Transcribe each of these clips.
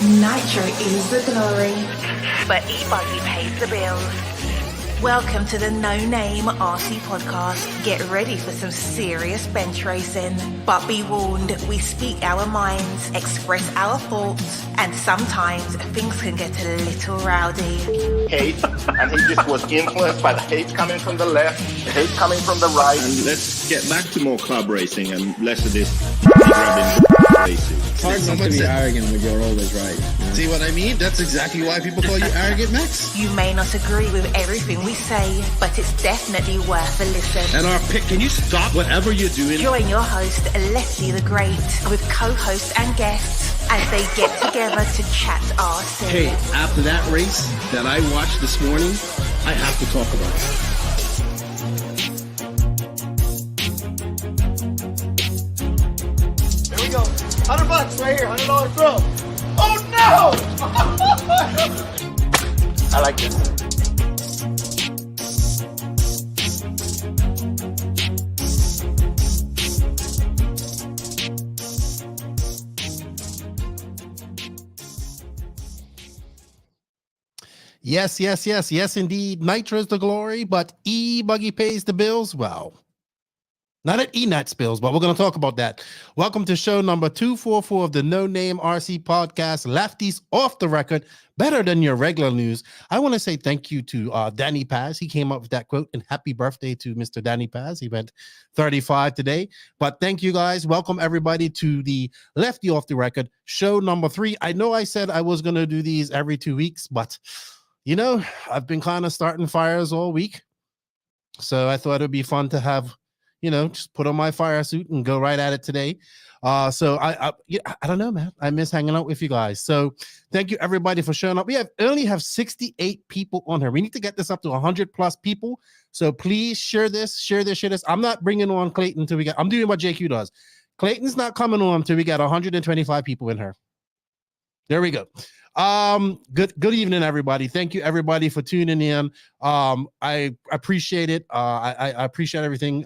Nitro is the glory, but e-buggy pays the bills. Welcome to the No Name RC podcast. Get ready for some serious bench racing. But be warned, we speak our minds, express our thoughts, and sometimes things can get a little rowdy. Hate, and he just was influenced by the hate coming from the left, the hate coming from the right. And let's get back to more club racing and less of this grabbing racing. It's hard not to be arrogant when you're always right. You know? See what I mean? That's exactly why people call you arrogant, Max. You may not agree with everything we say, but it's definitely worth a listen. And our pick, can you stop whatever you're doing? Join your host, Lefty the Great, with co-hosts and guests as they get together to chat RC. Hey, after that race that I watched this morning, I have to talk about it. Here we go. $100 right here, $100 throw. Oh no! I like this. Yes, indeed. Nitro's the glory, but E-Buggy pays the bills. Well, not at E-Nuts bills, but we're going to talk about that. Welcome to show number 244 of the No Name RC podcast. Lefty's off the record, better than your regular news. I want to say thank you to Dany Paz. He came up with that quote, and happy birthday to Mr. Dany Paz. He went 35 today. But thank you guys. Welcome everybody to the Lefty off the record, show number 3. I know I said I was going to do these every 2 weeks, but you know, I've been kind of starting fires all week. So I thought it'd be fun to have, you know, just put on my fire suit and go right at it today. So I don't know, man. I miss hanging out with you guys. So thank you everybody for showing up. We only have 68 people on here. We need to get this up to 100 plus people. So please share this. I'm not bringing on Clayton until I'm doing what JQ does. Clayton's not coming on until we got 125 people in here. There we go. Good evening, everybody. Thank you everybody for tuning in. I appreciate it. I appreciate everything.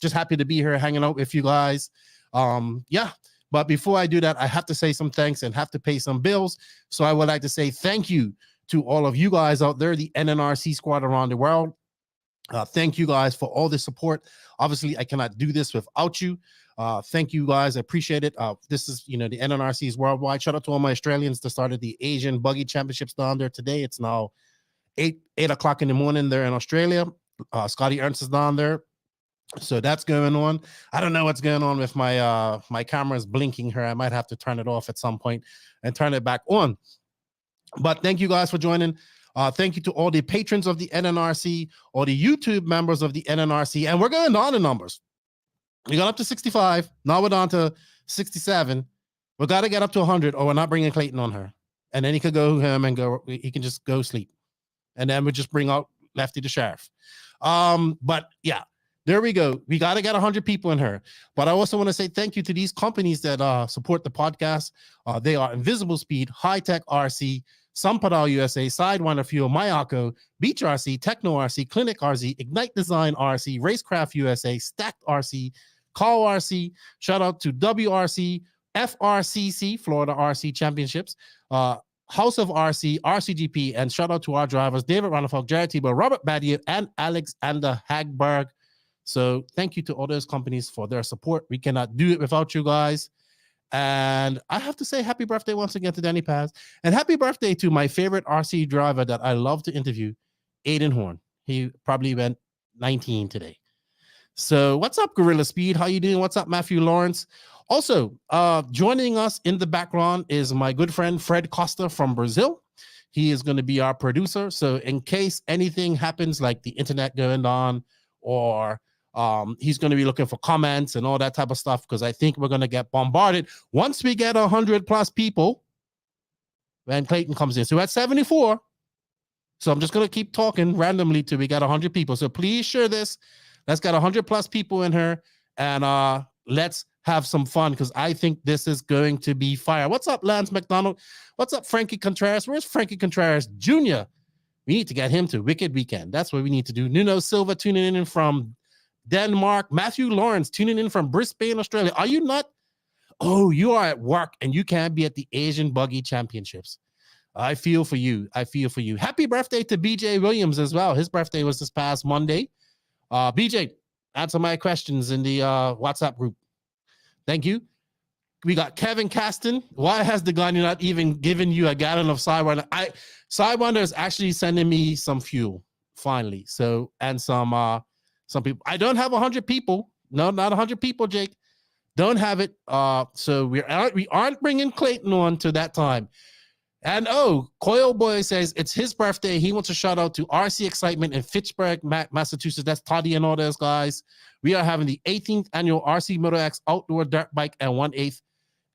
Just happy to be here hanging out with you guys. Yeah, but before I do that, I have to say some thanks and have to pay some bills. So I would like to say thank you to all of you guys out there, the NNRC squad around the world. Thank you guys for all the support. Obviously, I cannot do this without you. Thank you guys. I appreciate it. This is, you know, the NNRC's worldwide. Shout out to all my Australians that started the Asian Buggy Championships down there today. It's now 8 o'clock in the morning there in Australia. Scotty Ernst is down there. So that's going on. I don't know what's going on with my my camera is blinking here. I might have to turn it off at some point and turn it back on. But thank you guys for joining. Thank you to all the patrons of the NNRC, all the YouTube members of the NNRC, and we're going down the numbers. We got up to 65. Now we're down to 67. We got to get up to 100, or we're not bringing Clayton on her. And then he could go home and go. He can just go sleep, and then we just bring out Lefty the sheriff. But yeah, there we go. We got to get 100 people in her. But I also want to say thank you to these companies that support the podcast. They are Invisible Speed, High Tech RC, Sunpadal USA, Sidewinder Fuel, Mayako, Beach RC, Techno RC, Clinic RC, Ignite Design RC, Racecraft USA, Stacked RC, Call RC. Shout out to WRC, FRCC, Florida RC Championships, House of RC, RCGP, and shout out to our drivers, David Ronnefalk, Jared Tebow, Robert Badier, and Alexander Hagberg. So thank you to all those companies for their support. We cannot do it without you guys. And I have to say happy birthday once again to Dany Paz. And happy birthday to my favorite RC driver that I love to interview, Aiden Horn. He probably went 19 today. So what's up, Gorilla Speed? How you doing? What's up, Matthew Lawrence? Also, joining us in the background is my good friend, Fred Costa from Brazil. He is going to be our producer. So in case anything happens, like the internet going on, or he's going to be looking for comments and all that type of stuff, because I think we're going to get bombarded once we get 100 plus people when Clayton comes in. So at 74. So I'm just going to keep talking randomly till we get 100 people. So please share this. Let's get 100 plus people in here, and let's have some fun, because I think this is going to be fire. What's up, Lance McDonald? What's up, Frankie Contreras? Where's Frankie Contreras Jr.? We need to get him to Wicked Weekend. That's what we need to do. Nuno Silva tuning in from Denmark. Matthew Lawrence tuning in from Brisbane, Australia. Are you not Oh, you are at work and you can't be at the Asian Buggy Championships. I feel for you. I feel for you. Happy birthday to BJ Williams as well. His birthday was this past Monday. BJ, answer my questions in the WhatsApp group. Thank you. We got Kevin Caston. Why has the gun not even given you a gallon of Sidewinder? Sidewinder is actually sending me some fuel finally. So, and some people. I don't have 100 people. No, not 100 people, Jake. Don't have it. So we aren't bringing Clayton on to that time. And Coil Boy says it's his birthday. He wants a shout out to RC Excitement in Fitchburg, Massachusetts. That's Toddy and all those guys. We are having the 18th annual RC Moto X Outdoor Dirt Bike and 1/8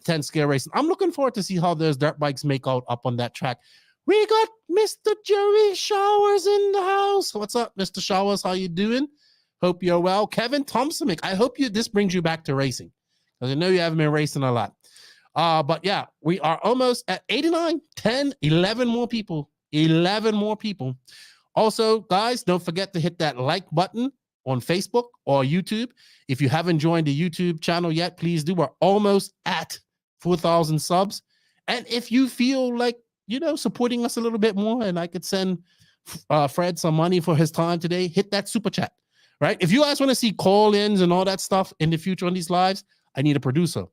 10 scale racing. I'm looking forward to see how those dirt bikes make out up on that track. We got Mr. Joey Showers in the house. What's up, Mr. Showers? How you doing? Hope you're well. Kevin Thompson, I hope this brings you back to racing, because I know you haven't been racing a lot. But yeah, we are almost at 89, 10, 11 more people. 11 more people. Also, guys, don't forget to hit that like button on Facebook or YouTube. If you haven't joined the YouTube channel yet, please do. We're almost at 4,000 subs. And if you feel like, supporting us a little bit more, and I could send Fred some money for his time today, hit that super chat, right? If you guys want to see call-ins and all that stuff in the future on these lives, I need a producer.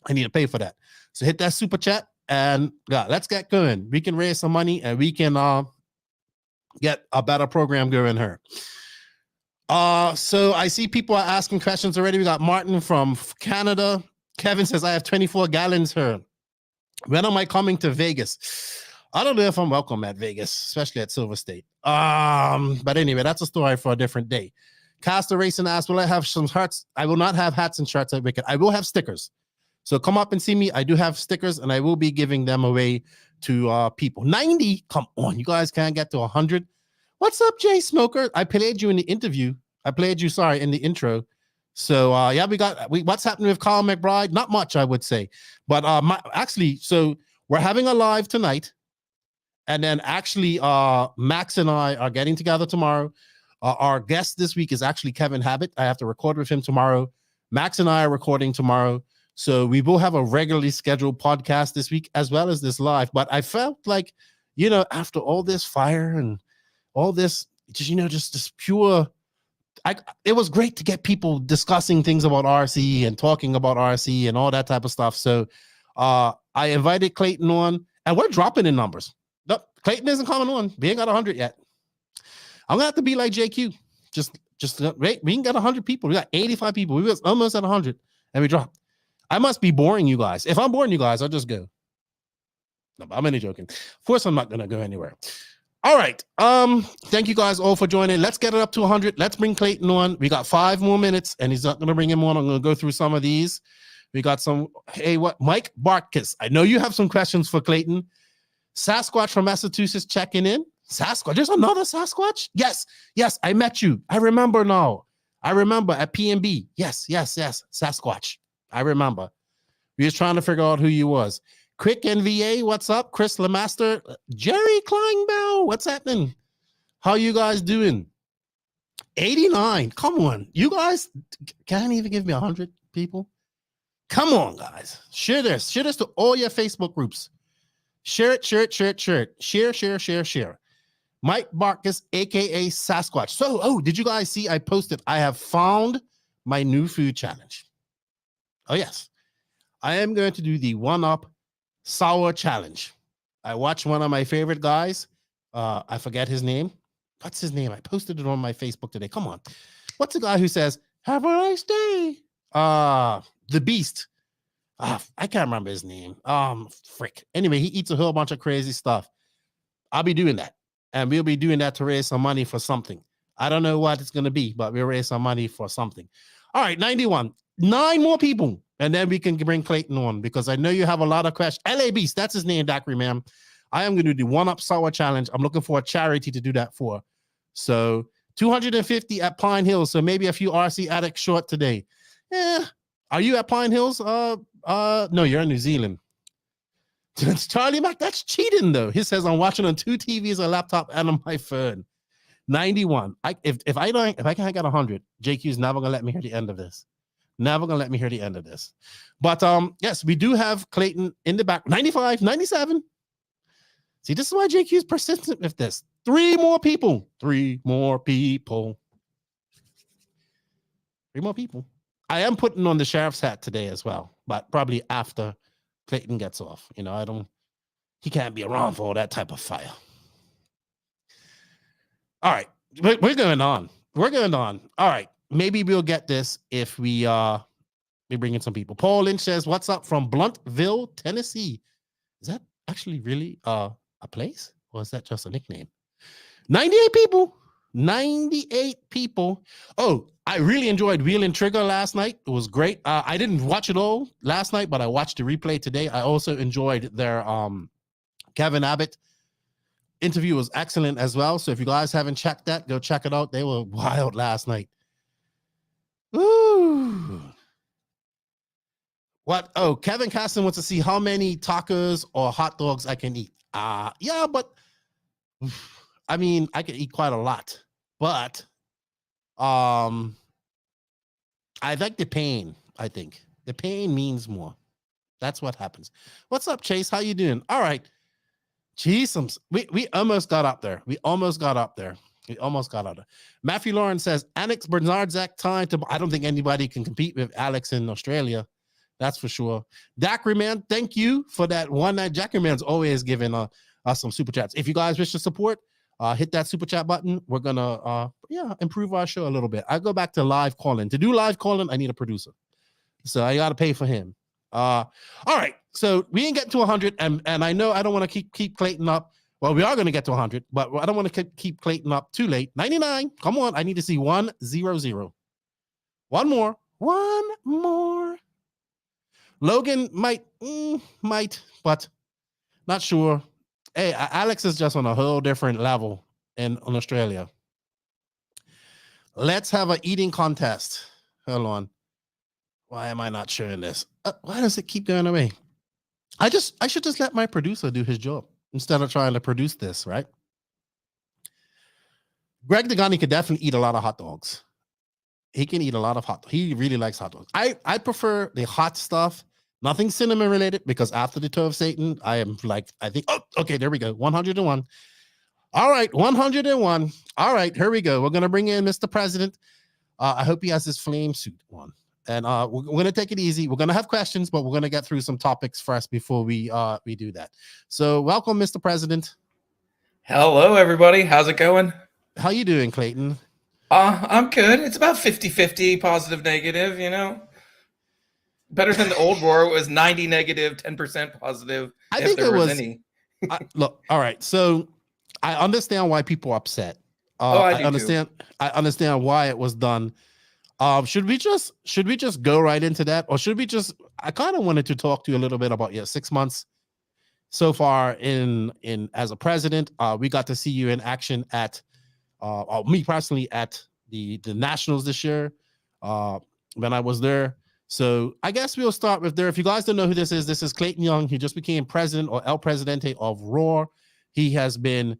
I need to pay for that. So hit that super chat and let's get going. We can raise some money and we can get a better program going here. So I see people are asking questions already. We got Martin from Canada. Kevin says, I have 24 gallons here. When am I coming to Vegas? I don't know if I'm welcome at Vegas, especially at Silver State. But anyway, that's a story for a different day. Caster Racing asked, will I have some hats? I will not have hats and shirts at Wicked. I will have stickers. So come up and see me. I do have stickers, and I will be giving them away to people. 90? Come on. You guys can't get to 100. What's up, Jay Smoker? I played you in the interview. In the intro. So, what's happening with Kyle McBride? Not much, I would say. But so we're having a live tonight. And then actually, Max and I are getting together tomorrow. Our guest this week is actually Kevin Habit. I have to record with him tomorrow. Max and I are recording tomorrow. So we will have a regularly scheduled podcast this week as well as this live. But I felt like, after all this fire and all this, just this pure, it was great to get people discussing things about RC and talking about RC and all that type of stuff. So I invited Clayton on, and we're dropping in numbers. No, Clayton isn't coming on. We ain't got 100 yet. I'm going to have to be like JQ. Just wait. We can get 100 people. We got 85 people. We was almost at 100, and we dropped. I must be boring you guys. If I'm boring you guys, I'll just go. No, I'm only joking. Of course, I'm not going to go anywhere. All right. Thank you guys all for joining. Let's get it up to 100. Let's bring Clayton on. We got 5 more minutes, and he's not going to bring him on. I'm going to go through some of these. We got some. Hey, Mike Bartkus. I know you have some questions for Clayton. Sasquatch from Massachusetts checking in. Sasquatch. There's another Sasquatch? Yes. I met you. I remember now. I remember at PMB. Yes. Sasquatch. I remember. We was trying to figure out who you was. Quick NVA, what's up? Chris Lemaster, Jerry Kleinbell, what's happening? How you guys doing? 89. Come on. You guys can't even give me 100 people. Come on, guys. Share this. Share this to all your Facebook groups. Share it. Share. Mike Barkus, aka Sasquatch. So, did you guys see I posted? I have found my new food challenge. Oh, yes. I am going to do the 1-Up Sour Challenge. I watched one of my favorite guys. I forget his name. What's his name? I posted it on my Facebook today. Come on. What's the guy who says, have a nice day? The Beast. I can't remember his name. Frick. Anyway, he eats a whole bunch of crazy stuff. I'll be doing that. And we'll be doing that to raise some money for something. I don't know what it's going to be, but we'll raise some money for something. All right, 91. 9 more people. And then we can bring Clayton on, because I know you have a lot of questions. LA Beast, that's his name, Daiquiri, man. I am going to do the 1-Up Sour Challenge. I'm looking for a charity to do that for. So 250 at Pine Hills. So maybe a few RC addicts short today. Are you at Pine Hills? No, you're in New Zealand. Charlie Mac, that's cheating though. He says I'm watching on 2 TVs, a laptop, and on my phone. 91. If I can't get 100, JQ is never gonna let me hear the end of this. Never gonna let me hear the end of this. But yes, we do have Clayton in the back. 95, 97. See, this is why JQ is persistent with this. 3 more people. 3 more people. 3 more people. I am putting on the sheriff's hat today as well, but probably after Clayton gets off. You know, he can't be around for all that type of fire. All right, we're going on. We're going on. All right, maybe we'll get this if we bring in some people. Paul Lynch says, "What's up from Bluntville, Tennessee?" Is that actually really a place, or is that just a nickname? 98 people. 98 people. Oh, I really enjoyed Wheel and Trigger last night. It was great. I didn't watch it all last night, but I watched the replay today. I also enjoyed their Kevin Abbott interview. Was excellent as well. So if you guys haven't checked that, go check it out. They were wild last night. Ooh. What? Oh, Kevin Caston wants to see how many tacos or hot dogs I can eat. Yeah, but I mean, I can eat quite a lot, but I like the pain. I think the pain means more. That's what happens. What's up, Chase? How you doing? All right. Jeez, we almost got up there. We almost got up there. Matthew Lawrence says, Alex Bernard's time to... I don't think anybody can compete with Alex in Australia. That's for sure. Dacry Man, thank you for that one night. Jackie Man's always giving us some super chats. If you guys wish to support, hit that super chat button. We're gonna improve our show a little bit. I go back to live calling. To do live calling, I need a producer. So I gotta pay for him. All right. So we ain't getting to 100, and I know I don't want to keep Clayton up. Well, we are going to get to 100, but I don't want to keep Clayton up too late. 99. Come on. I need to see 100. One more. Logan might, but not sure. Hey, Alex is just on a whole different level in Australia. Let's have an eating contest. Hold on. Why am I not showing this? Why does it keep going away? I should just let my producer do his job instead of trying to produce this, right? Greg Degani could definitely eat a lot of hot dogs. He can eat a lot of hot dogs. He really likes hot dogs. I prefer the hot stuff, nothing cinnamon related, because after the toe of Satan, I think, oh, okay, there we go. 101. All right, 101. All right, here we go. We're going to bring in Mr. President. I hope he has his flame suit on. And we're going to take it easy. We're going to have questions, but we're going to get through some topics first before we do that. So welcome, Mr. President. Hello, everybody. How's it going? How you doing, Clayton? I'm good. It's about 50-50, positive, negative, you know. Better than the old war. It was 90 negative, 10% positive. I think there was any. Look, all right. So I understand why people are upset. I understand. Too. I understand why it was done. Should we just go right into that, or should we just? I kind of wanted to talk to you a little bit about your 6 months so far in as a president. We got to see you in action at, me personally at the Nationals this year when I was there. So I guess we'll start with there. If you guys don't know who this is Clayton Young. He just became president or El Presidente of Roar. He has been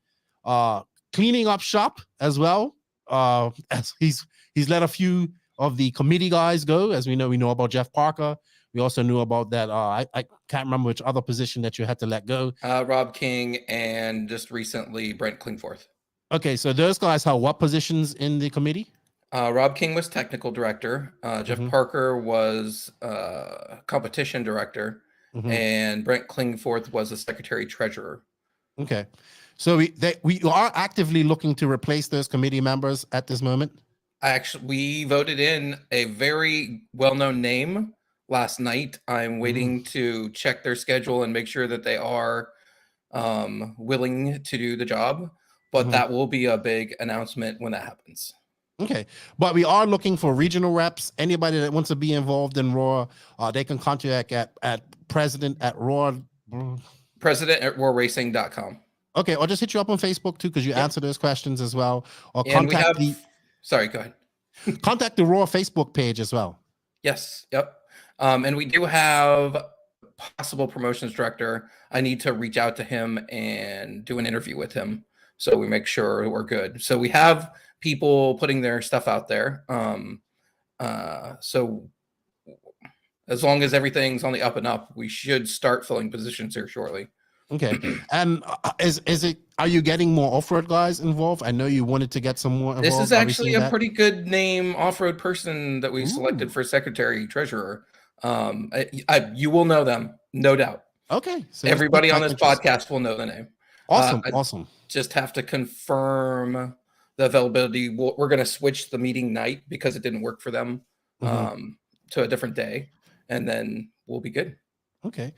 cleaning up shop as well. As he's let a few of the committee guys go. As we know about Jeff Parker. We also knew about that. I can't remember which other position that you had to let go. Rob King and just recently Brent Klingforth. Okay, so those guys have what positions in the committee? Rob King was technical director. Jeff Parker was competition director. And Brent Klingforth was the secretary treasurer. Okay. So we are actively looking to replace those committee members at this moment. We voted in a very well-known name last night. I'm waiting to check their schedule and make sure that they are willing to do the job. But that will be a big announcement when that happens. Okay. But we are looking for regional reps. Anybody that wants to be involved in Roar, they can contact at president at Roar. President at roarracing.com. Okay. Or just hit you up on Facebook too, because you answer those questions as well. Or contact Sorry, go ahead. Contact the Roar Facebook page as well. Yes. Yep. And we do have possible promotions director. I need to reach out to him and do an interview with him so we make sure we're good. So we have people putting their stuff out there. So as long as everything's on the up and up, we should start filling positions here shortly. Okay. And are you getting more off-road guys involved? I know you wanted to get some more involved. This is actually a pretty good name off-road person that we selected for secretary treasurer. You will know them, no doubt. Okay. So everybody on this podcast will know the name. Awesome. Awesome. Just have to confirm the availability. We're going to switch the meeting night because it didn't work for them to a different day, and then we'll be good. Okay.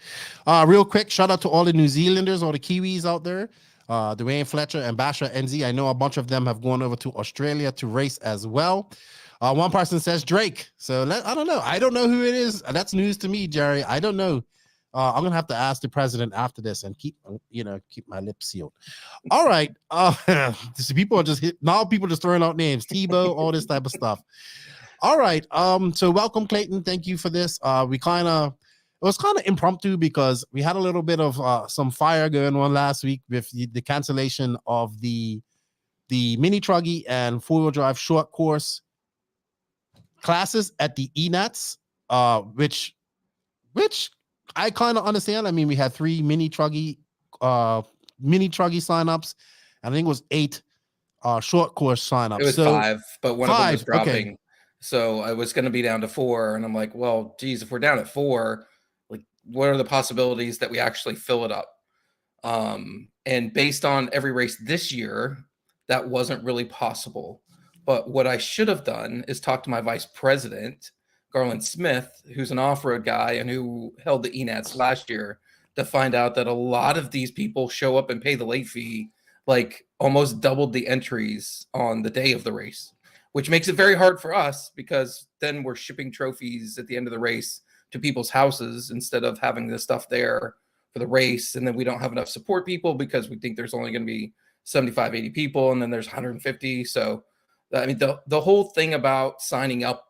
Real quick, shout out to all the New Zealanders, all the Kiwis out there. Dwayne Fletcher and Basha NZ. I know a bunch of them have gone over to Australia to race as well. One person says Drake. So I don't know. I don't know who it is. That's news to me, Jerry. I don't know. I'm gonna have to ask the president after this and keep my lips sealed. All right. People are just people just throwing out names. Tebow, all this type of stuff. All right. So welcome, Clayton. Thank you for this. It was kind of impromptu because we had a little bit of some fire going on last week with the cancellation of the mini truggy and four-wheel drive short course classes at the ENATs, which I kind of understand. I mean, we had 3 mini truggy signups, and I think it was 8 short course signups. It was 5, but one of them was dropping. Okay. So I was going to be down to 4, and I'm like, well, geez, if we're down at 4, like, what are the possibilities that we actually fill it up? And based on every race this year, that wasn't really possible. But what I should have done is talk to my vice president, Garland Smith, who's an off-road guy and who held the ENATs last year, to find out that a lot of these people show up and pay the late fee, like almost doubled the entries on the day of the race, which makes it very hard for us because then we're shipping trophies at the end of the race to people's houses instead of having this stuff there for the race. And then we don't have enough support people because we think there's only going to be 75, 80 people. And then there's 150. So, I mean, the whole thing about signing up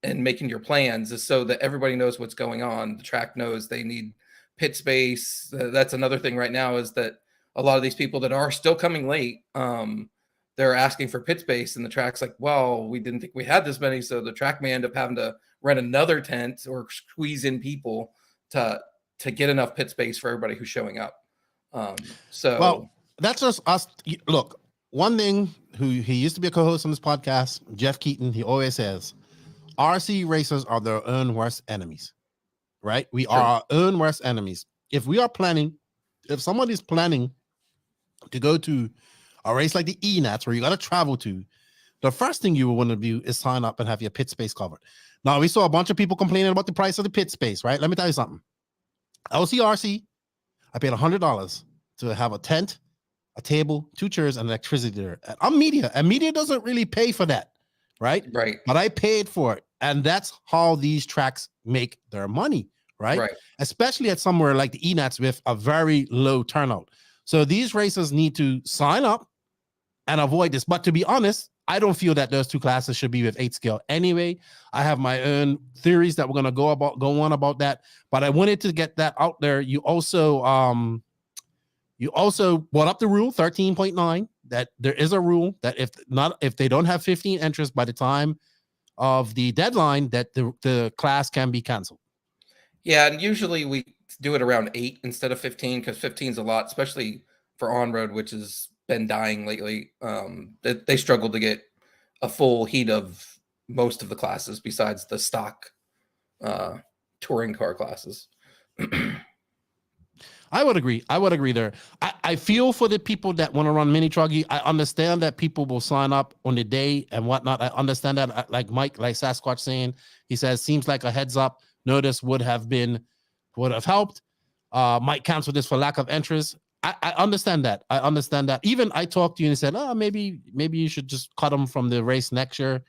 and making your plans is so that everybody knows what's going on. The track knows they need pit space. That's another thing right now is that a lot of these people that are still coming late, they're asking for pit space, and the track's like, well, we didn't think we had this many. So the track may end up having to rent another tent or squeeze in people to get enough pit space for everybody who's showing up. Well, that's just us. Look, one thing he used to be a co-host on this podcast, Jeff Keaton, he always says, RC racers are their own worst enemies, right? We are our own worst enemies. If someone is planning to go to a race like the ENATs where you got to travel to, the first thing you will want to do is sign up and have your pit space covered. Now, we saw a bunch of people complaining about the price of the pit space, right? Let me tell you something. LCRC, I paid $100 to have a tent, a table, 2 chairs, and electricity there. I'm media, and media doesn't really pay for that, right? Right. But I paid for it, and that's how these tracks make their money, right? Especially at somewhere like the ENATs with a very low turnout. So these racers need to sign up and avoid this. But to be honest, I don't feel that those 2 classes should be with 8 scale anyway. I have my own theories that we're going to go on about that. But I wanted to get that out there. You also brought up the rule 13.9 that there is a rule that if they don't have 15 entries by the time of the deadline, that the class can be canceled. Yeah, and usually we do it around 8 instead of 15 because 15 is a lot, especially for on-road, which has been dying lately. They struggle to get a full heat of most of the classes besides the stock touring car classes. I would agree there. I feel for the people that want to run mini truggy. I understand that people will sign up on the day and whatnot. I understand that, like Sasquatch saying, he says, seems like a heads up notice would have helped. Might cancel this for lack of interest. I understand that. Even I talked to you and said, oh, maybe you should just cut them from the race next year.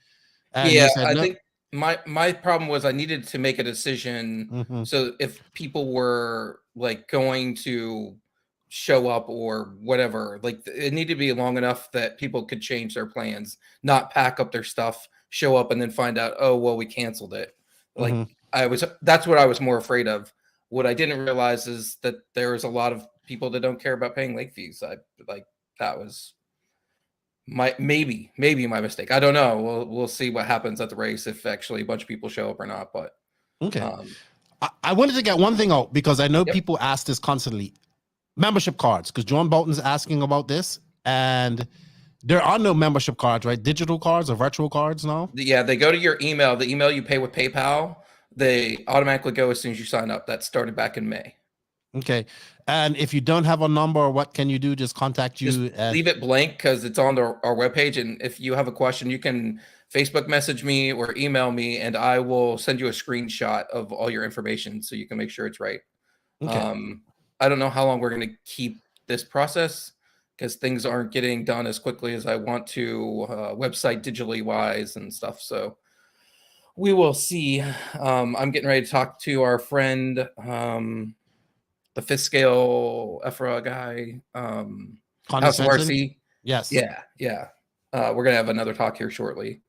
And yeah, said, no. I think my problem was I needed to make a decision. So if people were like going to show up or whatever, like it needed to be long enough that people could change their plans, not pack up their stuff, show up, and then find out, oh, well, we canceled it. Like that's what I was more afraid of. What I didn't realize is that there is a lot of people that don't care about paying late fees. That was maybe my mistake. I don't know. We'll see what happens at the race if actually a bunch of people show up or not. But Okay. Um, I wanted to get one thing out because I know Yep. people ask this constantly. Membership cards, because John Bolton's asking about this, and there are no membership cards, right? Digital cards or virtual cards now? yeah, they go to your email. The email you pay with PayPal, they automatically go as soon as you sign up. That started back in May. Okay. And if you don't have a number, what can you do? Just contact you. Just leave it blank because it's on our webpage. And if you have a question, you can Facebook message me or email me, and I will send you a screenshot of all your information so you can make sure it's right. Okay. I don't know how long we're going to keep this process because things aren't getting done as quickly as I want to, website digitally wise and stuff. So we will see. I'm getting ready to talk to our friend, the fifth scale EFRA guy, House of RC. Yes. Yeah. We're gonna have another talk here shortly.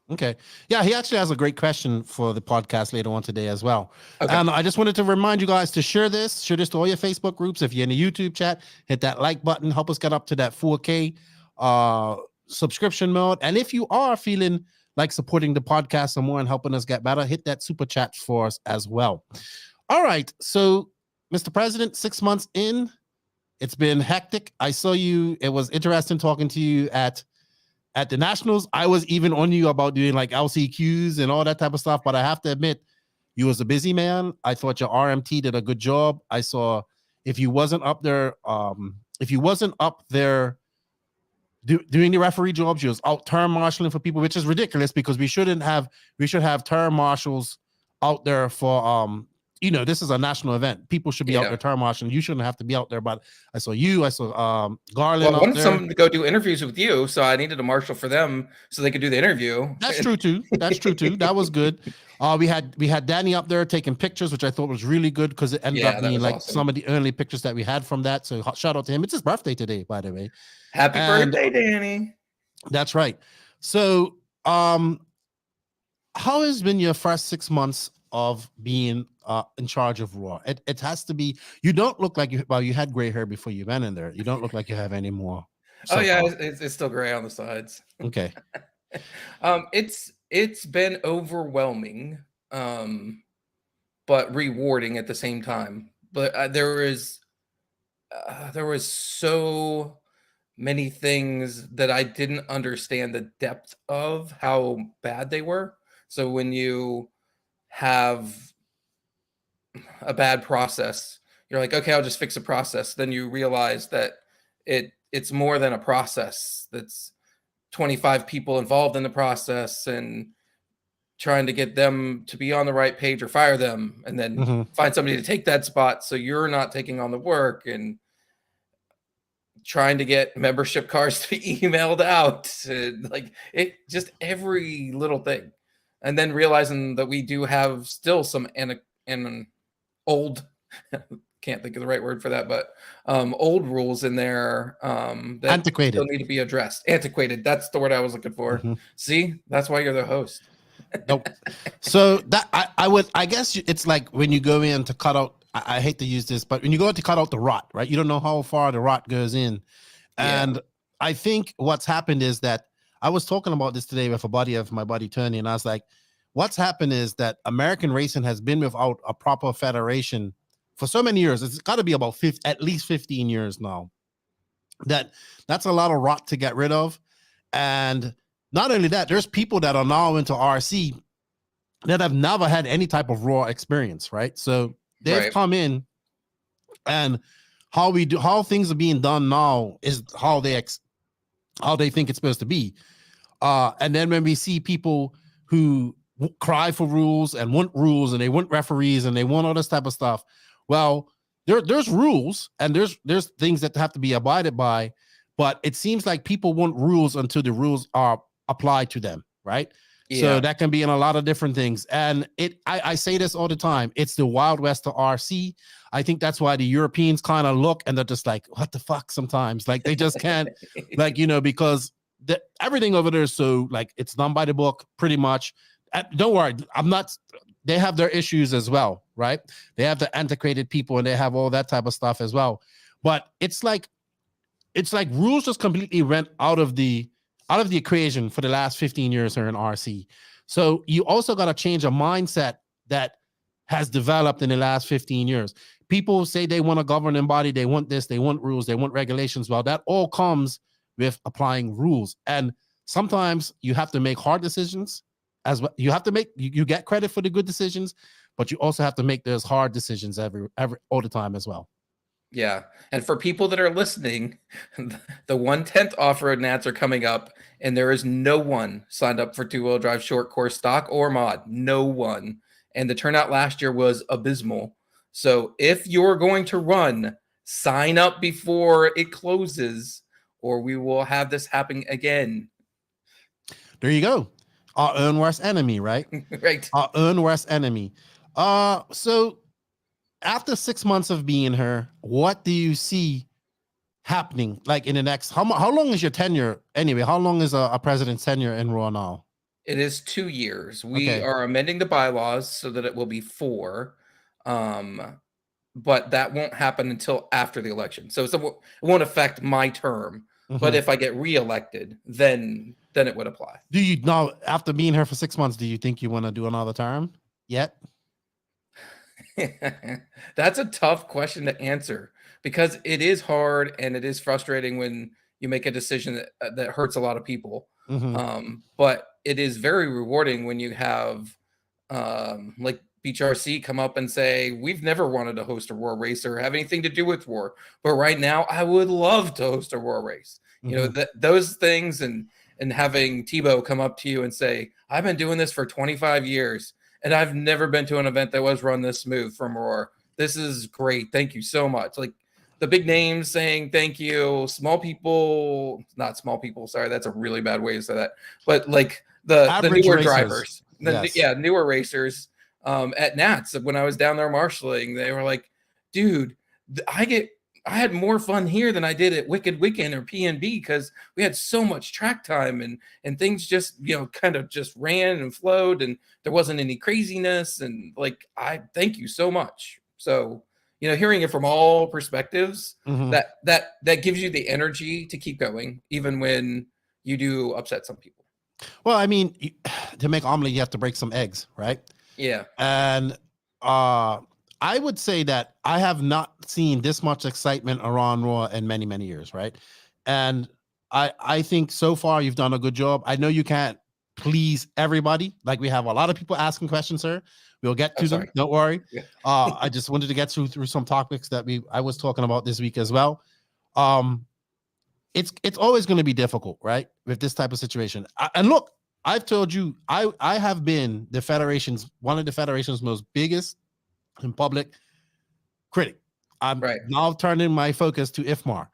Okay. Yeah, he actually has a great question for the podcast later on today as well. Okay. And I just wanted to remind you guys to share this to all your Facebook groups. If you're in the YouTube chat, hit that like button, help us get up to that 4K subscription mode. And if you are feeling like supporting the podcast some more and helping us get better, hit that super chat for us as well. All right. So, Mr. President, 6 months in, it's been hectic. I saw you. It was interesting talking to you at the Nationals. I was even on you about doing like LCQs and all that type of stuff, but I have to admit, you was a busy man. I thought your RMT did a good job. I saw if you wasn't up there doing the referee jobs, you was out term marshaling for people, which is ridiculous because we should have term marshals out there for this is a national event. People should be out there term marshaling. You shouldn't have to be out there. But I saw Garland. Well, I wanted someone to go do interviews with you, so I needed a marshal for them so they could do the interview. That's true too. That was good. We had Dany up there taking pictures, which I thought was really good because it ended up being like awesome. Some of the early pictures that we had from that. So shout out to him. It's his birthday today, by the way. Happy birthday, Dany. That's right. So how has been your first 6 months of being in charge of Raw? It has to be. You don't look like you had gray hair before you went in there. You don't look like you have any more. So it's still gray on the sides. Okay. It's been overwhelming, but rewarding at the same time. But there was so many things that I didn't understand the depth of how bad they were. So when you have a bad process, you're like, okay, I'll just fix a process. Then you realize that it's more than a process. That's 25 people involved in the process and trying to get them to be on the right page or fire them and then find somebody to take that spot so you're not taking on the work, and trying to get membership cards to be emailed out, and like it just every little thing. And then realizing that we do have still some old can't think of the right word for that, but old rules in there that antiquated still need to be addressed. Antiquated, that's the word I was looking for. See, that's why you're the host. Nope. So that I guess it's like when you go in to cut out, I hate to use this, but when you go to cut out the rot, right? You don't know how far the rot goes in. And I think what's happened is that I was talking about this today with my buddy Tony, and I was like, what's happened is that American racing has been without a proper federation for so many years. It's got to be about at least 15 years now. That's a lot of rot to get rid of. And not only that, there's people that are now into RC that have never had any type of raw experience, right? So they've come in, and how things are being done now is how they think it's supposed to be. And then when we see people who cry for rules and they want referees and they want all this type of stuff, well, there's rules and there's things that have to be abided by, but it seems like people want rules until the rules are applied to them, right? Yeah. So that can be in a lot of different things. And I say this all the time, it's the Wild West of RC. I think that's why the Europeans kind of look and they're just like, what the fuck sometimes? Like they just can't, because everything over there is so like it's done by the book pretty much. Don't worry, they have their issues as well, right? They have the antiquated people and they have all that type of stuff as well. But it's like rules just completely went out of the equation for the last 15 years here in RC. So you also got to change a mindset that has developed in the last 15 years. People say they want a governing body, they want this, they want rules, they want regulations. Well, that all comes with applying rules. And sometimes you have to make hard decisions as well. You have to make, you get credit for the good decisions, but you also have to make those hard decisions all the time as well. Yeah. And for people that are listening, the 1/10 off-road nats are coming up, and there is no one signed up for two-wheel drive short course stock or mod. No one. And the turnout last year was abysmal. So if you're going to run, sign up before it closes, or we will have this happen again. There you go. Our own worst enemy, right? Right. Our own worst enemy. So after 6 months of being here, what do you see happening? Like in the next, how long is your tenure anyway? How long is a president's tenure in Raw now? It is 2 years. We are amending the bylaws so that it will be 4. But that won't happen until after the election. So it won't affect my term. But if I get reelected, then it would apply. Do you now, after being here for 6 months, do you think you want to do another term yet? That's a tough question to answer, because it is hard and it is frustrating when you make a decision that hurts a lot of people. But it is very rewarding when you have like BHRC come up and say, we've never wanted to host a war race or have anything to do with war, but right now I would love to host a war race. You know, those things, and having Tebow come up to you and say, I've been doing this for 25 years and I've never been to an event that was run this smooth from Roar. This is great. Thank you so much. Like the big names saying thank you, small people, not small people, sorry, that's a really bad way to say that, but like the newer racers. Drivers, newer racers at Nats. When I was down there marshaling, they were like, dude, I had more fun here than I did at Wicked Weekend or PNB, because we had so much track time and things just, you know, kind of just ran and flowed and there wasn't any craziness. And like, I thank you so much. So, you know, hearing it from all perspectives, that gives you the energy to keep going, even when you do upset some people. Well, I mean, to make omelet, you have to break some eggs, right? Yeah. And I would say that I have not seen this much excitement around Raw in many, many years, right? And I think so far you've done a good job. I know you can't please everybody. Like we have a lot of people asking questions, sir. We'll get to them. Don't worry. Yeah. I just wanted to get through some topics that I was talking about this week as well. It's always going to be difficult, right? With this type of situation. And look, I've told you, I have been one of the federation's most biggest and public critic. I'm now turning my focus to IFMAR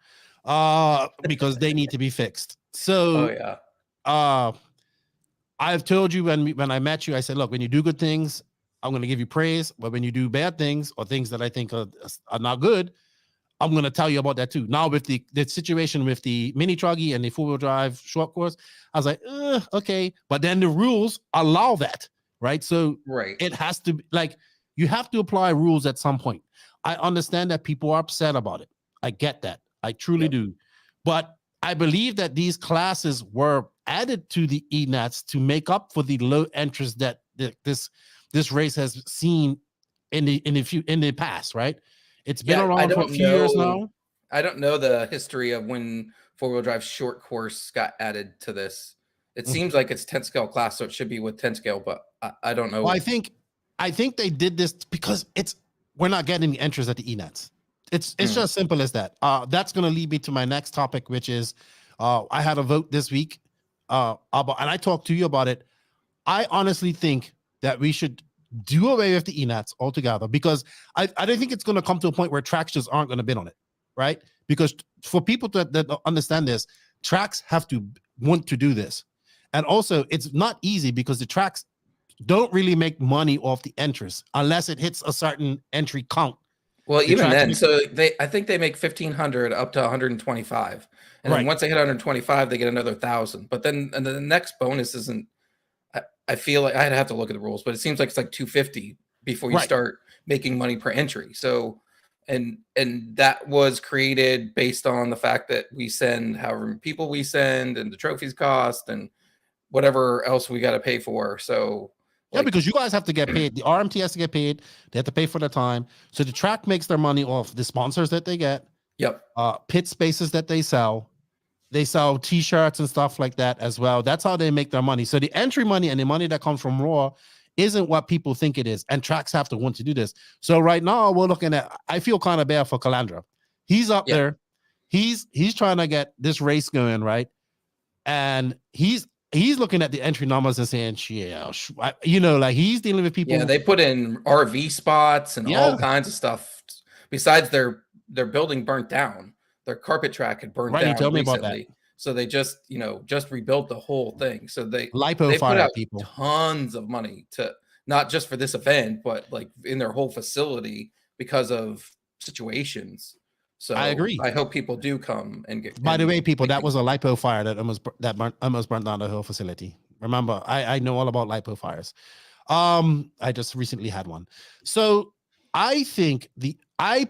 because they need to be fixed. So I've told you when I met you, I said, look, when you do good things, I'm going to give you praise. But when you do bad things or things that I think are not good, I'm going to tell you about that too. Now with the situation with the mini truggy and the 4-wheel drive short course, I was like, okay. But then the rules allow that, right? So it has to be like, you have to apply rules at some point. I understand that people are upset about it. I get that. I truly do. But I believe that these classes were added to the ENATs to make up for the low interest that this race has seen in the past, right? It's been around for a few years now. I don't know the history of when 4-wheel drive short course got added to this. It seems like it's 10 scale class, so it should be with 10 scale, but I don't know. Well, I think they did this because we're not getting the interest at the ENATs. It's just simple as that. That's going to lead me to my next topic, which is I had a vote this week and I talked to you about it. I honestly think that we should do away with the ENATs altogether, because I don't think it's going to come to a point where tracks just aren't going to bid on it, right? Because for people that understand this, tracks have to want to do this. And also, it's not easy because the tracks don't really make money off the entries unless it hits a certain entry count. Well, even then, so I think they make 1,500 up to 125, and then once they hit 125, they get another 1,000. But then the next bonus isn't. I feel like I'd have to look at the rules, but it seems like it's like 250 before you start making money per entry. So, and that was created based on the fact that we send however many people we send, and the trophies cost, and whatever else we got to pay for. So Yeah, because you guys have to get paid. The RMT has to get paid. They have to pay for the time. So the track makes their money off the sponsors that they get. Yep. Pit spaces that they sell. They sell T-shirts and stuff like that as well. That's how they make their money. So the entry money and the money that comes from Raw isn't what people think it is. And tracks have to want to do this. So right now we're looking at, I feel kind of bad for Calandra. He's up there. He's trying to get this race going, right? And he's looking at the entry numbers and saying, you know, like he's dealing with people. Yeah, they put in RV spots and all kinds of stuff. Besides their building burnt down. Their carpet track had burned down tell me recently. about that. So they just rebuilt the whole thing. So they Lipo put out people tons of money to not just for this event, but like in their whole facility because of situations. So I agree. I hope people do come and get. By the way, people, that was a lipo fire that almost burnt down the whole facility. Remember, I know all about lipo fires. I just recently had one. So I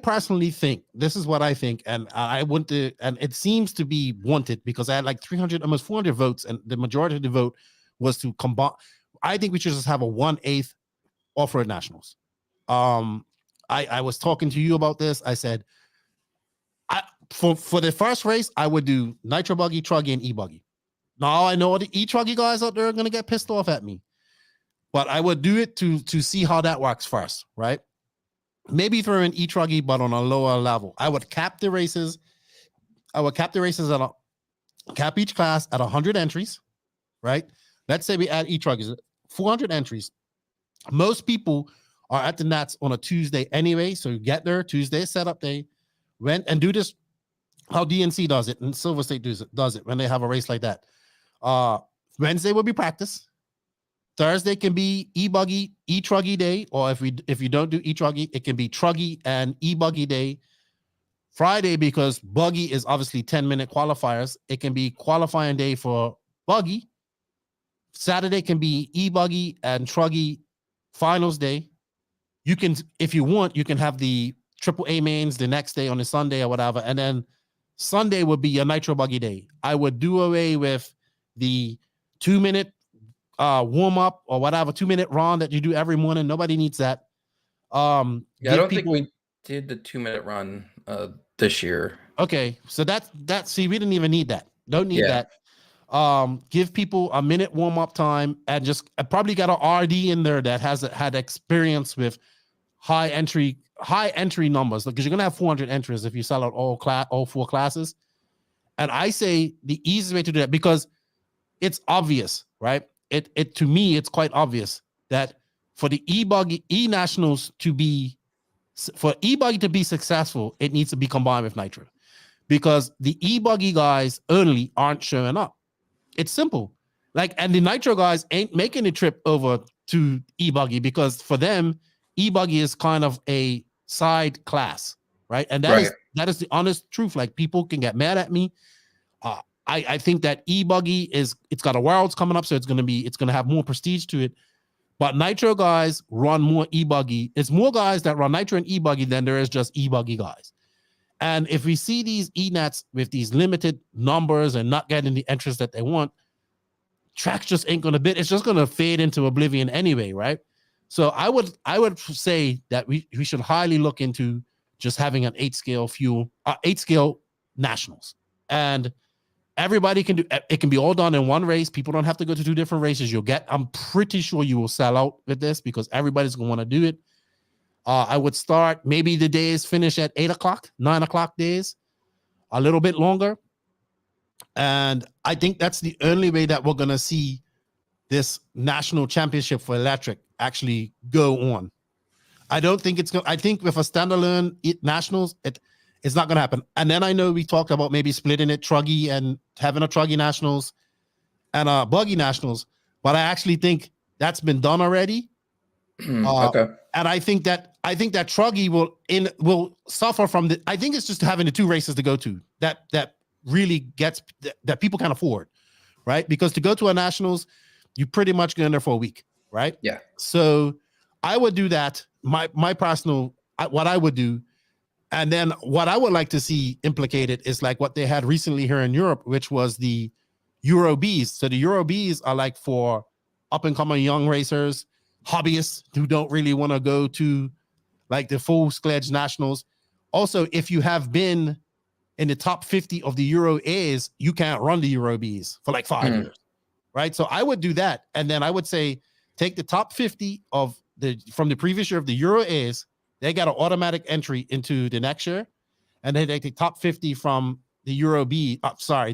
personally think this is what I think, and I want to, and it seems to be wanted because I had like 300, almost 400 votes, and the majority of the vote was to combine. I think we should just have a 1/8 off-road nationals. I was talking to you about this. I said, for the first race, I would do Nitro buggy, truggy, and e-buggy. Now I know the e-truggy guys out there are going to get pissed off at me, but I would do it to see how that works first, right? Maybe throw in e-truggy, but on a lower level. I would cap the races. Cap each class at 100 entries, right? Let's say we add e-truggies, 400 entries. Most people are at the Nats on a Tuesday anyway, so you get there Tuesday setup day, and do this how DNC does it and Silver State does it when they have a race like that. Wednesday will be practice. Thursday can be e-buggy, e-truggy day, or if you don't do e-truggy, it can be truggy and e-buggy day. Friday, because buggy is obviously 10-minute qualifiers, it can be qualifying day for buggy. Saturday can be e-buggy and truggy finals day. You can, if you want, you can have the AAA mains the next day on a Sunday or whatever, and then Sunday would be your Nitro buggy day. I would do away with the 2-minute warm up or whatever 2-minute run that you do every morning. Nobody needs that. I don't think we did the 2-minute run this year. Okay, so that's see, we didn't even need that. Don't need that. Give people a minute warm up time, and just probably got an RD in there that has had experience with high entry numbers, because you're gonna have 400 entries if you sell out all 4 classes. And I say the easiest way to do that, because it's obvious, right? It to me, it's quite obvious that for the e-buggy e-nationals to be successful, it needs to be combined with Nitro, because the e-buggy guys only aren't showing up. It's simple. Like, and the Nitro guys ain't making the trip over to e-buggy, because for them, e-buggy is kind of a side class, right? And that is the honest truth. Like, people can get mad at me. I think that e-buggy it's got a Worlds coming up, so it's gonna have more prestige to it. But Nitro guys run more e-buggy. It's more guys that run Nitro and e-buggy than there is just e-buggy guys. And if we see these e-nats with these limited numbers and not getting the interest that they want, tracks just ain't gonna bid. It's just gonna fade into oblivion anyway, right? So I would say that we should highly look into just having an 8-scale nationals, and everybody can do it. Can be all done in one race. People don't have to go to 2 different races. I'm pretty sure you will sell out with this, because everybody's gonna want to do it. I would start, maybe the days finish at 8 o'clock, 9 o'clock days, a little bit longer. And I think that's the only way that we're gonna see this national championship for electric actually go on. I don't think it's going. I think with a standalone nationals, it's not going to happen. And then I know we talked about maybe splitting it truggy and having a truggy nationals and a buggy nationals, but I actually think that's been done already. Okay. And I think that truggy will suffer from the. I think it's just having the 2 races to go to that really gets that people can afford, right? Because to go to a nationals, you pretty much go in there for a week, right? Yeah. So I would do that. My personal, what I would do. And then what I would like to see implicated is like what they had recently here in Europe, which was the Euro Bs. So the Euro Bs are like for up and coming young racers. hobbyists who don't really want to go to like the full-fledged nationals. Also, if you have been in the top 50 of the Euro A's, you can't run the Euro B's for like 5 years, right? So I would do that. And then I would say, take the top 50 from the previous year of the Euro A's, they got an automatic entry into the next year. And then they take top 50 from the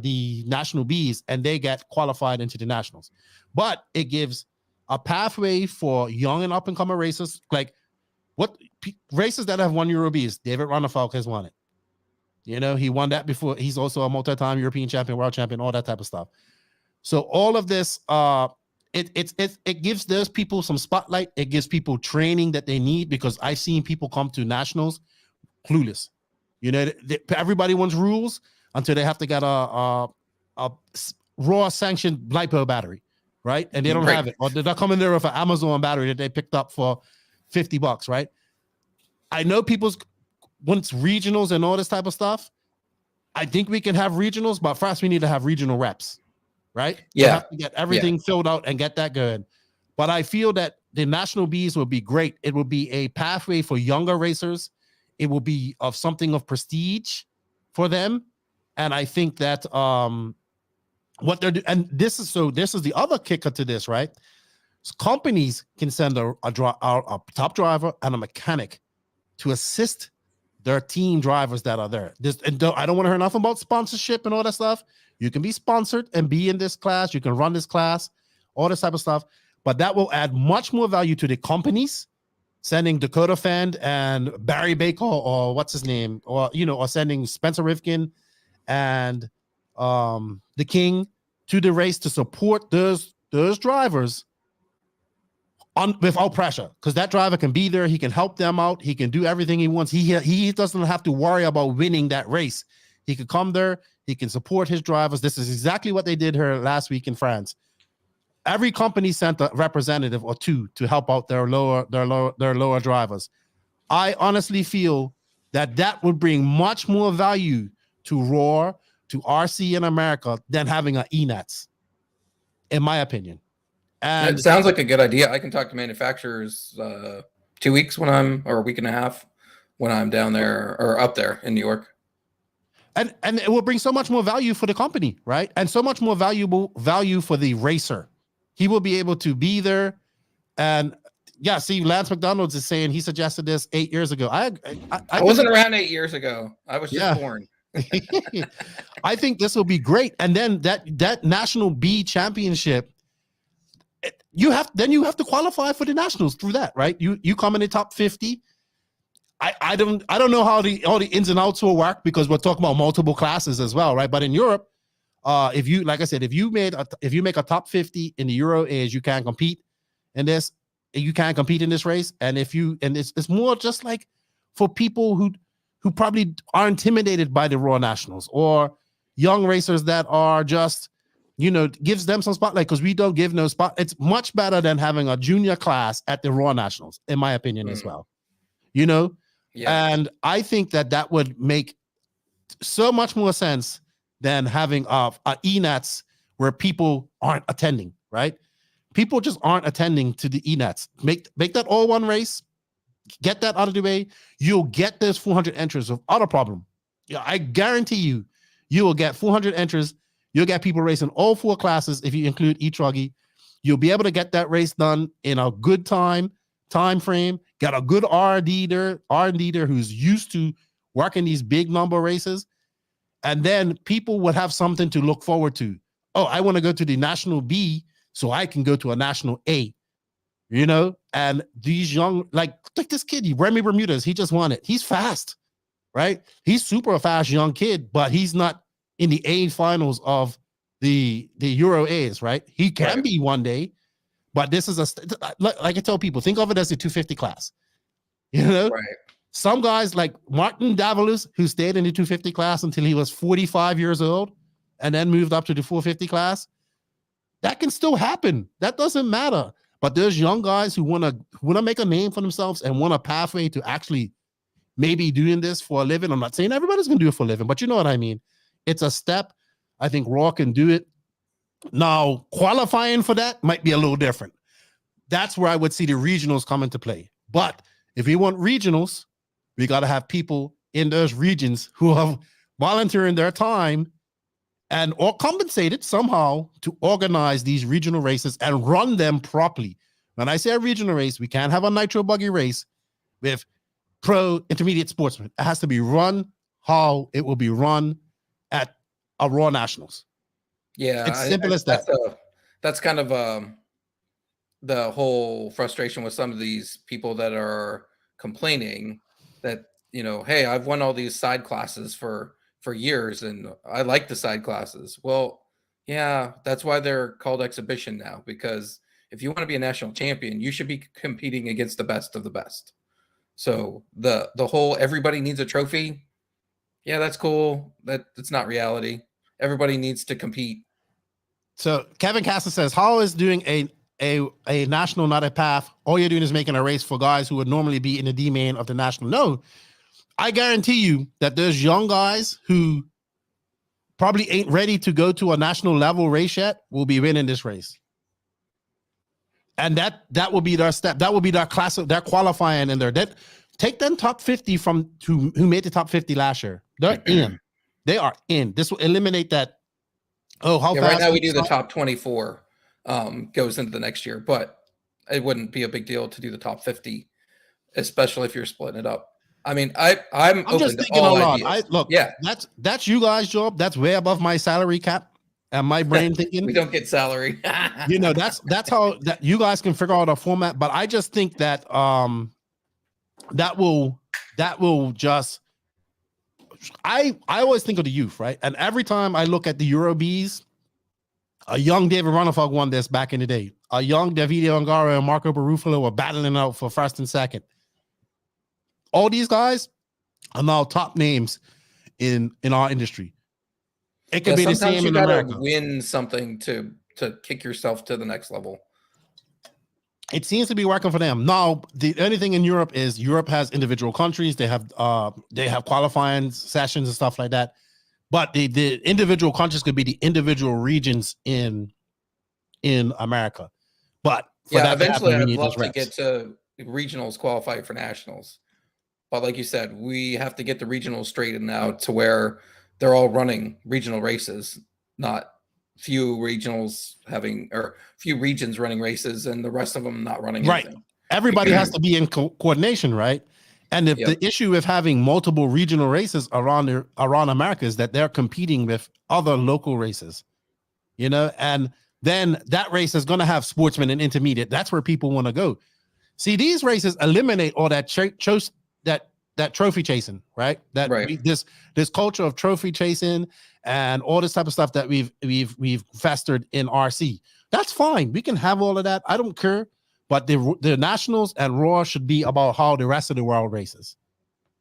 the national B's, and they get qualified into the nationals. But it gives a pathway for young and up-and-coming racers, like races that have won Euro B's. David Ronnefalk has won it. You know, he won that before. He's also a multi-time European champion, world champion, all that type of stuff. So all of this, it gives those people some spotlight. It gives people training that they need, because I've seen people come to nationals clueless. You know, everybody wants rules until they have to get a raw sanctioned LiPo battery, right? And they don't have it, or they're coming there with an Amazon battery that they picked up for $50, right? I know people's wants regionals and all this type of stuff. I think we can have regionals, but first we need to have regional reps, right? Yeah. We have to get everything filled out and get that good. But I feel that the national B's would be great. It would be a pathway for younger racers. It will be of something of prestige for them. And I think that what they're doing, and this is the other kicker to this, right? So companies can send a top driver and a mechanic to assist their team drivers that are there. I don't want to hear nothing about sponsorship and all that stuff. You can be sponsored and be in this class. You can run this class, all this type of stuff. But that will add much more value to the companies, sending Dakota Fend and Barry Baker, or what's his name, or sending Spencer Rivkin and the King to the race to support those drivers without pressure, because that driver can be there. He can help them out. He can do everything he wants. He doesn't have to worry about winning that race. He could come there. He can support his drivers. This is exactly what they did here last week in France. Every company sent a representative or two to help out their lower drivers. I honestly feel that would bring much more value to Roar, to RC in America, than having an ENETS, in my opinion. And it sounds like a good idea. I can talk to manufacturers 2 weeks or a week and a half when I'm down there or up there in New York. And it will bring so much more value for the company, right? And so much more value for the racer. He will be able to be there. And yeah, see, Lance McDonald's is saying he suggested this 8 years ago. I wasn't around 8 years ago. I was just born. I think this will be great. And then that national B championship, you have to qualify for the nationals through that, right? You come in the top 50. I don't know how all the ins and outs will work, because we're talking about multiple classes as well, right? But in Europe, if you make a top 50 in the Euro A's, you can't compete in this. You can't compete in this race. And it's more just like for people who probably are intimidated by the Raw Nationals, or young racers that are just, gives them some spotlight, because we don't give no spot. It's much better than having a junior class at the Raw Nationals, in my opinion, as well. Yeah. And I think that would make so much more sense than having a ENETS where people aren't attending, right? People just aren't attending to the ENETS. Make that all one race, get that out of the way. You'll get those 400 entries without a problem. Yeah, I guarantee you will get 400 entries. You'll get people racing all four classes if you include e-truggy. You'll be able to get that race done in a good time frame. Got a good R&D there who's used to working these big number races. And then people would have something to look forward to. Oh, I want to go to the national B so I can go to a national A, and these young, like this kid, Remy Bermudez, he just won it. He's fast, right? He's super fast young kid, but he's not in the A finals of the Euro A's, right? He can be one day, but this is like I tell people, think of it as the 250 class, Right. Some guys like Martin Davalos, who stayed in the 250 class until he was 45 years old and then moved up to the 450 class. That can still happen. That doesn't matter. But there's young guys who want to make a name for themselves and want a pathway to actually maybe doing this for a living. I'm not saying everybody's going to do it for a living, but you know what I mean? It's a step. I think Raw can do it. Now, qualifying for that might be a little different. that's where I would see the regionals come into play. But if we want regionals, we got to have people in those regions who are volunteering their time and or compensated somehow to organize these regional races and run them properly. When I say a regional race, we can't have a nitro buggy race with pro intermediate sportsmen. It has to be run how it will be run at a Raw Nationals. Yeah, it's simple as that. That's kind of the whole frustration with some of these people that are complaining that, you know, hey, I've won all these side classes for years and I like the side classes. Well, yeah, that's why they're called exhibition now, because if you want to be a national champion, you should be competing against the best of the best. So the whole everybody needs a trophy, yeah, that's cool. That's not reality. Everybody needs to compete. So Kevin Castle says, how is doing a national not a path? All you're doing is making a race for guys who would normally be in the D main of the national. No, I guarantee you that there's young guys who probably ain't ready to go to a national level race yet will be winning this race. And that will be their step. That will be their class, their qualifying in there. That take them top 50 from who made the top 50 last year. They're in. They are in. This will eliminate that. Oh, how fast? Right now we do the top 24 goes into the next year, but it wouldn't be a big deal to do the top 50, especially if you're splitting it up. I mean, I'm open just to thinking all a lot. ideas. Yeah, that's you guys' job. That's way above my salary cap and my brain thinking. We don't get salary. You know, that's how that you guys can figure out a format. But I just think that that will just. I always think of the youth, right? And every time I look at the Eurobees, a young David Runafog won this back in the day. A young Davide Ongaro and Marco Barufalo were battling out for first and second. All these guys are now top names in our industry. It could be the same in America. Win something to kick yourself to the next level. It seems to be working for them. Now, the only thing in Europe is Europe has individual countries. They have qualifying sessions and stuff like that. But the individual countries could be the individual regions in America. But for that eventually to happen, I'd love to get to regionals qualify for nationals. But like you said, we have to get the regionals straightened out to where they're all running regional races, not few regions running races and the rest of them not running anything. Right. Everybody has to be in coordination, right? And if the issue with having multiple regional races around America is that they're competing with other local races, you know, and then that race is going to have sportsmen and intermediate. That's where people want to go. See, these races eliminate all that that trophy chasing, right? This culture of trophy chasing and all this type of stuff that we've festered in RC. That's fine. We can have all of that. I don't care. But the nationals and Raw should be about how the rest of the world races,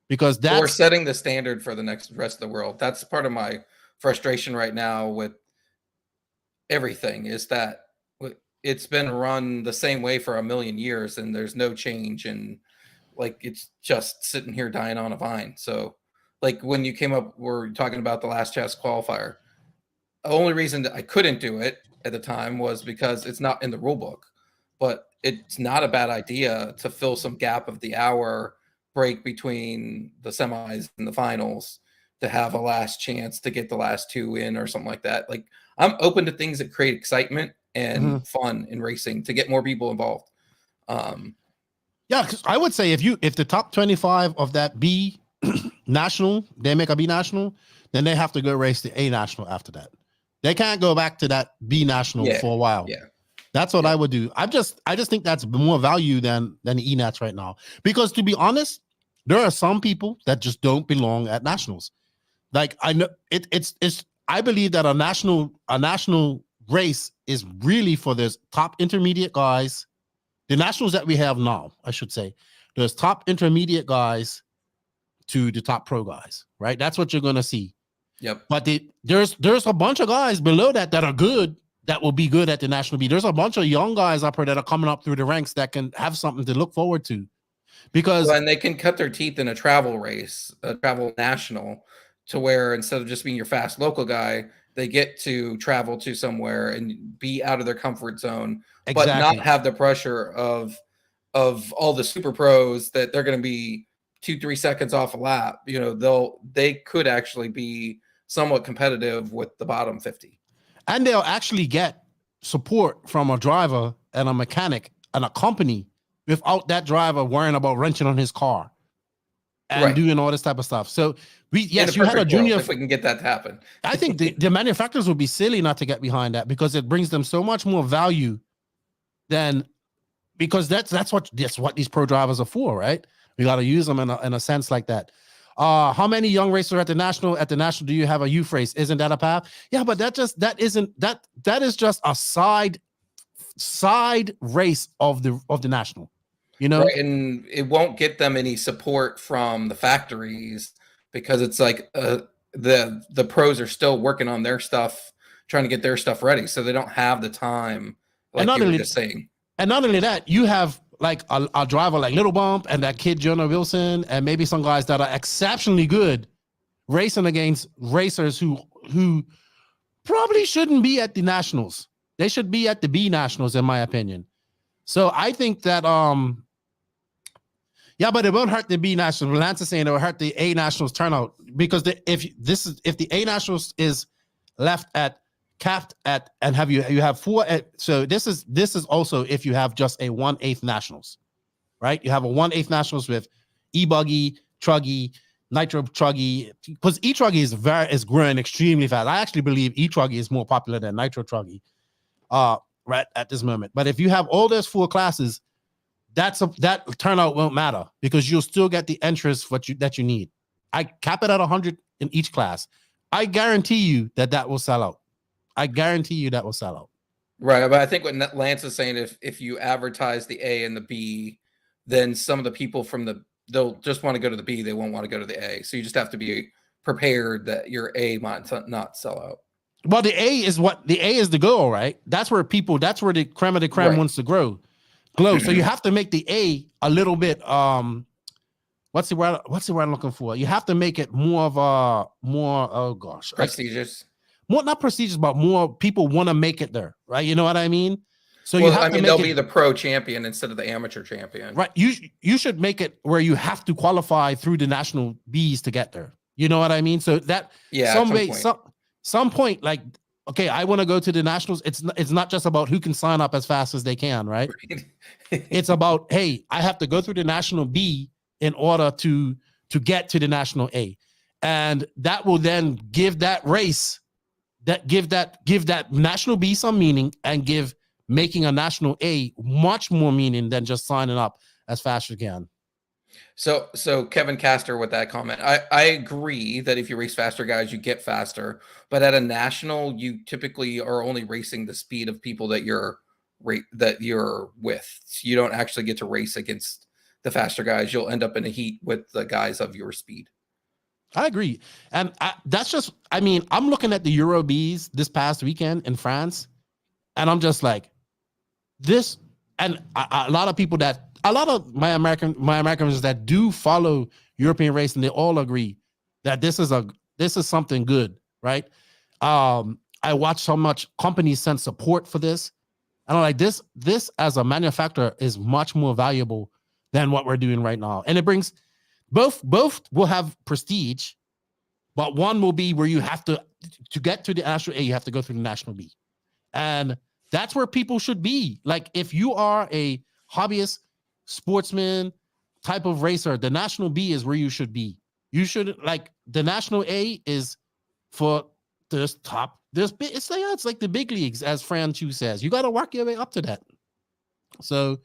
because we're setting the standard for the rest of the world. That's part of my frustration right now with everything, is that it's been run the same way for a million years and there's no change, and like it's just sitting here dying on a vine. So like when you came up, we're talking about the last chance qualifier. The only reason that I couldn't do it at the time was because it's not in the rule book. But it's not a bad idea to fill some gap of the hour break between the semis and the finals to have a last chance to get the last two in or something like that. Like, I'm open to things that create excitement and fun in racing to get more people involved. Yeah, because I would say if the top 25 of that B national, they make a B national, then they have to go race the A national after that. They can't go back to that B national for a while. Yeah. That's what I would do. I just think that's more value than the ENATs right now. Because to be honest, there are some people that just don't belong at nationals. Like, I know it's I believe that a national race is really for those top intermediate guys. The nationals that we have now, I should say, there's top intermediate guys to the top pro guys, right? That's what you're gonna see. Yep. But there's a bunch of guys below that are good, that will be good at the national B. There's a bunch of young guys up here that are coming up through the ranks that can have something to look forward to, because and they can cut their teeth in a travel race, a travel national, to where instead of just being your fast local guy, they get to travel to somewhere and be out of their comfort zone, Exactly. but not have the pressure of all the super pros that they're going to be 2-3 seconds off a lap. You know, they could actually be somewhat competitive with the bottom 50. And they'll actually get support from a driver and a mechanic and a company without that driver worrying about wrenching on his car and doing all this type of stuff. So you had a junior. If we can get that to happen, I think the manufacturers would be silly not to get behind that, because it brings them so much more value because that's what these pro drivers are for, right? We got to use them in a sense like that. How many young racers at the national do you have a youth race? Isn't that a path? Yeah, but that is just a side race of the national, you know? Right, and it won't get them any support from the factories, because it's like the pros are still working on their stuff, trying to get their stuff ready, so they don't have the time, like you were just saying. And not only that, you have like a driver like Little Bump and that kid Jonah Wilson, and maybe some guys that are exceptionally good racing against racers who probably shouldn't be at the nationals. They should be at the B nationals, in my opinion. So I think that but it won't hurt the B nationals. Lance is saying it will hurt the A nationals turnout, because if the A nationals is left at capped at, and you have 4 so this is also if you have just a 1/8 nationals, right? You have a 1/8 nationals with e-buggy, truggy, nitro truggy, because e-truggy is growing extremely fast. I actually believe e-truggy is more popular than nitro truggy right at this moment. But if you have all those 4 classes, that turnout won't matter, because you'll still get the interest that you need. I cap it at 100 in each class. I guarantee you that will sell out. I guarantee you that will sell out. Right, but I think what Lance is saying, if you advertise the A and the B, then some of the people they'll just want to go to the B. They won't want to go to the A. So you just have to be prepared that your A might not sell out. Well, the A is the goal, right? That's where the creme of the creme wants to glow. So you have to make the A a little bit what's the word I'm looking for? You have to make it more of a prestigious. More not prestigious, but more people want to make it there, right? You know what I mean? So they'll be the pro champion instead of the amateur champion, right? You should make it where you have to qualify through the national Bs to get there. You know what I mean? So that some point, like, okay, I want to go to the nationals. It's not just about who can sign up as fast as they can, right? It's about, hey, I have to go through the national B in order to get to the national A, and that will then give that race. Give that national B some meaning, and give making a national A much more meaning than just signing up as fast as you can. So Kevin Castor with that comment, I agree that if you race faster guys, you get faster, but at a national, you typically are only racing the speed of people that you're with. So you don't actually get to race against the faster guys. You'll end up in a heat with the guys of your speed. I agree. And I'm looking at the Euro Bs this past weekend in France, and I'm just like, this, and a lot of my Americans that do follow European racing, they all agree that this is something good, right? I watch so much companies send support for this, and I'm like, this as a manufacturer is much more valuable than what we're doing right now. And it brings both will have prestige, but one will be where you have to get to the national A, you have to go through the national B. And that's where people should be. Like, if you are a hobbyist sportsman type of racer, the national B is where you should be. You should, like, the national A is for this top, it's like the big leagues, as Fran Chu says. You got to work your way up to that. So,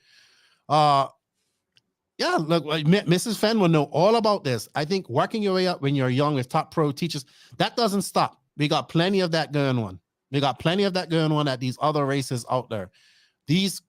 yeah, look, Mrs. Fenn will know all about this. I think working your way up when you're young with top pro teachers, that doesn't stop. We got plenty of that going on. We got plenty of that going on at these other races out there. These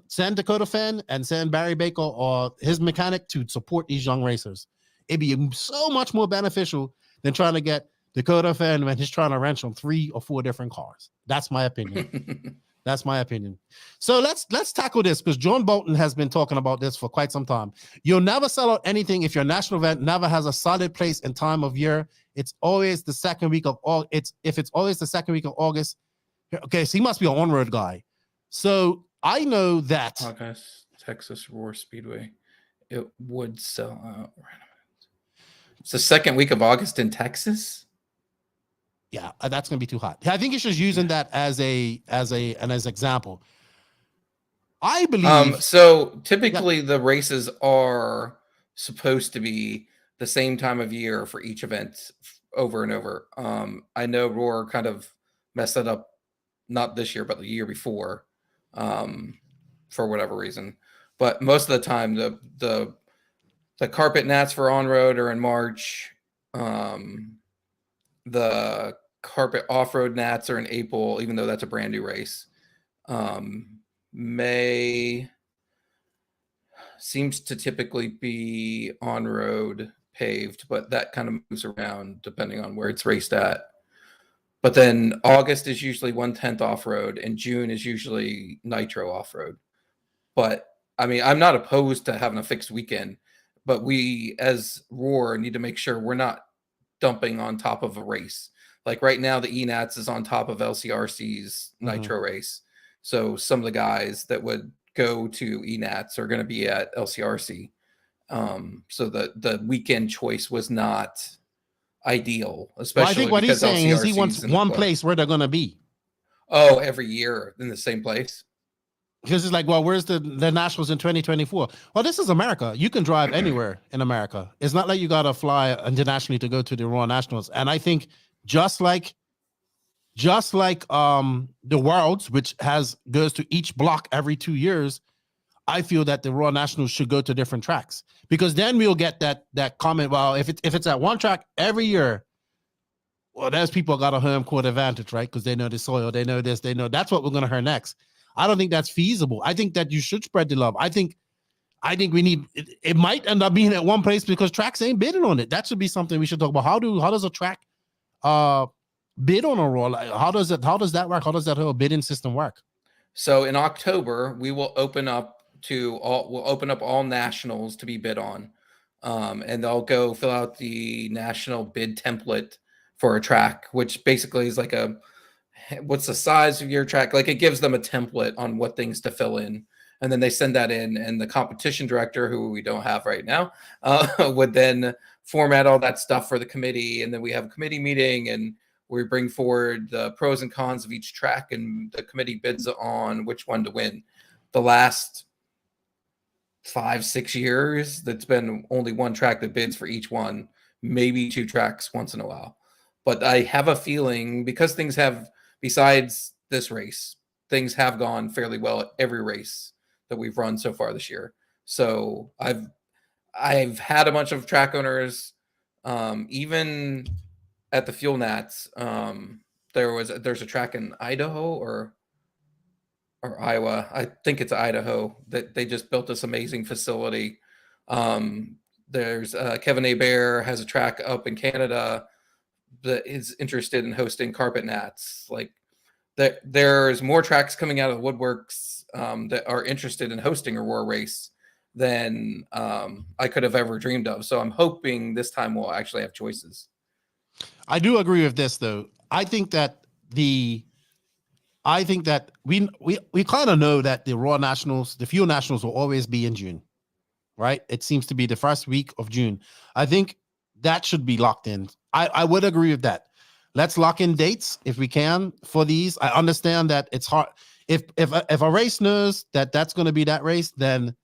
send Dakota Fenn and send Barry Baker or his mechanic to support these young racers. It'd be so much more beneficial than trying to get Dakota Fenn when he's trying to wrench on 3 or 4 different cars. That's my opinion. That's my opinion. So let's tackle this, because John Bolton has been talking about this for quite some time. You'll never sell out anything if your national event never has a solid place and time of year It's always the second week of August. If it's always the second week of August, okay, so he must be an on-road guy. So I know that August, Texas Roar Speedway. It would sell out. It's the second week of August in Texas. Yeah, that's gonna be too hot. I think it's just using that as an example. I believe so typically the races are supposed to be the same time of year for each event over and over. I know Roar kind of messed that up, not this year, but the year before, for whatever reason. But most of the time, the carpet nats for on road are in March. The carpet off road nats are in April, even though that's a brand new race. May seems to typically be on road paved, but that kind of moves around depending on where it's raced at. But then August is usually 1/10 off road, and June is usually Nitro off road. But I mean, I'm not opposed to having a fixed weekend, but we as Roar need to make sure we're not dumping on top of a race. Like right now, the ENATS is on top of LCRC's Nitro race. So some of the guys that would go to ENATS are going to be at LCRC. So the weekend choice was not ideal, especially I think what he's saying is he wants one place where they're going to be. Oh, every year in the same place? Because it's like, well, where's the Nationals in 2024? Well, this is America. You can drive anywhere in America. It's not like you got to fly internationally to go to the Raw Nationals. And I think just like the Worlds, which goes to each block every 2 years, I feel that the Raw Nationals should go to different tracks, because then we'll get that comment. Well, if it's at one track every year, well, there's people got a home court advantage, right? Because they know the soil, they know this, they know that's what we're going to hear next. I don't think that's feasible. I think that you should spread the love. I think we need it might end up being at one place because tracks ain't bidding on it. That should be something we should talk about. How does a track bid on a Raw? Like, how does that work? How does that whole bidding system work? So in October, we will open up all nationals to be bid on. And they'll go fill out the national bid template for a track, which basically is like what's the size of your track? Like it gives them a template on what things to fill in. And then they send that in, and the competition director, who we don't have right now, would then format all that stuff for the committee. And then we have a committee meeting, and we bring forward the pros and cons of each track, and the committee bids on which one to win. The last 5-6 years, that's been only one track that bids for each one, maybe two tracks once in a while. But I have a feeling, because things have, besides this race, things have gone fairly well at every race that we've run so far this year. So I've had a bunch of track owners, even at the Fuel Nats. There's a track in Idaho or Iowa. I think it's Idaho, that they just built this amazing facility. There's Kevin A. Bear has a track up in Canada that is interested in hosting carpet nats. Like there's more tracks coming out of the woodworks that are interested in hosting a Roar race than I could have ever dreamed of. So I'm hoping this time we'll actually have choices. I do agree with this, though. I think that we kind of know that the Raw Nationals, the Fuel Nationals, will always be in June, right? It seems to be the first week of June. I think that should be locked in. I would agree with that. Let's lock in dates if we can for these. I understand that it's hard. If a race knows that that's going to be that race, then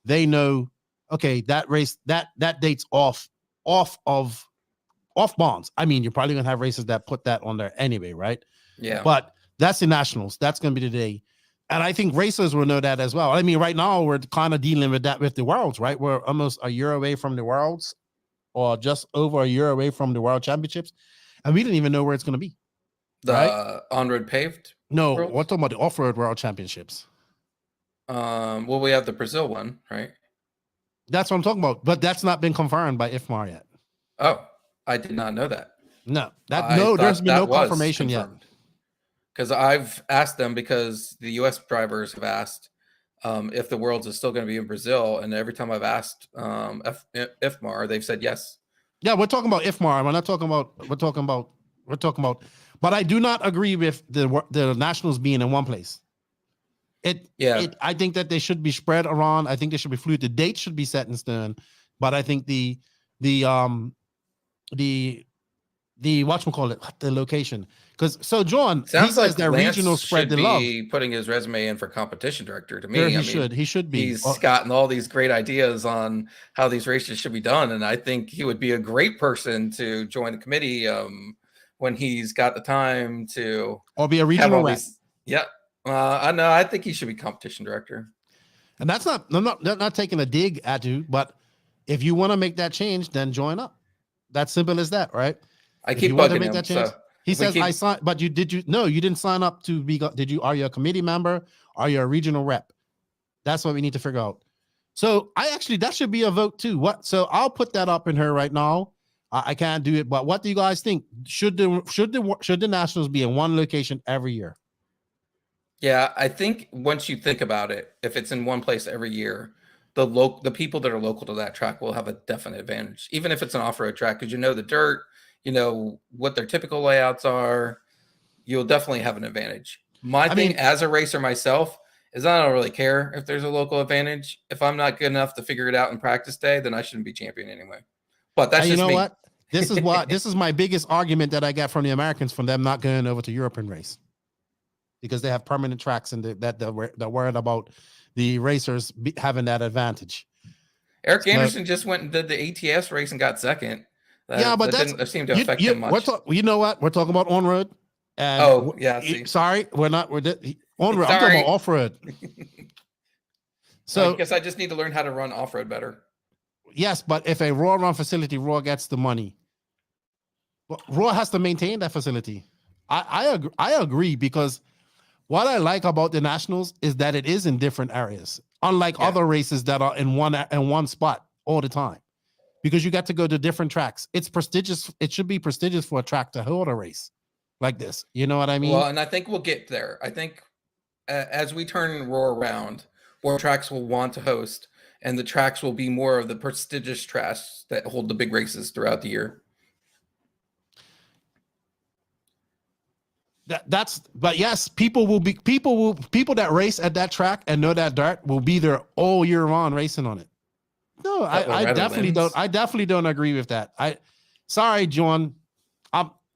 they know, okay, that race, that date's off bonds. I mean, you're probably going to have races that put that on there anyway, right? Yeah. But that's the Nationals. That's going to be the day. And I think racers will know that as well. I mean, right now we're kind of dealing with that with the Worlds, right? We're almost a year away from the Worlds, or just over a year away from the World Championships. And we didn't even know where it's going to be. The on-road paved? No, Worlds? we're talking about the off-road World Championships. Well, we have the Brazil one, right? That's what I'm talking about. But that's not been confirmed by IFMAR yet. Oh, I did not know that. No, there's been no confirmation yet. Because I've asked them, because the U.S. drivers have asked if the Worlds is still going to be in Brazil, and every time I've asked IFMAR, they've said yes. Yeah, we're talking about IFMAR. We're not talking about. We're talking about. But I do not agree with the nationals being in one place. I think that they should be spread around. I think they should be fluid. The date should be set in stone. But I think the whatchamacallit, the location. Because so John, sounds he like says that Lance regional spread should the be love. putting his resume in for competition director. To me, Sure, he should be. He's gotten all these great ideas on how these races should be done, and I think he would be a great person to join the committee when he's got the time to, or be a regional rep. Yeah, I know. I think he should be competition director. And that's not. I'm not taking a dig at you, but if you want to make that change, then join up. That's simple as that, right? I keep bugging him. So he says, "I signed," but you didn't sign up to be. Did you? Are you a committee member? Are you a regional rep? That's what we need to figure out. So that should be a vote too. So I'll put that up in here right now. I can't do it, but what do you guys think? Should the nationals be in one location every year? Yeah, I think once you think about it, if it's in one place every year, the people that are local to that track will have a definite advantage, even if it's an off-road track, because you know the dirt, you know what their typical layouts are. You'll definitely have an advantage. My thing as a racer myself is I don't really care if there's a local advantage. If I'm not good enough to figure it out in practice day, then I shouldn't be champion anyway. But that's just me. What? This is my biggest argument that I got from the Americans from them not going over to Europe and race, because they have permanent tracks and that they're worried about the racers having that advantage. Eric Anderson just went and did the ATS race and got second. But that didn't seem to affect him much. You know what? We're talking about on road. Sorry, we're not. We're on road. I'm talking about off road. So I guess I just need to learn how to run off road better. Yes, but if a Raw run facility, Raw gets the money. Well, Raw has to maintain that facility. I agree, because what I like about the nationals is that it is in different areas, unlike other races that are in one spot all the time, because you got to go to different tracks. It's prestigious. It should be prestigious for a track to hold a race like this. You know what I mean? Well, and I think we'll get there. I think as we turn Raw around, more tracks will want to host, and the tracks will be more of the prestigious tracks that hold the big races throughout the year. But yes, people that race at that track and know that dirt will be there all year round racing on it. No, I definitely don't agree with that. Sorry, John.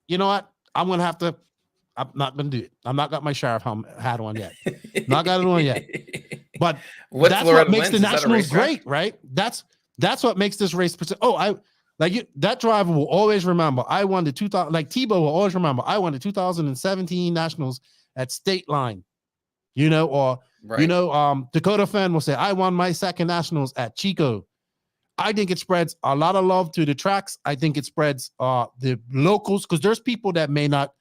You know what? I'm not gonna do it. I'm not got my sheriff hat on yet. Not got it on yet. But that's what makes the nationals great, right? That's what makes this race. That driver will always remember. I won the 2000. Like Tebow will always remember. I won the 2017 nationals at State Line. Dakota Fenn will say, I won my second nationals at Chico. I think it spreads a lot of love to the tracks. I think it spreads the locals, because there's people that may not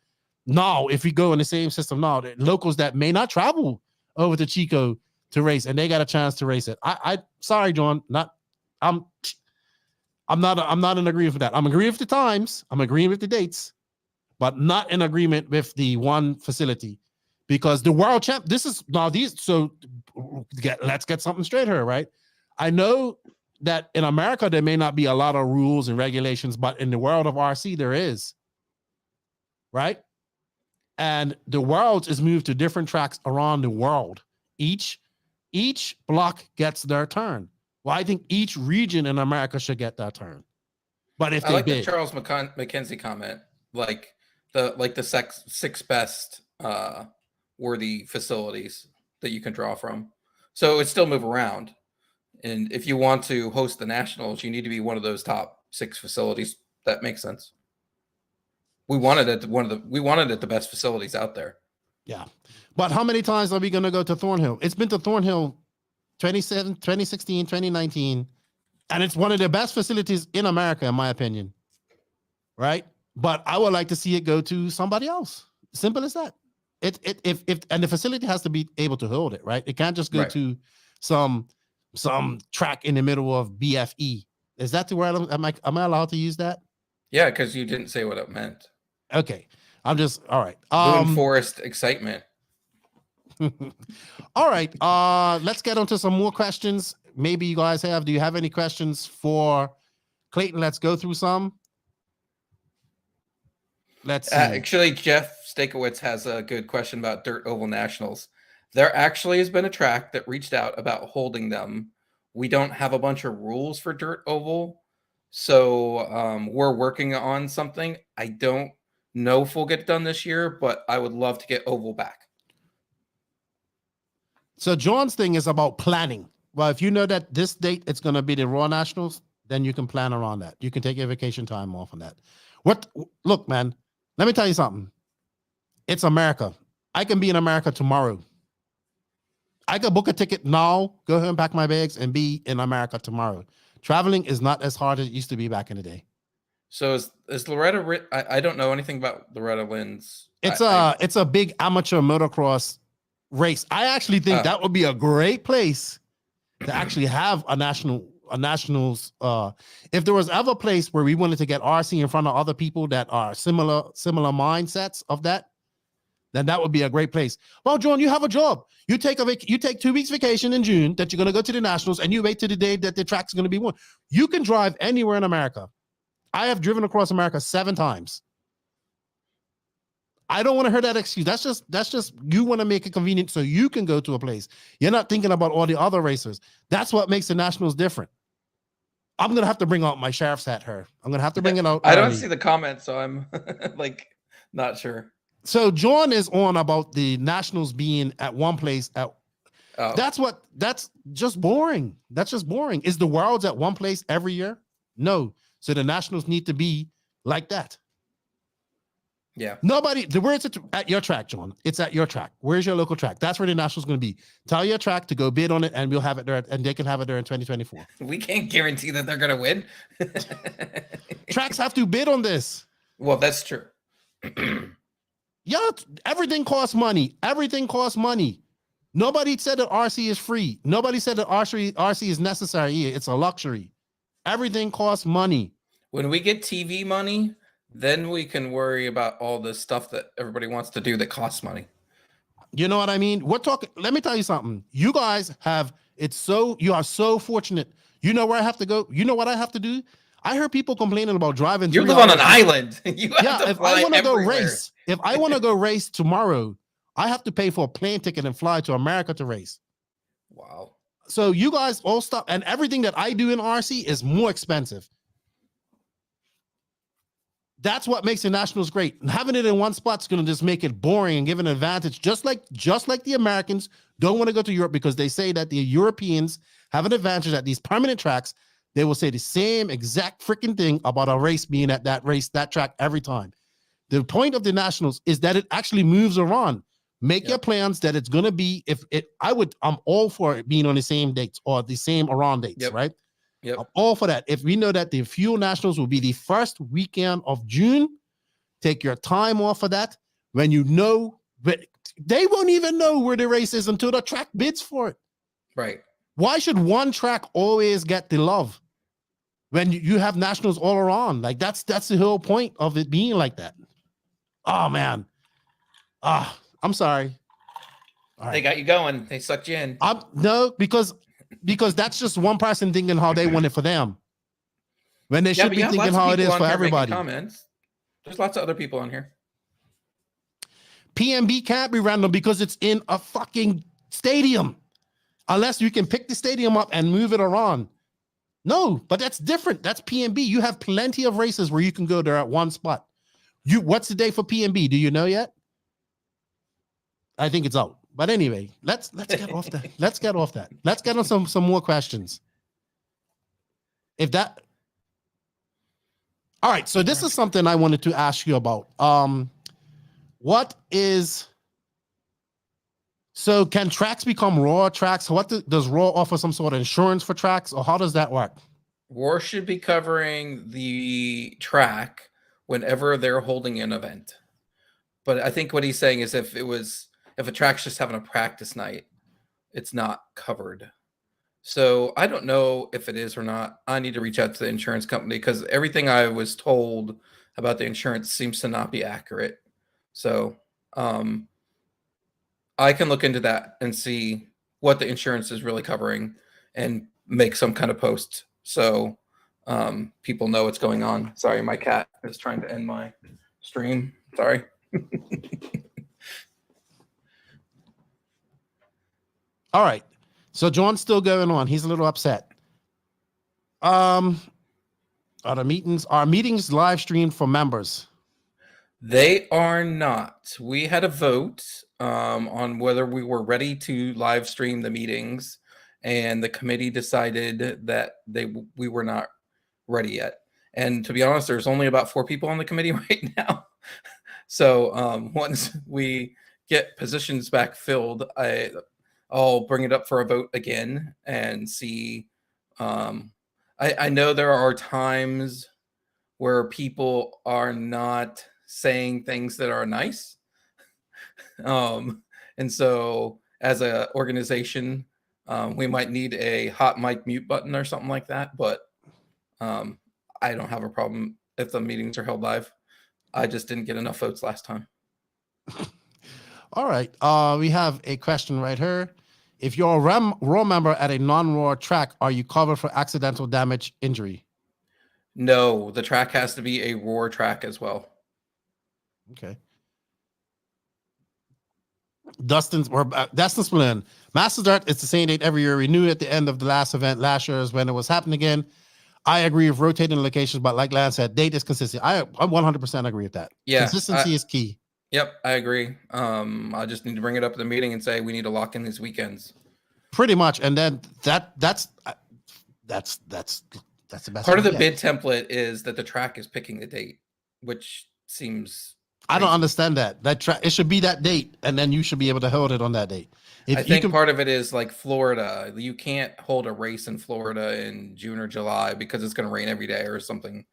now, if we go in the same system now, the locals that may not travel over to Chico to race, and they got a chance to race it. Sorry, John, I'm not in agreement with that. I'm agreeing with the times. I'm agreeing with the dates, but not in agreement with the one facility, because the world champ. Let's get something straight here, right? I know that in America there may not be a lot of rules and regulations, but in the world of RC there is, right? And the world is moved to different tracks around the world. Each block gets their turn. Well, I think each region in America should get that turn. But if they bid, the Charles McKenzie comment, like the six best worthy facilities that you can draw from. So it still move around. And if you want to host the nationals, you need to be one of those top 6 facilities. That makes sense. We wanted it at the best facilities out there. Yeah. But how many times are we going to go to Thornhill? It's been to Thornhill 2016, 2019, and it's one of the best facilities in America, in my opinion. Right? But I would like to see it go to somebody else. Simple as that. And the facility has to be able to hold it, right? It can't just go to some track in the middle of BFE. Is that the word? Am I allowed to use that? Yeah, because you didn't say what it meant. Okay. I'm just all right. Boone Forest excitement. All right. Let's get on to some more questions. Maybe you guys have. Do you have any questions for Clayton, let's go through some. Let's see. Actually, Jeff Stakowitz has a good question about Dirt Oval Nationals. There actually has been a track that reached out about holding them. We don't have a bunch of rules for Dirt Oval, so we're working on something. I don't know if we'll get it done this year, but I would love to get Oval back. So John's thing is about planning. Well, if you know that this date it's going to be the Raw Nationals, then you can plan around that. You can take your vacation time off on that. Look, man, let me tell you something. It's America. I can be in America tomorrow. I could book a ticket now, go home, pack my bags, and be in America tomorrow. Traveling is not as hard as it used to be back in the day. So is Loretta? I don't know anything about Loretta Lynn's. It's a big amateur motocross race. I actually think that would be a great place to actually have a nationals. If there was ever a place where we wanted to get RC in front of other people that are similar mindsets of that, then that would be a great place. Well, John, you have a job. You take 2 weeks vacation in June that you're going to go to the Nationals, and you wait till the day that the track's going to be won. You can drive anywhere in America. I have driven across America 7 times. I don't want to hear that excuse. That's just you want to make it convenient so you can go to a place. You're not thinking about all the other racers. That's what makes the Nationals different. I'm going to have to bring out my sheriff's hat here. I'm going to have to bring it out. I don't see the comments, so I'm like not sure. So John is on about the Nationals being at one place. That's just boring. That's just boring. Is the Worlds at one place every year? No. So the Nationals need to be like that. Yeah. Where is it at your track, John? It's at your track. Where's your local track? That's where the Nationals going to be. Tell your track to go bid on it, and we'll have it there, and they can have it there in 2024. We can't guarantee that they're going to win. Tracks have to bid on this. Well, that's true. Yeah, everything costs money. Everything costs money. Nobody said that RC is free. Nobody said that RC is necessary. It's a luxury. Everything costs money. When we get TV money, then we can worry about all this stuff that everybody wants to do that costs money. You know what I mean? We're talking. Let me tell you something. You guys you are so fortunate. You know where I have to go? You know what I have to do? I heard people complaining about driving. You live on an island. If I want to go race, if I want to go race tomorrow, I have to pay for a plane ticket and fly to America to race. Wow. So you guys all stop, and everything that I do in RC is more expensive. That's what makes the Nationals great. And having it in one spot is going to just make it boring and give an advantage. Just like the Americans don't want to go to Europe because they say that the Europeans have an advantage at these permanent tracks. They will say the same exact freaking thing about a race being at that track every time. The point of the Nationals is that it actually moves around. Make your plans that it's going to be, I'm all for it being on the same dates or the same around dates, right? Yep. I'm all for that. If we know that the Fuel Nationals will be the first weekend of June, take your time off of that. When you know, but they won't even know where the race is until the track bids for it. Right. Why should one track always get the love when you have Nationals all around? Like that's the whole point of it being like that. Oh man. I'm sorry. All right. They got you going. They sucked you in. No, because that's just one person thinking how they want it for them. When they should be thinking how it is for everybody. Comments. There's lots of other people on here. PMB can't be random because it's in a fucking stadium. Unless you can pick the stadium up and move it around. No, but that's different. That's PMB. You have plenty of races where you can go there at one spot. What's the day for PMB? Do you know yet? I think it's out. But anyway, let's get off that. Let's get off that. Let's get on some more questions. All right, so this is something I wanted to ask you about. So can tracks become raw tracks? Does raw offer some sort of insurance for tracks, or how does that work? Raw should be covering the track whenever they're holding an event. But I think what he's saying is if a track's just having a practice night, it's not covered. So I don't know if it is or not. I need to reach out to the insurance company because everything I was told about the insurance seems to not be accurate. So I can look into that and see what the insurance is really covering and make some kind of post. So people know what's going on. Sorry, my cat is trying to end my stream. Sorry. All right. So John's still going on. He's a little upset. Are meetings live streamed for members? They are not. We had a vote on whether we were ready to live stream the meetings, and the committee decided that we were not ready yet. And to be honest, there's only about 4 people on the committee right now. So once we get positions back filled, I'll bring it up for a vote again and see. I know there are times where people are not saying things that are nice. And so as an organization, we might need a hot mic mute button or something like that. But I don't have a problem if the meetings are held live. I just didn't get enough votes last time. All right. We have a question right here. If you're a raw member at a non-raw track, are you covered for accidental damage injury? No, the track has to be a raw track as well. Okay. Dustin Splin. Masters Dirt, it's the same date every year. Renew at the end of the last event. Last year is when it was happening again. I agree with rotating locations, but like Lance said, date is consistent. I 100% agree with that. Yeah, consistency is key. Yep, I agree. I just need to bring it up at the meeting and say we need to lock in these weekends. Pretty much, and then that's the best. Part of the bid template is that the track is picking the date, which seems. I don't understand that. That track, it should be that date, and then you should be able to hold it on that date. I think part of it is like Florida. You can't hold a race in Florida in June or July because it's going to rain every day or something.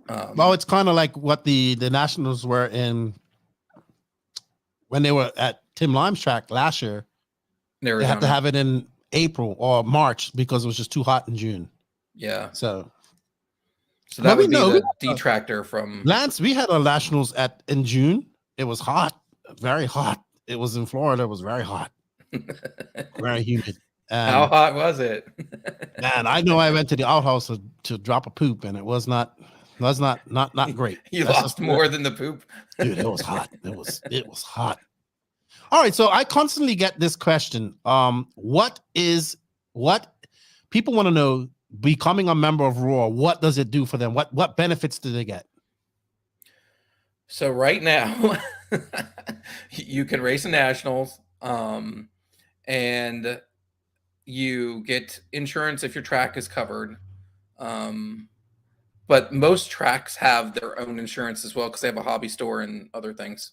Well, it's kind of like what the Nationals were in when they were at Tim Lime's track last year. They had to have it in April or March because it was just too hot in June. Yeah. So that would be the detractor from Lance. We had a Nationals in June. It was hot, very hot. It was in Florida. It was very hot, very humid. And how hot was it? Man, I know I went to the outhouse to drop a poop, and it was not great. You lost more than the poop, dude. It was hot. It was hot. All right, so I constantly get this question. What people want to know? Becoming a member of Raw, what does it do for them? What benefits do they get? So right now, you can race in nationals, and you get insurance if your track is covered. But most tracks have their own insurance as well because they have a hobby store and other things.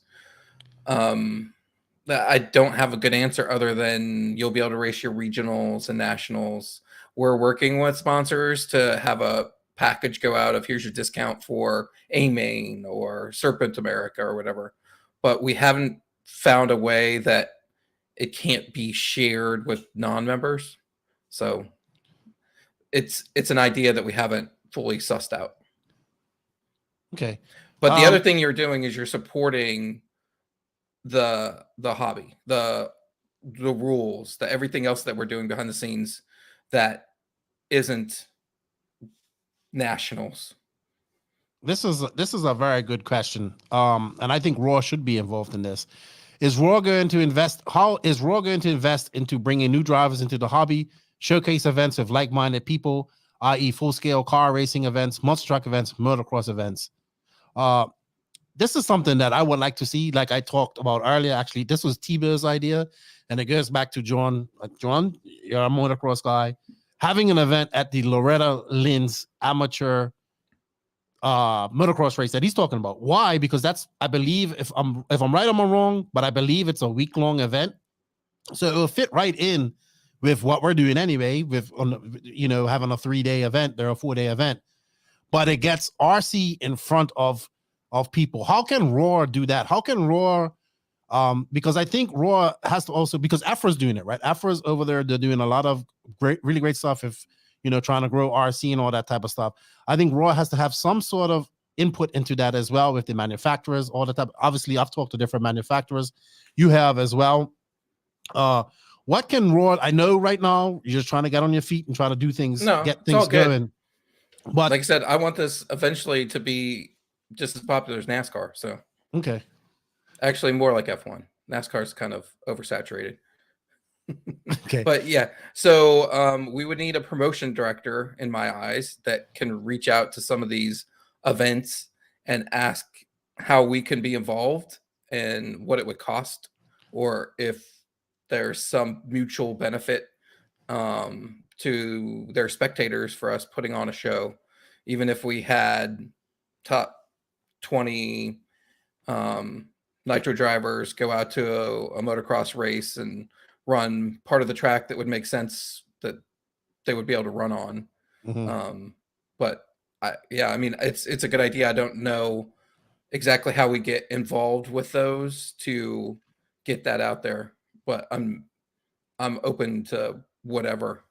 I don't have a good answer other than you'll be able to race your regionals and nationals. We're working with sponsors to have a package go out of here's your discount for A Main or Serpent America or whatever. But we haven't found a way that it can't be shared with non-members. So it's an idea that we haven't fully sussed out. Okay. But the other thing you're doing is you're supporting the hobby, the rules, everything else that we're doing behind the scenes that isn't nationals. This is a very good question. And I think Raw should be involved in this. Is Raw going to invest? How is Raw going to invest into bringing new drivers into the hobby, showcase events of like-minded people, i.e. full-scale car racing events, monster truck events, motocross events? This is something that I would like to see, like I talked about earlier. Actually, this was T-Bill's idea, and it goes back to John. John, you're a motocross guy. Having an event at the Loretta Lynn's amateur motocross race that he's talking about. Why? Because that's, I believe, if I'm right, I'm wrong, but I believe it's a week-long event, so it will fit right in with what we're doing anyway. With having a 3-day event, or a 4-day event, but it gets RC in front of people. How can Raw do that? How can Raw? Because I think Raw has to also, because Afra's doing it, right? Afra's over there. They're doing a lot of really great stuff. If trying to grow RC and all that type of stuff. I think Raw has to have some sort of input into that as well with the manufacturers, all the type. Obviously, I've talked to different manufacturers. You have as well. What can Raw? I know right now you're just trying to get on your feet and try to do things, get things going. But like I said, I want this eventually to be just as popular as NASCAR. So okay. actually more like F1. NASCAR is kind of oversaturated. Okay. But yeah, so we would need a promotion director in my eyes that can reach out to some of these events and ask how we can be involved and what it would cost, or if there's some mutual benefit to their spectators for us putting on a show, even if we had top 20 Nitro drivers go out to a motocross race and run part of the track that would make sense that they would be able to run on. But I mean, it's a good idea. I don't know exactly how we get involved with those to get that out there, but I'm open to whatever,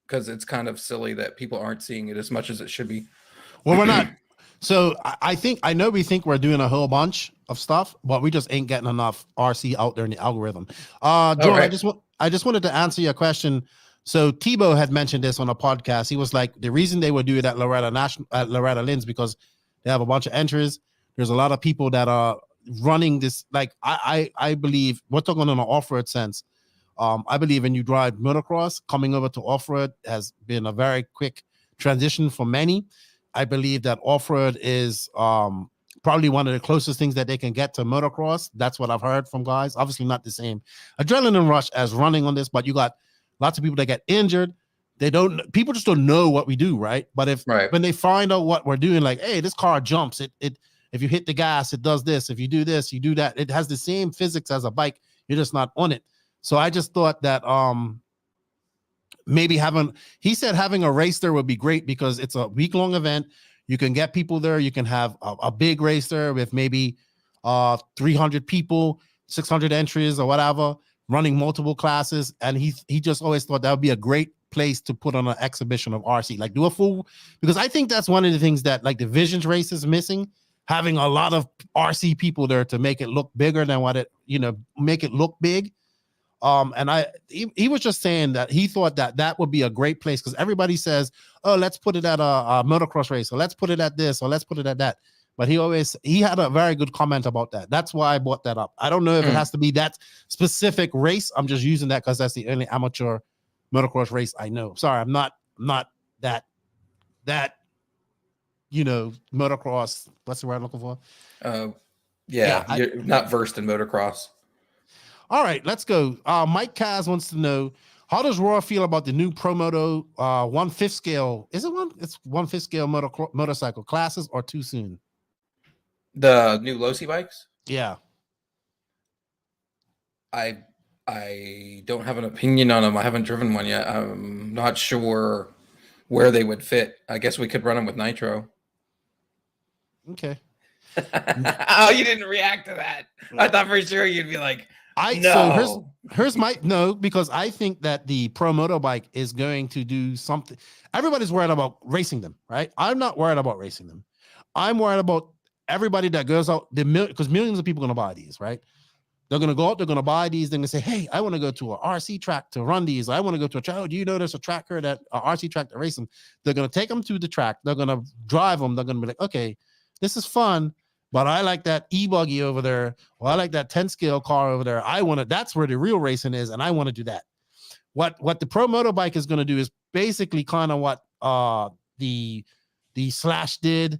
because it's kind of silly that people aren't seeing it as much as it should be. Well, we're not. So I know we think we're doing a whole bunch of stuff, but we just ain't getting enough RC out there in the algorithm. John, right. I just wanted to answer your question. So Tebow had mentioned this on a podcast. He was like, the reason they would do it at Loretta Lynn's because they have a bunch of entries. There's a lot of people that are running this. Like I believe we're talking in an off-road sense. I believe when you drive motocross, coming over to off-road has been a very quick transition for many. I believe that off-road is probably one of the closest things that they can get to motocross. That's what I've heard from guys. Obviously not the same adrenaline rush as running on this, but you got lots of people that get injured. People just don't know what we do, right? But when they find out what we're doing, like, hey, this car jumps, if you hit the gas, it does this. If you do this, you do that. It has the same physics as a bike. You're just not on it. So I just thought that maybe he said having a race there would be great because it's a week-long event. You can get people there. You can have a big race there with maybe 300 people, 600 entries or whatever, running multiple classes. And he just always thought that would be a great place to put on an exhibition of RC, like do a full, because I think that's one of the things that like the Visions race is missing, having a lot of RC people there to make it look bigger than what make it look big. And he was just saying that he thought that would be a great place because everybody says, oh, let's put it at a motocross race, or let's put it at this, or let's put it at that. But he had a very good comment about that. That's why I brought that up. I don't know if it has to be that specific race. I'm just using that because that's the only amateur motocross race I know. Sorry, I'm not that motocross. What's the word I'm looking for? You're not versed in motocross. All right, let's go. Mike Kaz wants to know, how does Roy feel about the new Promoto 1/5 scale? Is it one? It's 1/5 scale motorcycle classes, or too soon? The new Losi bikes? Yeah. I don't have an opinion on them. I haven't driven one yet. I'm not sure where they would fit. I guess we could run them with Nitro. Okay. Oh, you didn't react to that. I thought for sure you'd be like, no. So here's my no, because I think that the Pro Moto bike is going to do something. Everybody's worried about racing them, right? I'm not worried about racing them. I'm worried about everybody that goes out, because millions of people are going to buy these, right? They're going to go out, they're going to buy these, they're going to say, hey, I want to go to an RC track to run these. I want to go to a track. Do you know there's a tracker that an RC track to race them? They're going to take them to the track. They're going to drive them. They're going to be like, okay, this is fun, but I like that e-buggy over there, or I like that 10 scale car over there. That's where the real racing is, and I want to do that. What the Pro Moto bike is going to do is basically kind of what the Slash did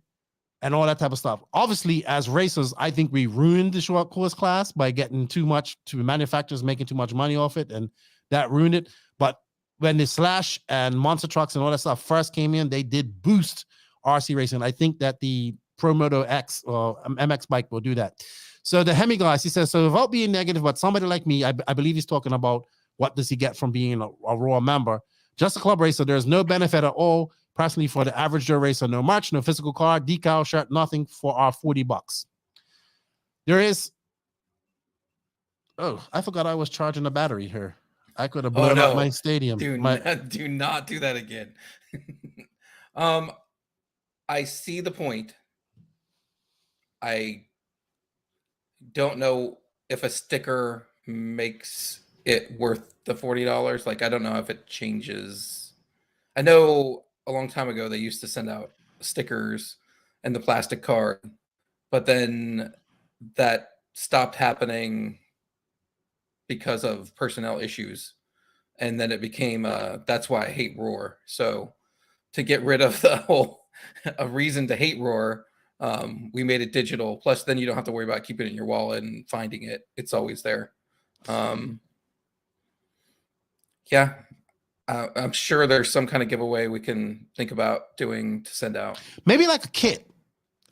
and all that type of stuff. Obviously, as racers, I think we ruined the short course class by getting too much to manufacturers making too much money off it, and that ruined it. But when the Slash and monster trucks and all that stuff first came in, they did boost RC racing. I think that the Pro Moto X or MX bike will do that. So the Hemiglass, he says, so without being negative, but somebody like me, I believe he's talking about what does he get from being a Raw member. Just a club racer, there's no benefit at all. Personally, for the average Joe racer, no merch, no physical card, decal, shirt, nothing for our $40. There is. Oh, I forgot I was charging a battery here. I could have blown up my stadium. Do not do that again. I see the point. I don't know if a sticker makes it worth the $40. Like, I don't know if it changes. I know a long time ago, they used to send out stickers and the plastic card, but then that stopped happening because of personnel issues. And then it became, that's why I hate Roar. So to get rid of the whole a reason to hate Roar, we made it digital. Plus, then you don't have to worry about keeping it in your wallet and finding it. It's always there. Yeah, I'm sure there's some kind of giveaway we can think about doing to send out. Maybe like a kit.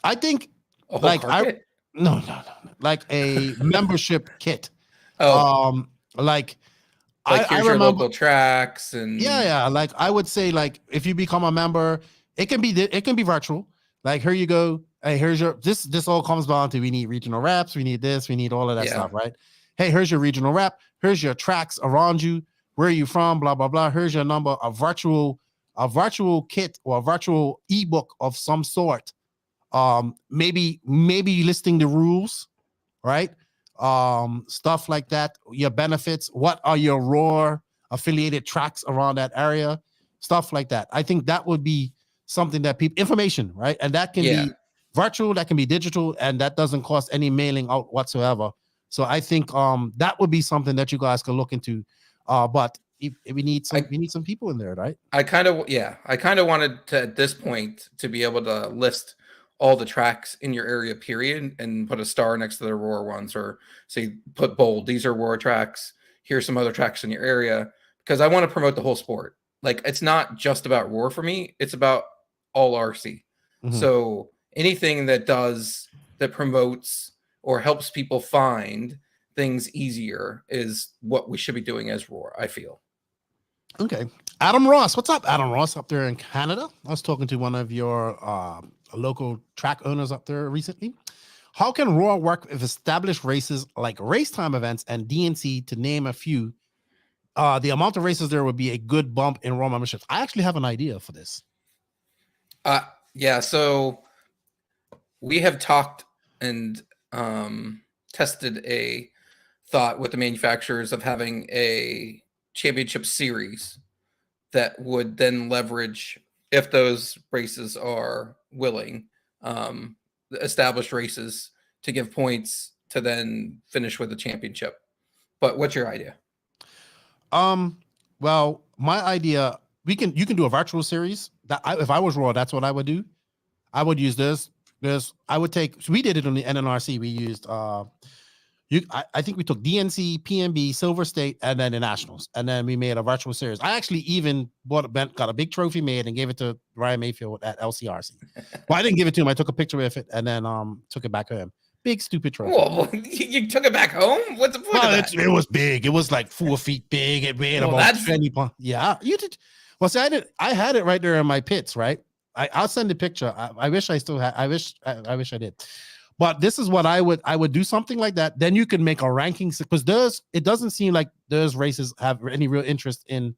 I think A whole card kit? No, like a membership kit. Oh, like here's I your remember local tracks and yeah. Like I would say, like if you become a member, it can be virtual. Like here you go. Hey, here's your this all comes down to we need regional reps, we need this, we need all of that stuff, right? Hey, here's your regional rep, here's your tracks around you, where are you from, blah blah blah. Here's your number, a virtual kit or a virtual ebook of some sort. Maybe listing the rules, right? Stuff like that, your benefits, what are your Roar affiliated tracks around that area, stuff like that. I think that would be something that people information, right? And that can be virtual, that can be digital, and that doesn't cost any mailing out whatsoever. So I think that would be something that you guys can look into. But we need some people in there, right? I kind of wanted to at this point to be able to list all the tracks in your area, period, and put a star next to the Roar ones, or say put bold, these are Roar tracks, here's some other tracks in your area, because I want to promote the whole sport. Like it's not just about Roar for me, it's about all RC. So anything that promotes or helps people find things easier is what we should be doing as Roar, I feel. Okay. Adam Ross, what's up, Adam Ross, up there in Canada? I was talking to one of your local track owners up there recently. How can Roar work with established races like RaceTime events and DNC, to name a few? The amount of races there would be a good bump in Roar memberships. I actually have an idea for this. Yeah, so we have talked and tested a thought with the manufacturers of having a championship series that would then leverage, if those races are willing, the established races to give points to then finish with the championship. But what's your idea? Well, my idea, you can do a virtual series. If I was Raw, that's what I would do. I would use this. I would take. So we did it on the NNRC. We used I think we took DNC, PMB, Silver State, and then the Nationals, and then we made a virtual series. I actually even got a big trophy made and gave it to Ryan Mayfield at LCRC. Well, I didn't give it to him. I took a picture with it and then took it back home. Big stupid trophy. Whoa, you took it back home? What's the point of that? It was big. It was like 4 feet big. It weighed about 20 pounds. Yeah, you did. Well, see, I had it right there in my pits, right? I'll send a picture. I wish I still had. I wish I did. But this is what I would do, something like that. Then you can make a ranking, because it doesn't seem like those races have any real interest in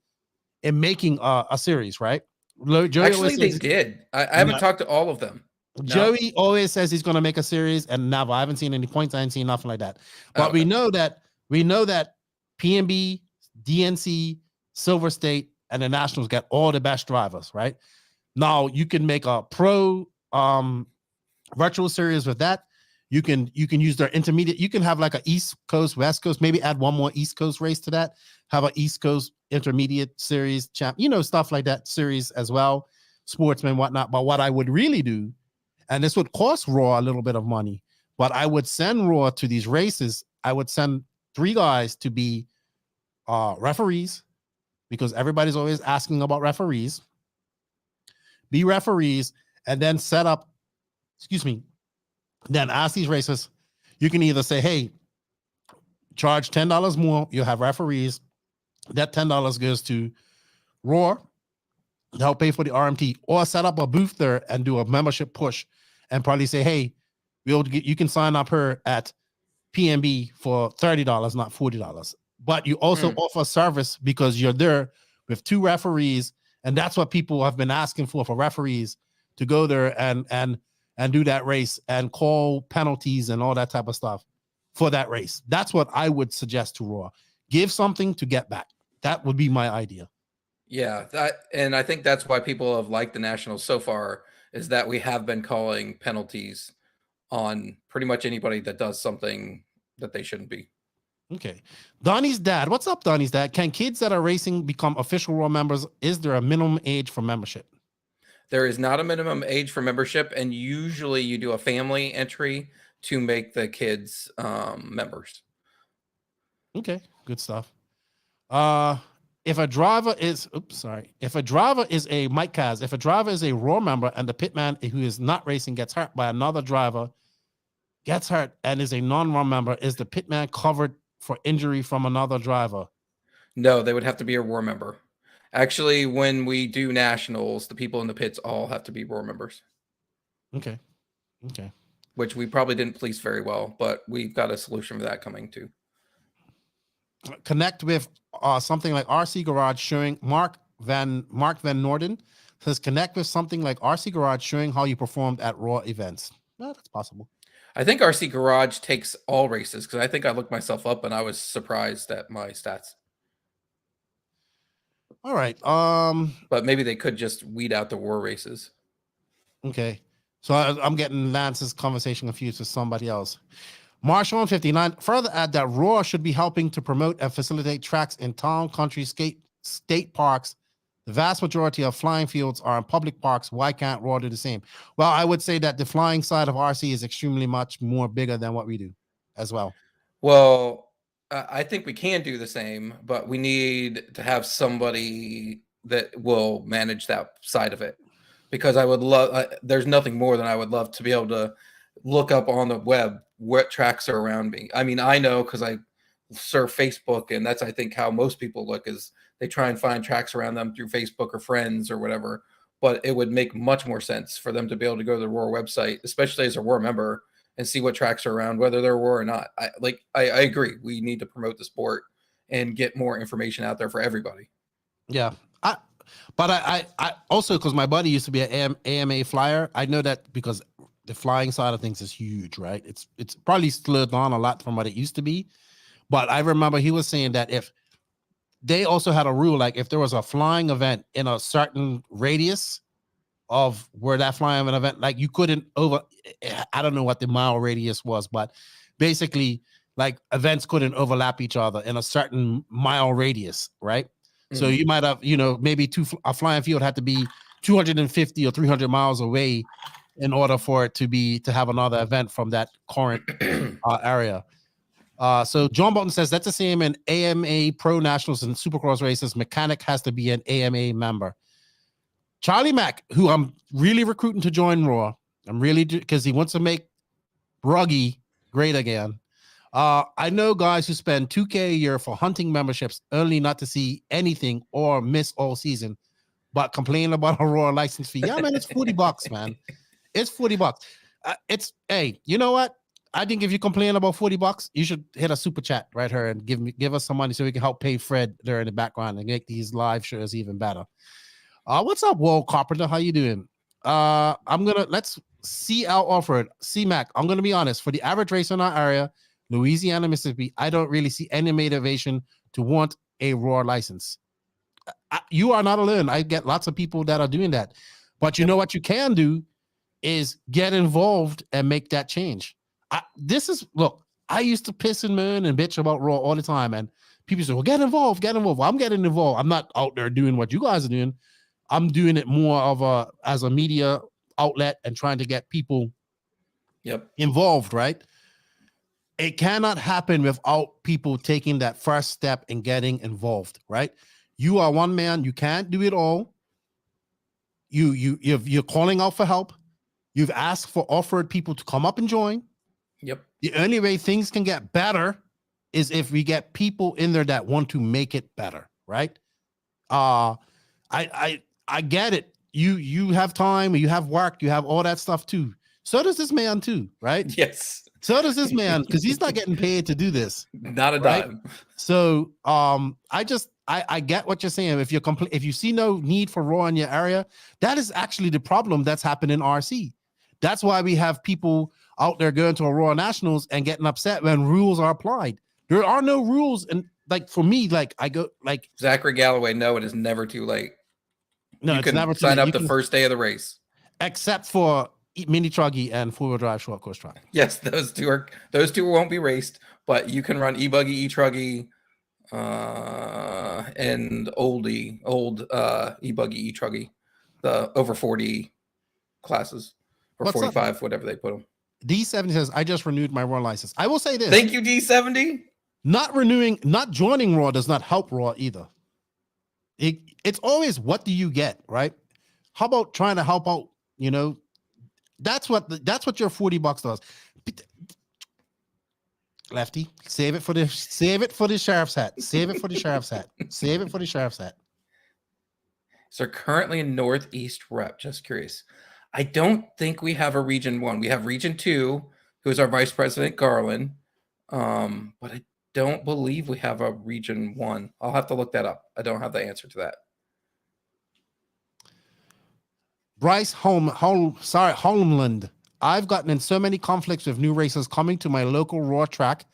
making a series, right? Actually, they did. I haven't talked to all of them. Joey always says he's going to make a series, and now I haven't seen any points. I haven't seen nothing like that. But we know that PMB, DNC, Silver State, and the Nationals get all the best drivers, right? Now you can make a pro virtual series with that. You can use their intermediate. You can have like a East Coast, West Coast, maybe add one more East Coast race to that. Have an East Coast intermediate series, stuff like that series as well, sportsman, whatnot. But what I would really do, and this would cost Raw a little bit of money, but I would send Raw to these races. I would send 3 guys to be referees, because everybody's always asking about referees. Be referees, and then set up, then ask these races. You can either say, hey, charge $10 more, you'll have referees. That $10 goes to Roar to help pay for the RMT, or set up a booth there and do a membership push and probably say, hey, you can sign up here at PMB for $30, not $40. But you also offer service, because you're there with 2 referees, and that's what people have been asking for referees to go there and do that race and call penalties and all that type of stuff for that race. That's what I would suggest to Raw. Give something to get back. That would be my idea. Yeah, and I think that's why people have liked the Nationals so far, is that we have been calling penalties on pretty much anybody that does something that they shouldn't be. Okay. Donnie's dad. What's up, Donnie's dad? Can kids that are racing become official Raw members? Is there a minimum age for membership? There is not a minimum age for membership, and usually you do a family entry to make the kids members. Okay, good stuff. If a driver is if a driver is a Mike Kaz, if a driver is a Raw member and the pitman who is not racing gets hurt by another driver, gets hurt and is a non-Raw member, is the pitman covered for injury from another driver? No, they would have to be a Raw member. Actually, when we do nationals, the people in the pits all have to be Raw members. Okay. Okay. Which we probably didn't police very well, but we've got a solution for that coming too. Connect with something like RC Garage showing Mark Van Norden says connect with something like RC Garage showing how you performed at Raw events. Well, that's possible. I think RC Garage takes all races because I think I looked myself up and I was surprised at my stats. All right. But maybe they could just weed out the war races. Okay. So I'm getting Lance's conversation confused with somebody else. Marshall 159 further add that Raw should be helping to promote and facilitate tracks in town, country, state parks. The vast majority of flying fields are in public parks. Why can't Raw do the same? Well, I would say that the flying side of RC is extremely much more bigger than what we do as well. Well, I think we can do the same, but we need to have somebody that will manage that side of it. Because I would love, there's nothing more than I would love to be able to look up on the web what tracks are around me. I mean, I know because I surf Facebook, and that's, I think, how most people look, is they try and find tracks around them through Facebook or friends or whatever. But it would make much more sense for them to be able to go to the Roar website, especially as a Roar member, and see what tracks are around, whether they're Roar or not. I agree. We need to promote the sport and get more information out there for everybody. Yeah. But I also, because my buddy used to be an AMA flyer, I know that because the flying side of things is huge, right? It's probably slowed down a lot from what it used to be. But I remember he was saying that if they also had a rule, like if there was a flying event in a certain radius of where that flying event, like you couldn't I don't know what the mile radius was, but basically like events couldn't overlap each other in a certain mile radius, right? So you might have, maybe a flying field had to be 250 or 300 miles away in order for it to have another event from that current area. So John Bolton says that's the same in AMA Pro Nationals and Supercross races. Mechanic has to be an AMA member. Charlie Mack, who I'm really recruiting to join Raw, because he wants to make Ruggy great again. I know guys who spend $2,000 a year for hunting memberships only not to see anything or miss all season, but complain about a Raw license fee. Yeah, man, it's $40, man. It's $40. Hey, you know what? I think if you complain about $40, you should hit a super chat right here and give us some money so we can help pay Fred there in the background and make these live shows even better. What's up, Wall Carpenter? How you doing? Let's see our offer. C-Mac, I'm gonna be honest. For the average racer in our area, Louisiana, Mississippi, I don't really see any motivation to want a Raw license. You are not alone. I get lots of people that are doing that. But you know what you can do is get involved and make that change. I used to piss and moan and bitch about Raw all the time. And people say, well, get involved. Well, I'm getting involved. I'm not out there doing what you guys are doing. I'm doing it more as a media outlet and trying to get people involved, right? It cannot happen without people taking that first step and getting involved, right? You are one man. You can't do it all. You're calling out for help. You've offered people to come up and join. Yep. The only way things can get better is if we get people in there that want to make it better, right? I get it. You have time, you have work, you have all that stuff too. So does this man too, right? Yes. So does this man, because he's not getting paid to do this. Not a dime. So I get what you're saying. If you see no need for Raw in your area, that is actually the problem that's happened in RC. That's why we have people out there going to a Raw Nationals and getting upset when rules are applied. There are no rules, and like for me, like I go like Zachary Galloway. No, it is never too late. no, You it's can never too sign late. up You the can, first day of the race. except for mini truggy and four-wheel drive short course track. Yes, those two won't be raced, but you can run e-buggy, e-truggy, and old e-buggy, e-truggy, the over 40 classes or What's up? 45, whatever they put them. D70 says, I just renewed my Raw license. I will say this. Thank you, D70. Not joining Raw does not help Raw either. It's always, what do you get, right? How about trying to help out, you know? That's what your $40 does. Lefty, save it for the sheriff's hat. Save it for the sheriff's hat. Save it for the sheriff's hat. So currently in Northeast Rep, just curious. I don't think we have a Region 1. We have Region 2, who is our Vice President, Garland. But I don't believe we have a Region 1. I'll have to look that up. I don't have the answer to that. Bryce Holmland. I've gotten in so many conflicts with new racers coming to my local Raw track,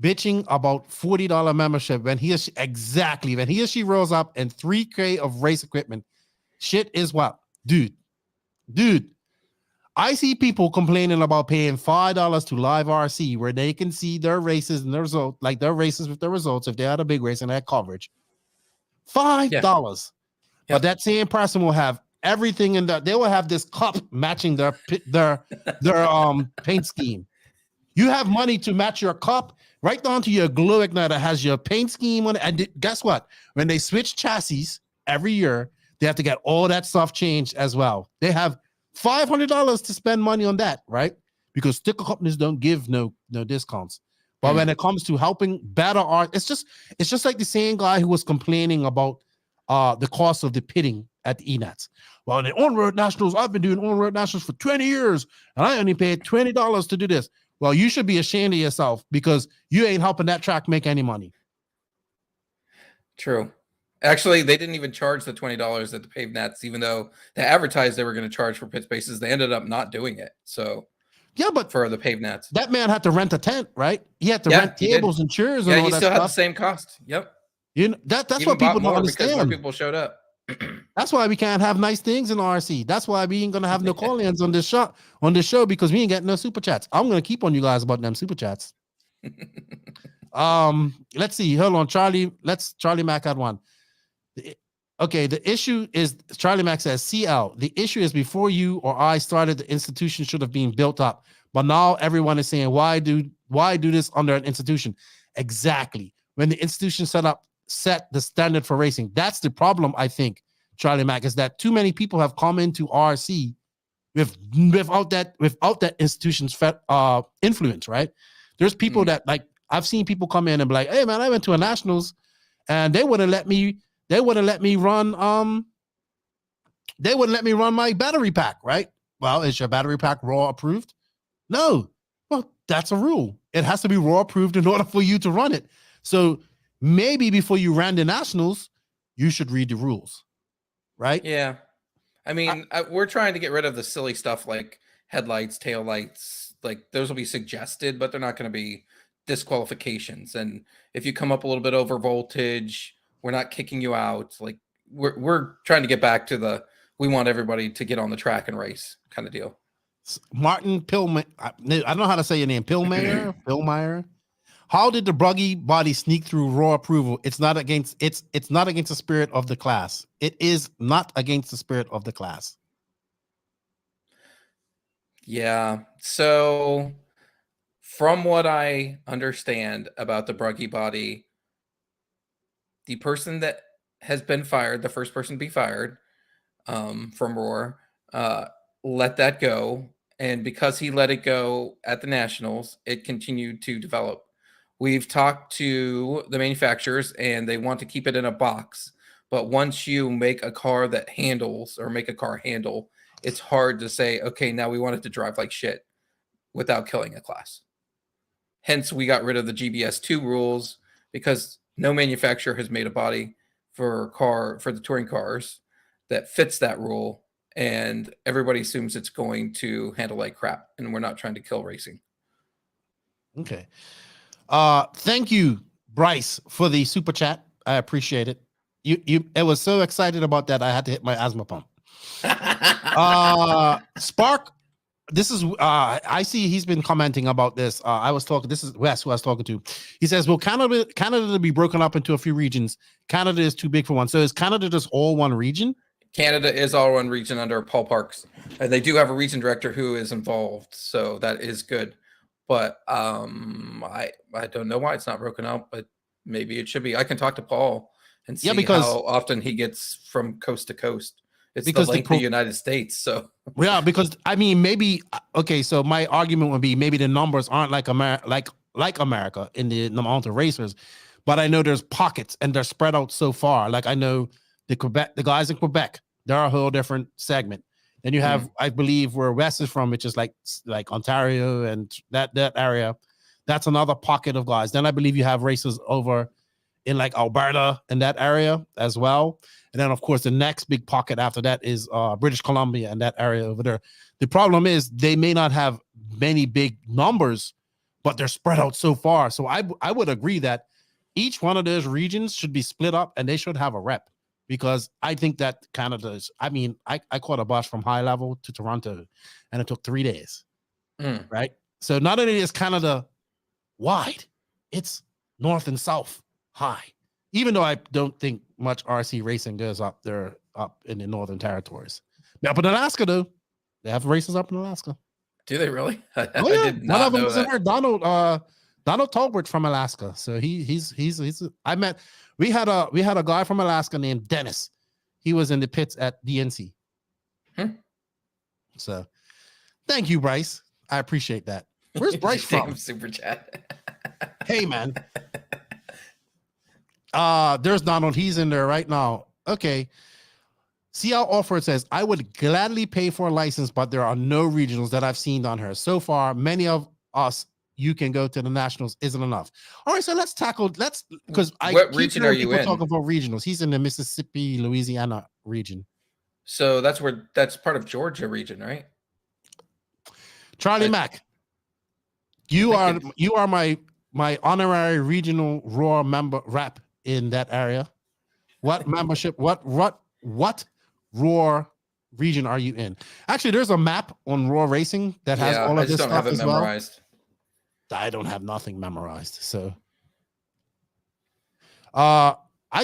bitching about $40 membership when he or she rolls up in 3K of race equipment. Shit is what? Dude. I see people complaining about paying $5 to Live RC where they can see their races and their results, like their races with their results if they had a big race and had coverage. $5. Yeah. But that same person will have everything in that. They will have this cup matching their paint scheme. You have money to match your cup right down to your glow igniter has your paint scheme on it. And guess what? When they switch chassis every year, they have to get all that stuff changed as well. They have $500 to spend money on that, right? Because sticker companies don't give no discounts. But when it comes to helping better art, it's just like the same guy who was complaining about the cost of the pitting at the ENATs. Well, the on-road nationals, I've been doing on-road nationals for 20 years, and I only paid $20 to do this. Well, you should be ashamed of yourself because you ain't helping that track make any money. True. Actually, they didn't even charge the $20 at the paved nats, even though they advertised they were going to charge for pit spaces. They ended up not doing it. So, yeah, but for the paved nats, that man had to rent a tent, right? He had to rent tables and chairs. Yeah, and all he that still stuff. had the same cost. Yep. You know, that's Even what people don't because understand. more people showed up. That's why we can't have nice things in RC. That's why we ain't gonna have no call-ins on this show because we ain't getting no super chats. I'm gonna keep on you guys about them super chats. Let's see. Hold on, Charlie. Charlie Mack had one. Okay, the issue is Charlie Mack says CL. The issue is before you or I started, the institution should have been built up. But now everyone is saying, why do this under an institution? Exactly. When the institution set the standard for racing. That's the problem, I think, Charlie Mack, is that too many people have come into RC without that institution's influence, right? There's people that, like, I've seen people come in and be like, hey man, I went to a nationals and they wouldn't let me run my battery pack, right? Well, is your battery pack Raw approved? No. Well, that's a rule. It has to be Raw approved in order for you to run it. So maybe before you ran the nationals, you should read the rules, right? Yeah. I mean, we're trying to get rid of the silly stuff like headlights, taillights. Like those will be suggested, but they're not going to be disqualifications. And if you come up a little bit over voltage, we're not kicking you out. Like we're trying to get back to we want everybody to get on the track and race kind of deal. Martin Pillmeyer, I don't know how to say your name. Pillmeyer. How did the buggy body sneak through Raw approval? It's not against the spirit of the class. It is not against the spirit of the class. Yeah. So from what I understand about the buggy body, the person that has been fired, the first person to be fired from Roar, let that go. And because he let it go at the Nationals, it continued to develop. We've talked to the manufacturers and they want to keep it in a box. But once you make a car that handles or make a car handle, it's hard to say, okay, now we want it to drive like shit without killing a class. Hence, we got rid of the GBS2 rules because no manufacturer has made a body for the touring cars that fits that rule. And everybody assumes it's going to handle like crap. And we're not trying to kill racing. Okay. Thank you, Bryce, for the super chat. I appreciate it. I was so excited about that I had to hit my asthma pump. Spark, this is I see he's been commenting about this. This is Wes who I was talking to. He says, will Canada be broken up into a few regions? Canada is too big for one. So is Canada just all one region? Canada is all one region under Paul Parks. And they do have a region director who is involved, so that is good. But I don't know why it's not broken up, but maybe it should be. I can talk to Paul and see how often he gets from coast to coast. It's because the length of the United States. So yeah, because I mean, maybe so my argument would be maybe the numbers aren't like America in the amount of racers, but I know there's pockets and they're spread out so far. Like I know the guys in Quebec, they're a whole different segment. Then you have, I believe, where West is from, which is like Ontario and that area. That's another pocket of guys. Then I believe you have races over in like Alberta and that area as well. And then, of course, the next big pocket after that is British Columbia and that area over there. The problem is they may not have many big numbers, but they're spread out so far. So I would agree that each one of those regions should be split up and they should have a rep. Because I think that Canada's, I caught a bus from high level to Toronto and it took 3 days, right? So not only is Canada wide, it's north and south high. Even though I don't think much RC racing goes up there, up in the Northern Territories. Now, but Alaska, though, they have races up in Alaska. Do they really? Oh, yeah. I did not know that. Donald Tolbert from Alaska. So he's we had a guy from Alaska named Dennis. He was in the pits at DNC. So thank you, Bryce. I appreciate that. Where's Bryce from? Super chat. Hey, man. There's Donald. He's in there right now. Okay. See how offer says, I would gladly pay for a license, but there are no regionals that I've seen on her. So far, many of us, you can go to the nationals isn't enough. All right, so because what region are you in? Talking about regionals. He's in the Mississippi, Louisiana region. So that's part of Georgia region, right? Charlie Mack, you are my honorary regional Raw member rep in that area. What membership? What Raw region are you in? Actually, there's a map on Raw Racing that has all of this stuff as well. I don't have nothing memorized. So I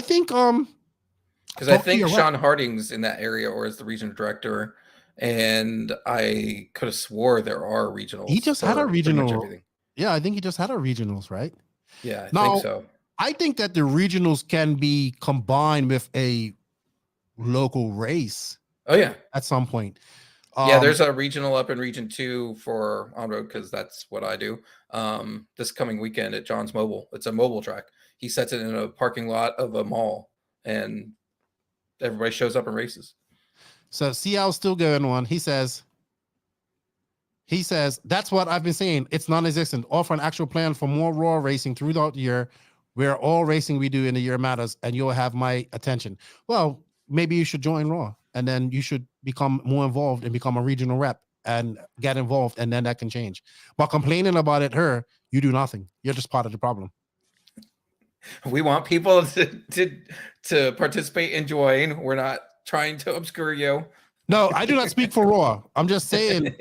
think because I think Sean Harding's in that area or is the regional director, and I could have swore there are regionals. He just had a regional. Yeah, I think he just had a regionals, right? Yeah, I think so. I think that the regionals can be combined with a local race. Oh yeah, at some point. Yeah, there's a regional up in Region 2 for on-road because that's what I do. This coming weekend at John's Mobile. It's a mobile track. He sets it in a parking lot of a mall, and everybody shows up and races. So CL's still going on. He says, that's what I've been saying. It's non-existent. Offer an actual plan for more Raw racing throughout the year, where all racing we do in the year matters, and you'll have my attention. Well, maybe you should join Raw, and then you should become more involved and become a regional rep and get involved, and then that can change. But complaining about it, you do nothing. You're just part of the problem. We want people to participate and join. We're not trying to obscure you. No, I do not speak for Raw. I'm just saying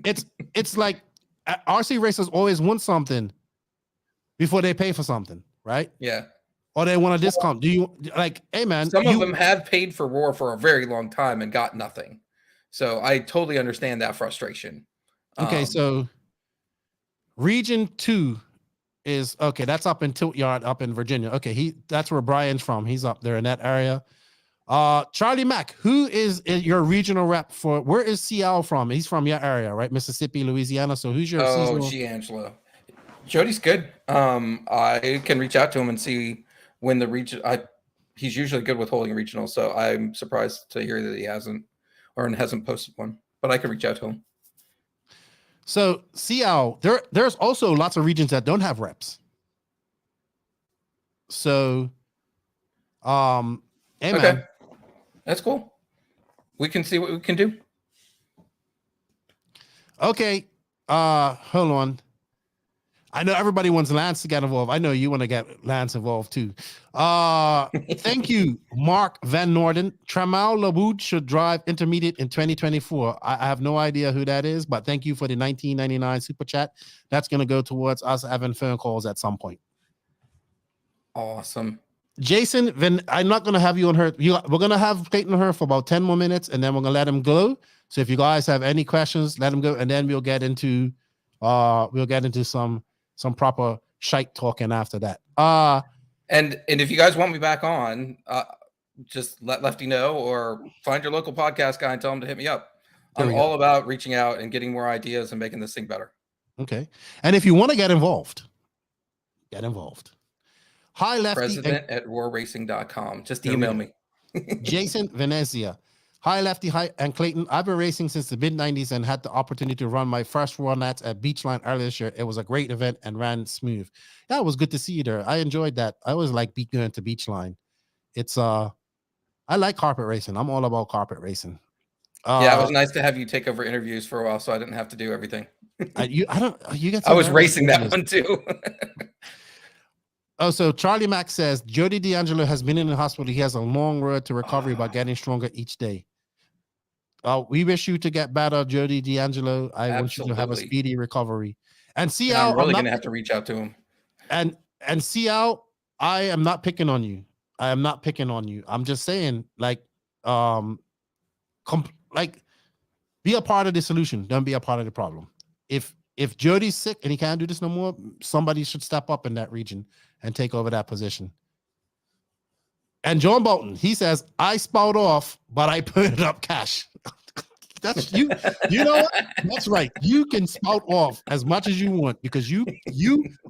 it's like RC racers always want something before they pay for something, right? Yeah. Or they want a discount. Do you like, hey man? Some of them have paid for Raw for a very long time and got nothing. So I totally understand that frustration. Okay, so Region 2 is okay. That's up in Tilt Yard, up in Virginia. Okay, that's where Brian's from. He's up there in that area. Charlie Mack, who is your regional rep for? Where is CL from? He's from your area, right? Mississippi, Louisiana. So who's your? Angela. Jody's good. I can reach out to him and see when the region. He's usually good with holding regional, so I'm surprised to hear that he hasn't posted one. But I can reach out to him. So CL, there's also lots of regions that don't have reps. So, hey man, that's cool. We can see what we can do. Okay, hold on. I know everybody wants Lance to get involved. I know you want to get Lance involved too. Thank you, Mark Van Norden. Tramal Laboud should drive intermediate in 2024. I have no idea who that is, but thank you for the 1999 super chat. That's going to go towards us having phone calls at some point. Awesome. Jason, I'm not going to have you on her. We're going to have Clayton on her for about 10 more minutes, and then we're going to let him go. So if you guys have any questions, let him go, and then we'll get into some proper shite talking after that. And if you guys want me back on, just let Lefty know, or find your local podcast guy and tell him to hit me up. I'm all about reaching out and getting more ideas and making this thing better. Okay. And if you want to get involved, get involved. Hi, Lefty. President@roarracing.com. Just email me. Jason Venezia. Hi, Lefty. Hi, and Clayton. I've been racing since the mid-90s and had the opportunity to run my first Raw Nats at Beachline earlier this year. It was a great event and ran smooth. Yeah, it was good to see you there. I enjoyed that. I always like going to Beachline. It's I like carpet racing. I'm all about carpet racing. Yeah, it was nice to have you take over interviews for a while, so I didn't have to do everything. I was racing that one too. Oh, so Charlie Mack says Jody D'Angelo has been in the hospital. He has a long road to recovery by getting stronger each day. We wish you to get better, Jody D'Angelo. I want you to have a speedy recovery. And CL, I'm really going to have to reach out to him. And CL, I am not picking on you. I am not picking on you. I'm just saying, like, be a part of the solution. Don't be a part of the problem. If Jody's sick and he can't do this no more, somebody should step up in that region and take over that position. And John Bolton, he says, I spout off, but I put up cash. That's you. You know what? That's right. You can spout off as much as you want because you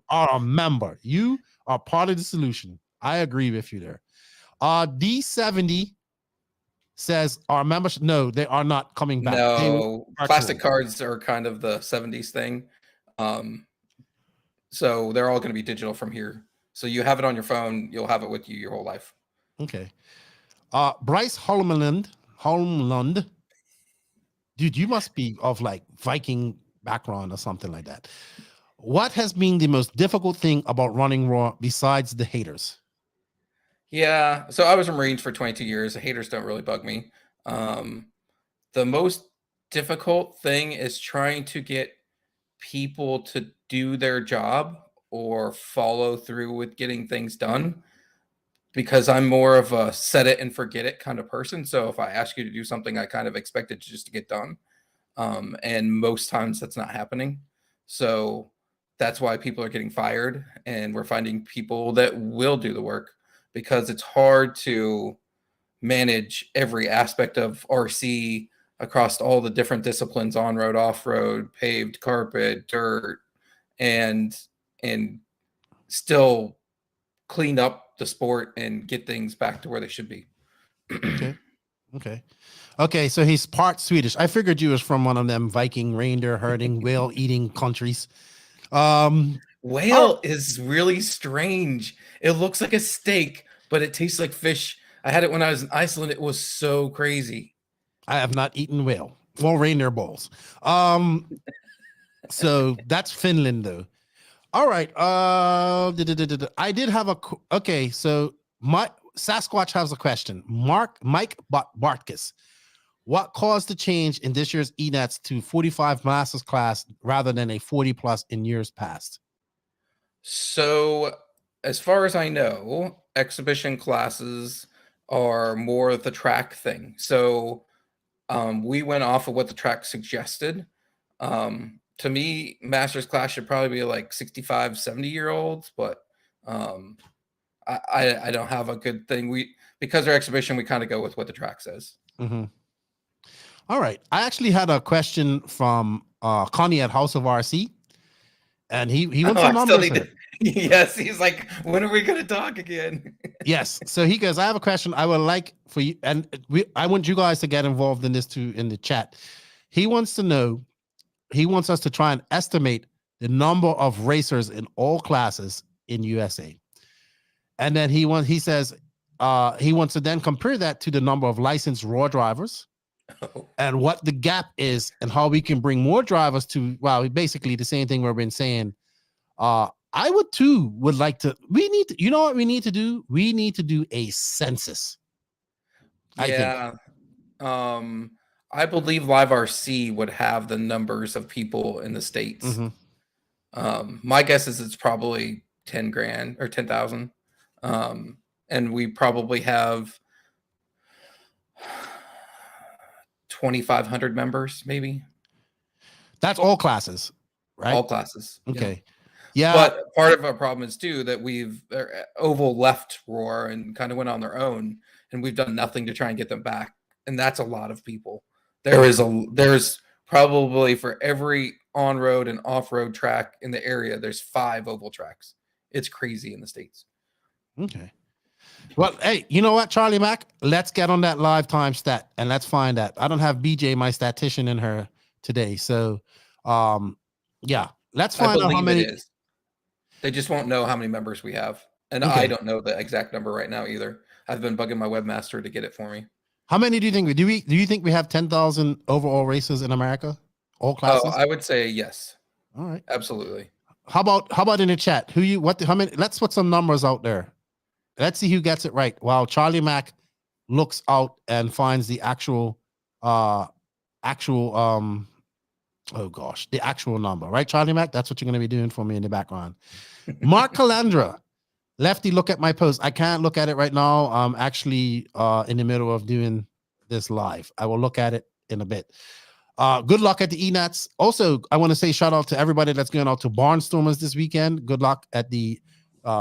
are a member. You are part of the solution. I agree with you there. D70 says our membership. No, they are not coming back. No, plastic cards are kind of the 70s thing. So they're all going to be digital from here. So you have it on your phone. You'll have it with you your whole life. Okay. Bryce Holmlund. Dude, you must be of like Viking background or something like that. What has been the most difficult thing about running Raw besides the haters? Yeah, so I was a Marines for 22 years. The haters don't really bug me. The most difficult thing is trying to get people to do their job or follow through with getting things done, because I'm more of a set it and forget it kind of person. So if I ask you to do something, I kind of expect it just to get done. And most times that's not happening. So that's why people are getting fired, and we're finding people that will do the work, because it's hard to manage every aspect of RC across all the different disciplines: on-road, off-road, paved, carpet, dirt, and still clean up the sport and get things back to where they should be. Okay. So he's part Swedish. I figured you was from one of them Viking reindeer herding, whale eating countries. Whale is really strange. It looks like a steak, but it tastes like fish. I had it when I was in Iceland. It was so crazy. I have not eaten whale or reindeer balls. So that's Finland though. All right. I did have okay. So my Sasquatch has a question. Mike Bartkus. What caused the change in this year's ENETs to 45 Masters class rather than a 40 plus in years past? So as far as I know, exhibition classes are more of the track thing. So we went off of what the track suggested. To me, Masters class should probably be like 65, 70-year-olds, but I don't have a good thing. Because our exhibition, we kind of go with what the track says. Mm-hmm. All right. I actually had a question from Connie at House of RC, and he wants some numbers. Yes, he's like, when are we going to talk again? Yes. So he goes, I have a question I would like for you, and I want you guys to get involved in this too in the chat. He wants to know, he wants us to try and estimate the number of racers in all classes in USA. And then he says he wants to then compare that to the number of licensed raw drivers and what the gap is and how we can bring more drivers to, well, basically the same thing we've been saying I would like to. We need to. You know what we need to do? We need to do a census. Yeah. I believe Live RC would have the numbers of people in the states. My guess is it's probably 10 grand or 10,000. And we probably have 2,500 members, maybe. That's all classes, right? All classes. Okay. Yeah. But part of our problem is too that Oval left Roar and kind of went on their own, and we've done nothing to try and get them back. And that's a lot of people. There's probably for every on-road and off-road track in the area, there's 5 oval tracks. It's crazy in the States. Okay. Well, hey, you know what, Charlie Mack? Let's get on that live time stat and let's find that. I don't have BJ, my statistician, in her today. So, yeah, let's find out how many. It is. They just won't know how many members we have. And okay. I don't know the exact number right now either. I've been bugging my webmaster to get it for me. How many do you think do you think we have 10,000 overall races in America? All classes? Oh, I would say yes. All right. Absolutely. How about in the chat? How many? Let's put some numbers out there. Let's see who gets it right. While Charlie Mack looks out and finds the actual oh gosh, the actual number, right, Charlie Mack? That's what you're going to be doing for me in the background. Mark Calandra, Lefty, look at my post. I can't look at it right now. I'm actually in the middle of doing this live. I will look at it in a bit. Good luck at the ENATs. Also, I want to say shout out to everybody that's going out to Barnstormers this weekend. Good luck at the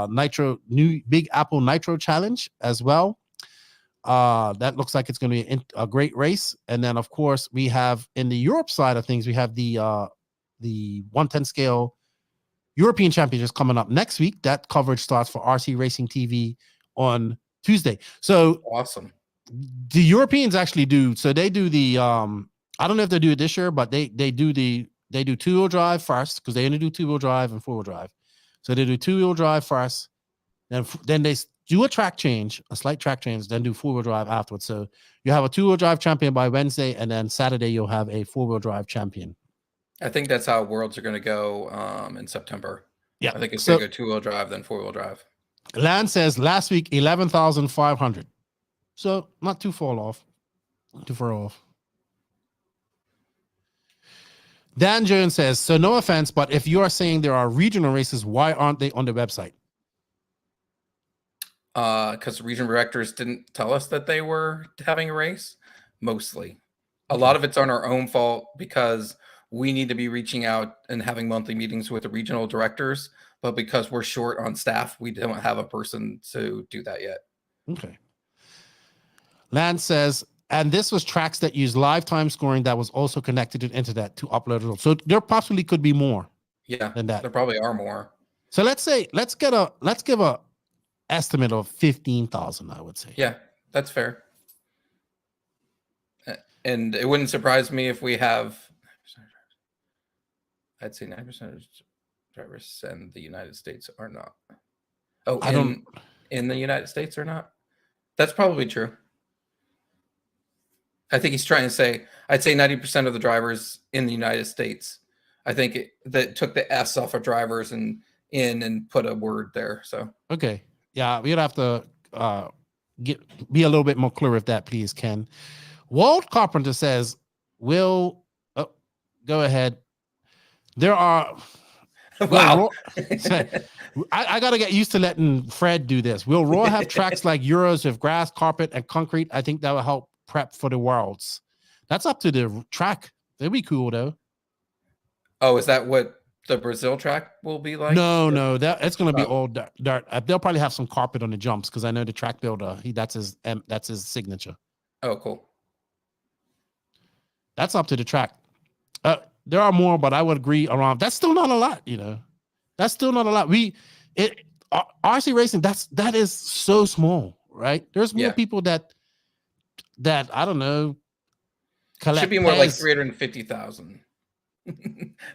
Nitro new Big Apple Nitro Challenge as well. That looks like it's going to be a great race. And then, of course, we have in the Europe side of things, we have the 110 scale European Championships coming up next week. That coverage starts for RC Racing TV on Tuesday. So awesome. The Europeans actually do. So they do the I don't know if they do it this year, but they do 2-wheel drive first because they only do 2-wheel drive and 4-wheel drive. So they do 2-wheel drive first, then they do a track change, a slight track change, then do 4-wheel drive afterwards. So you have a 2-wheel drive champion by Wednesday, and then Saturday you'll have a 4-wheel drive champion. I think that's how Worlds are going to go in September. Yeah, I think it's going to go 2-wheel drive, then 4-wheel drive. Lan says last week 11,500, so not too far off. Dan Jones says, so no offense, but if you are saying there are regional races, why aren't they on the website? Because regional directors didn't tell us that they were having a race, mostly. A lot of it's on our own fault because we need to be reaching out and having monthly meetings with the regional directors, but because we're short on staff, we don't have a person to do that yet. Okay. Lance says, and this was tracks that use live time scoring that was also connected to the internet to upload it. So there possibly could be more. Yeah, than that. There probably are more. So let's give a estimate of 15,000. I would say. Yeah, that's fair. And it wouldn't surprise me if we have. I'd say 9% of drivers in the United States are not. Oh, in the United States or not? That's probably true. I think he's trying to say, I'd say 90% of the drivers in the United States. I think that took the S off of drivers and put a word there. So okay, yeah, we'd have to be a little bit more clear with that, please, Ken. Walt Carpenter says, go ahead. There are. Wow. I got to get used to letting Fred do this. Will Raw have tracks like Euros with grass, carpet, and concrete? I think that will help prep for the Worlds. That's up to the track. That'd be cool, though. Oh, is that what the Brazil track will be like? No, it's going to be all dirt. They'll probably have some carpet on the jumps because I know the track builder. That's his signature. Oh, cool. That's up to the track. There are more, but I would agree around. That's still not a lot, That's still not a lot. RC racing. That is so small, right? There's more people that I don't know. Should be more like 350,000.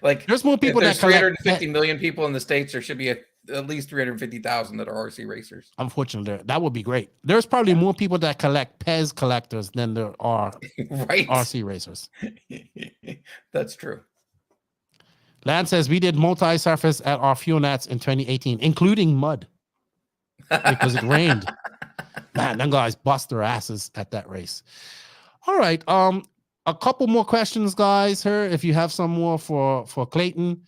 Like there's more people that 350 million people in the States. There should be at least 350,000 that are RC racers. Unfortunately, that would be great. There's probably more people that collect Pez collectors than there are right. RC racers. That's true. Lance says we did multi-surface at our fuel nets in 2018, including mud, because it rained. Man, them guys bust their asses at that race. All right. A couple more questions, guys. Here, if you have some more for Clayton,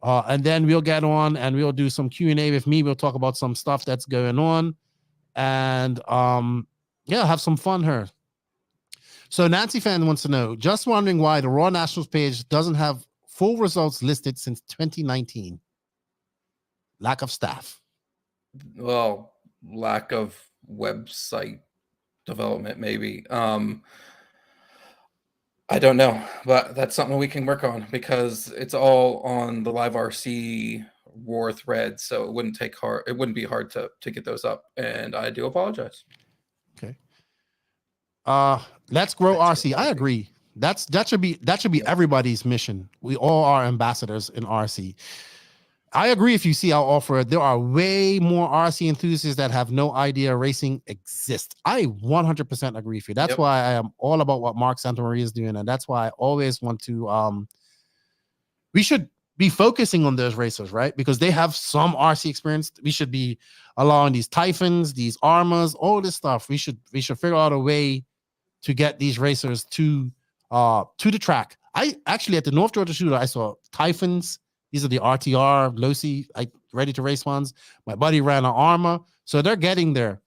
and then we'll get on and we'll do some Q&A with me. We'll talk about some stuff that's going on, and yeah, have some fun here. So Nancy fan wants to know, just wondering why the Raw Nationals page doesn't have full results listed since 2019. Lack of staff. Well, lack of website development, maybe. I don't know, but that's something we can work on because it's all on the live RC War thread, so it wouldn't be hard to get those up, and I do apologize. Okay. Let's grow RC. I agree. That should be everybody's mission. We all are ambassadors in RC. I agree. If you see our offer, there are way more RC enthusiasts that have no idea racing exists. I 100% agree with you. That's why I am all about what Mark Santamaria is doing, and that's why I always want to. We should be focusing on those racers, right? Because they have some RC experience. We should be allowing these Typhons, these Armors, all this stuff. We should figure out a way to get these racers to the track. I actually at the North Georgia Shooter, I saw Typhons. These are the RTR, Losi, ready to race ones. My buddy ran an Armor, so they're getting there.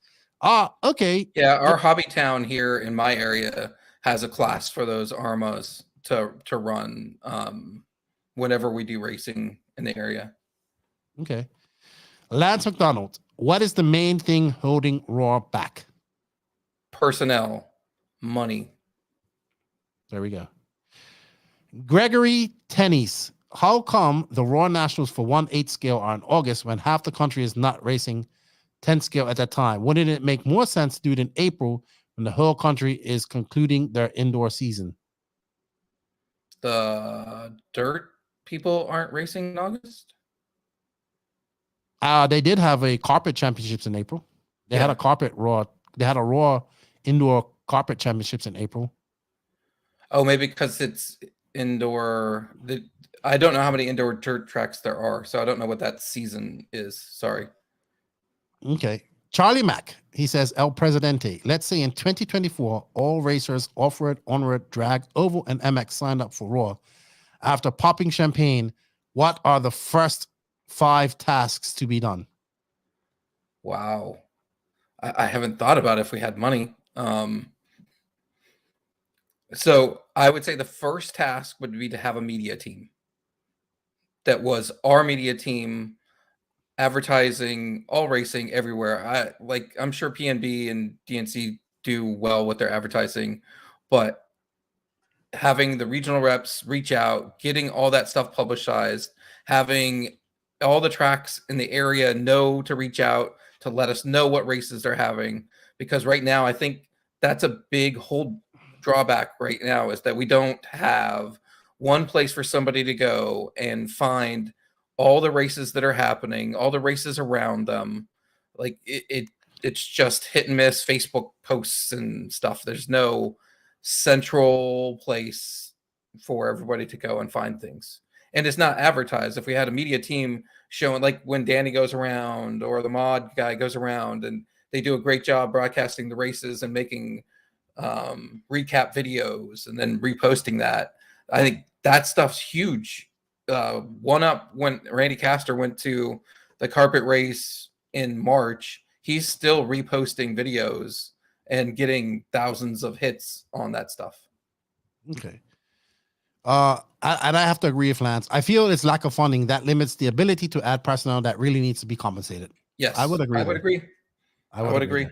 Okay. Yeah, our hobby town here in my area has a class for those Armas to run whenever we do racing in the area. Okay. Lance McDonald, what is the main thing holding Raw back? Personnel, money. There we go. Gregory Tennis. How come the Raw Nationals for 1/8 scale are in August when half the country is not racing 10 scale at that time? Wouldn't it make more sense to do it in April when the whole country is concluding their indoor season? The dirt people aren't racing in August? They did have a carpet championships in April. They had a carpet Raw. They had a Raw indoor carpet championships in April. Oh, maybe because it's indoor. I don't know how many indoor dirt tracks there are, so I don't know what that season is. Sorry. Okay. Charlie Mack, he says, El Presidente, let's say in 2024, all racers off-road, on-road, drag, oval, and MX signed up for Raw. After popping champagne, what are the first 5 tasks to be done? Wow. I haven't thought about if we had money. So I would say the first task would be to have a media team. That was our media team, advertising, all racing everywhere. I'm sure PNB and DNC do well with their advertising, but having the regional reps reach out, getting all that stuff publicized, having all the tracks in the area know to reach out to let us know what races they're having. Because right now, I think that's a big drawback right now is that we don't have one place for somebody to go and find all the races that are happening, all the races around them. Like it's just hit and miss Facebook posts and stuff. There's no central place for everybody to go and find things. And it's not advertised. If we had a media team showing, like when Dany goes around or the mod guy goes around and they do a great job broadcasting the races and making recap videos and then reposting that, I think that stuff's huge. One up when Randy Castor went to the carpet race in March, he's still reposting videos and getting thousands of hits on that stuff. Okay. And I have to agree with Lance. I feel it's lack of funding that limits the ability to add personnel that really needs to be compensated. Yes, I would agree. I would agree. agree.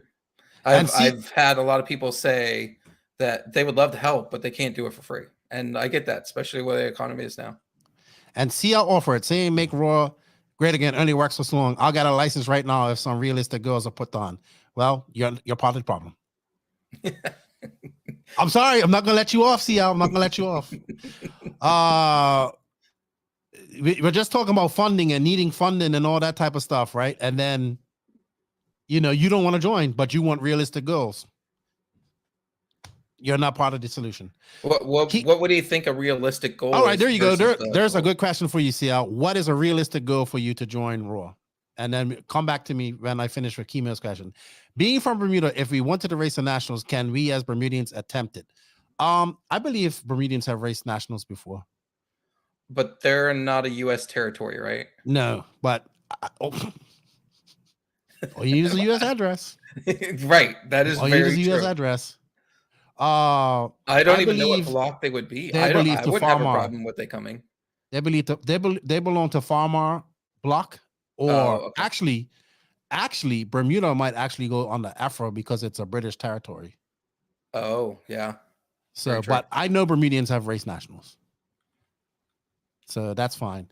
I've had a lot of people say that they would love to help, but they can't do it for free. And I get that, especially where the economy is now. And see our offer. It's saying make Raw great again only works for so long. I'll get a license right now if some realistic girls are put on. Well, you're part of the problem. I'm sorry. I'm not going to let you off, CL. I'm not going to let you off. We're just talking about funding and needing funding and all that type of stuff, right? And then, you don't want to join, but you want realistic goals. You're not part of the solution. What would you think a realistic goal? All right, there you go. versus There's a goal? good question for you, CL. What is a realistic goal for you to join Raw? And then come back to me when I finish with Kemo's question. Being from Bermuda, if we wanted to race the nationals, can we as Bermudians attempt it? I believe Bermudians have raced nationals before. But they're not a U.S. territory, right? No, but you use a U.S. address. Right. That is very use a U.S. true. address. I don't even know what block they would be. I wouldn't have a problem with they coming. They belong to Farmar block, or actually, Bermuda might actually go on the Afro because it's a British territory. Oh, yeah. So, but I know Bermudians have race nationals, so that's fine.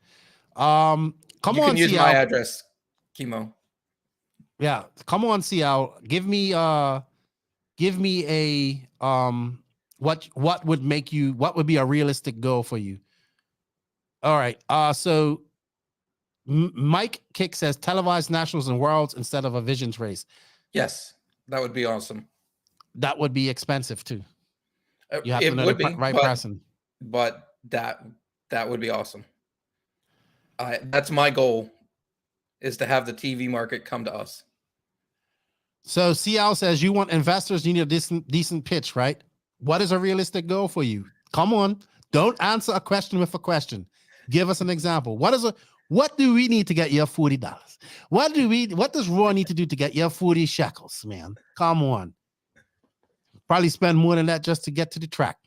You can use my address, Kemo. Yeah, come on, CL. Give me a what would make you, what would be a realistic goal for you? All right. So Mike Kick says televised nationals and worlds instead of a visions race. Yes, that would be awesome. That would be expensive too. You have to know the right person. But that would be awesome. That's my goal, is to have the TV market come to us. So CL says you want investors, you need a decent pitch, right? What is a realistic goal for you? Come on. Don't answer a question with a question. Give us an example. What do we need to get your $40? What does Raw need to do to get your 40 shekels, man? Come on. Probably spend more than that just to get to the track.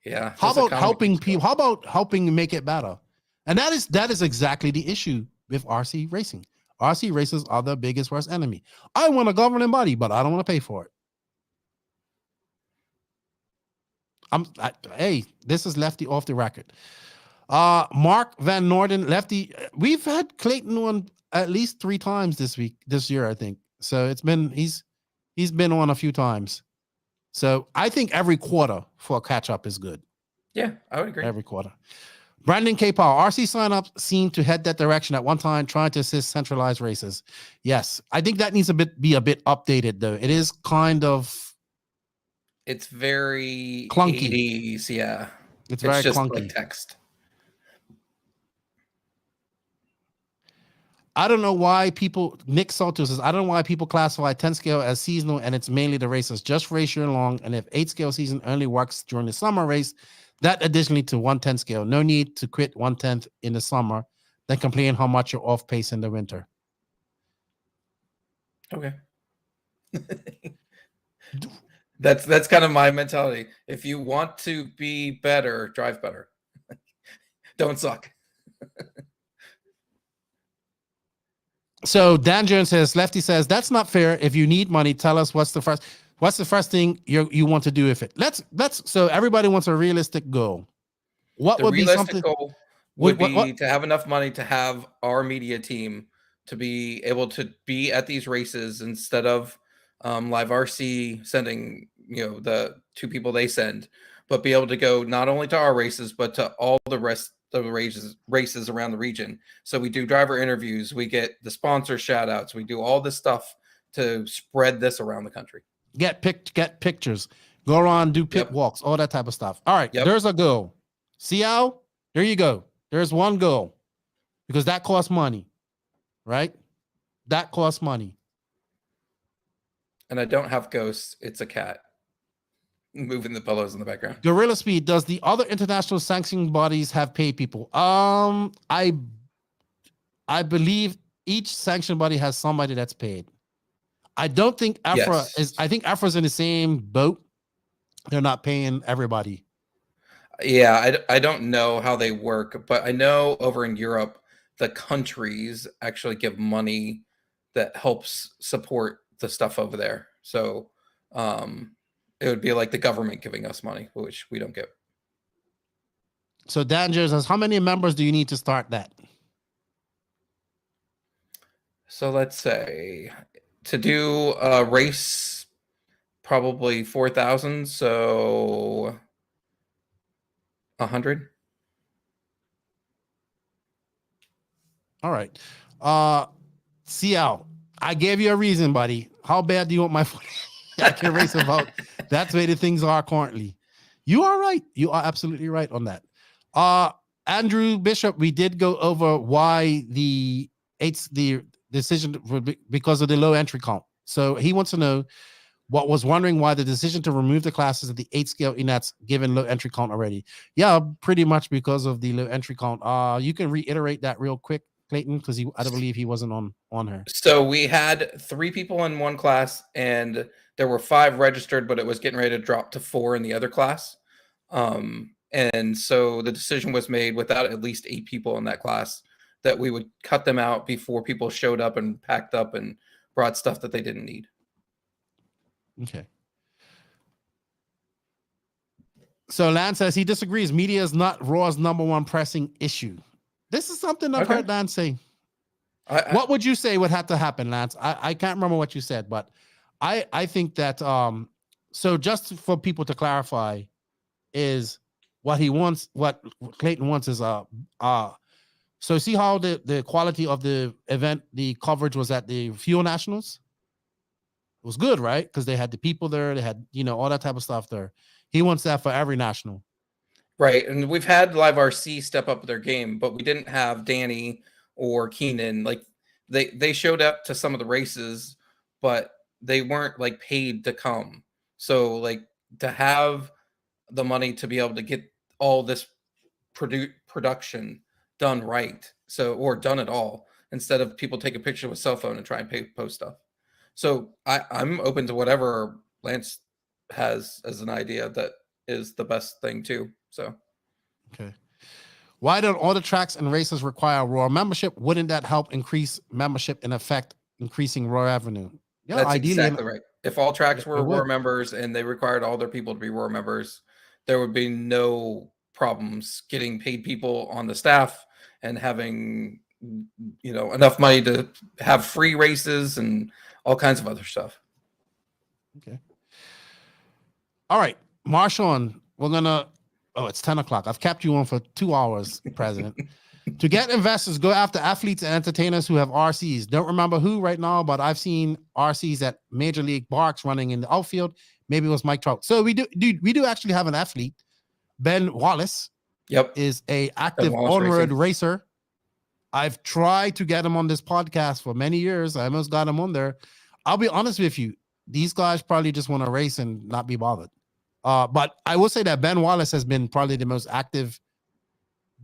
Yeah. How about helping people? How about helping make it better? And that is exactly the issue with RC racing. RC races are the biggest worst enemy. I want a governing body, but I don't want to pay for it. Hey, this is Lefty off the record. Mark Van Norden, Lefty. We've had Clayton on at least 3 times this year, I think. So he's been on a few times. So I think every quarter for a catch up is good. Yeah, I would agree. Every quarter. Brandon K. Powell, RC signups seem to head that direction at one time, trying to assist centralized races. Yes, I think that needs be a bit updated, though. It is kind of... It's very clunky. 80s, yeah. It's very just clunky. like text. I don't know why Nick Soto says, I don't know why people classify 10 scale as seasonal and it's mainly the races. Just race year long. And if 8 scale season only works during the summer race, that additionally to 110 scale. No need to quit 1/10 in the summer, then complain how much you're off pace in the winter. Okay. That's kind of my mentality. If you want to be better, drive better. Don't suck. So Dan Jones says, Lefty says, that's not fair. If you need money, tell us what's the first thing you want to do with it. Let's so everybody wants a realistic goal. What would be something? Goal would be to have enough money to have our media team to be able to be at these races instead of Live RC sending, the 2 people they send, but be able to go not only to our races, but to all the rest of the races around the region. So we do driver interviews, we get the sponsor shout outs, we do all this stuff to spread this around the country. Get pictures, go around, do pit walks, all that type of stuff. All right, there's a goal. See how? There you go. There's one goal, because that costs money, right? That costs money. And I don't have ghosts. It's a cat moving the pillows in the background. Gorilla Speed, does the other international sanctioning bodies have paid people? I believe each sanctioned body has somebody that's paid. I don't think Afra is. I think Afra's in the same boat. They're not paying everybody. Yeah, I don't know how they work, but I know over in Europe, the countries actually give money that helps support the stuff over there. So it would be like the government giving us money, which we don't get. So Danger says, how many members do you need to start that? So let's say to do a race, probably 4,000. So 100. All right. CL, I gave you a reason, buddy. How bad do you want my I can race about. That's the way the things are currently. You are right. You are absolutely right on that. Andrew Bishop, we did go over why the decision because of the low entry count. So he wants to know wondering why the decision to remove the classes at the 8 scale ENATs given low entry count already. Yeah, pretty much because of the low entry count. You can reiterate that real quick, Clayton, because I don't believe he wasn't on her. So we had 3 people in one class, and there were 5 registered, but it was getting ready to drop to 4 in the other class. And so the decision was made without at least 8 people in that class that we would cut them out before people showed up and packed up and brought stuff that they didn't need. Okay. So Lance says he disagrees. Media is not Raw's #1 pressing issue. This is something I've heard Lance say. What would you say would have to happen, Lance? I can't remember what you said, but I think that so just for people to clarify, is what he wants, what Clayton wants is so see how the quality of the event, the coverage was at the Fuel Nationals? It was good, right? Because they had the people there, they had, all that type of stuff there. He wants that for every national. Right. And we've had Live RC step up their game, but we didn't have Dany or Keenan. Like they showed up to some of the races, but they weren't like paid to come. So like to have the money to be able to get all this production done right. Or done at all, instead of people take a picture with a cell phone and try and post stuff. So I'm open to whatever Lance has as an idea that is the best thing too. So, okay. Why don't all the tracks and races require Raw membership? Wouldn't that help increase membership and affect increasing Raw revenue? Yeah, that's ideally, exactly right. If all tracks were Raw members and they required all their people to be Raw members, there would be no problems getting paid people on the staff and having enough money to have free races and all kinds of other stuff. Okay. All right, Marshawn, we're gonna. Oh, it's 10 o'clock. I've kept you on for 2 hours, President. To get investors, go after athletes and entertainers who have RCs. Don't remember who right now, but I've seen RCs at Major League Barks running in the outfield. Maybe it was Mike Trout. So we do actually have an athlete. Ben Wallace. Yep, is a active on-road racer. I've tried to get him on this podcast for many years. I almost got him on there. I'll be honest with you. These guys probably just want to race and not be bothered. But I will say that Ben Wallace has been probably the most active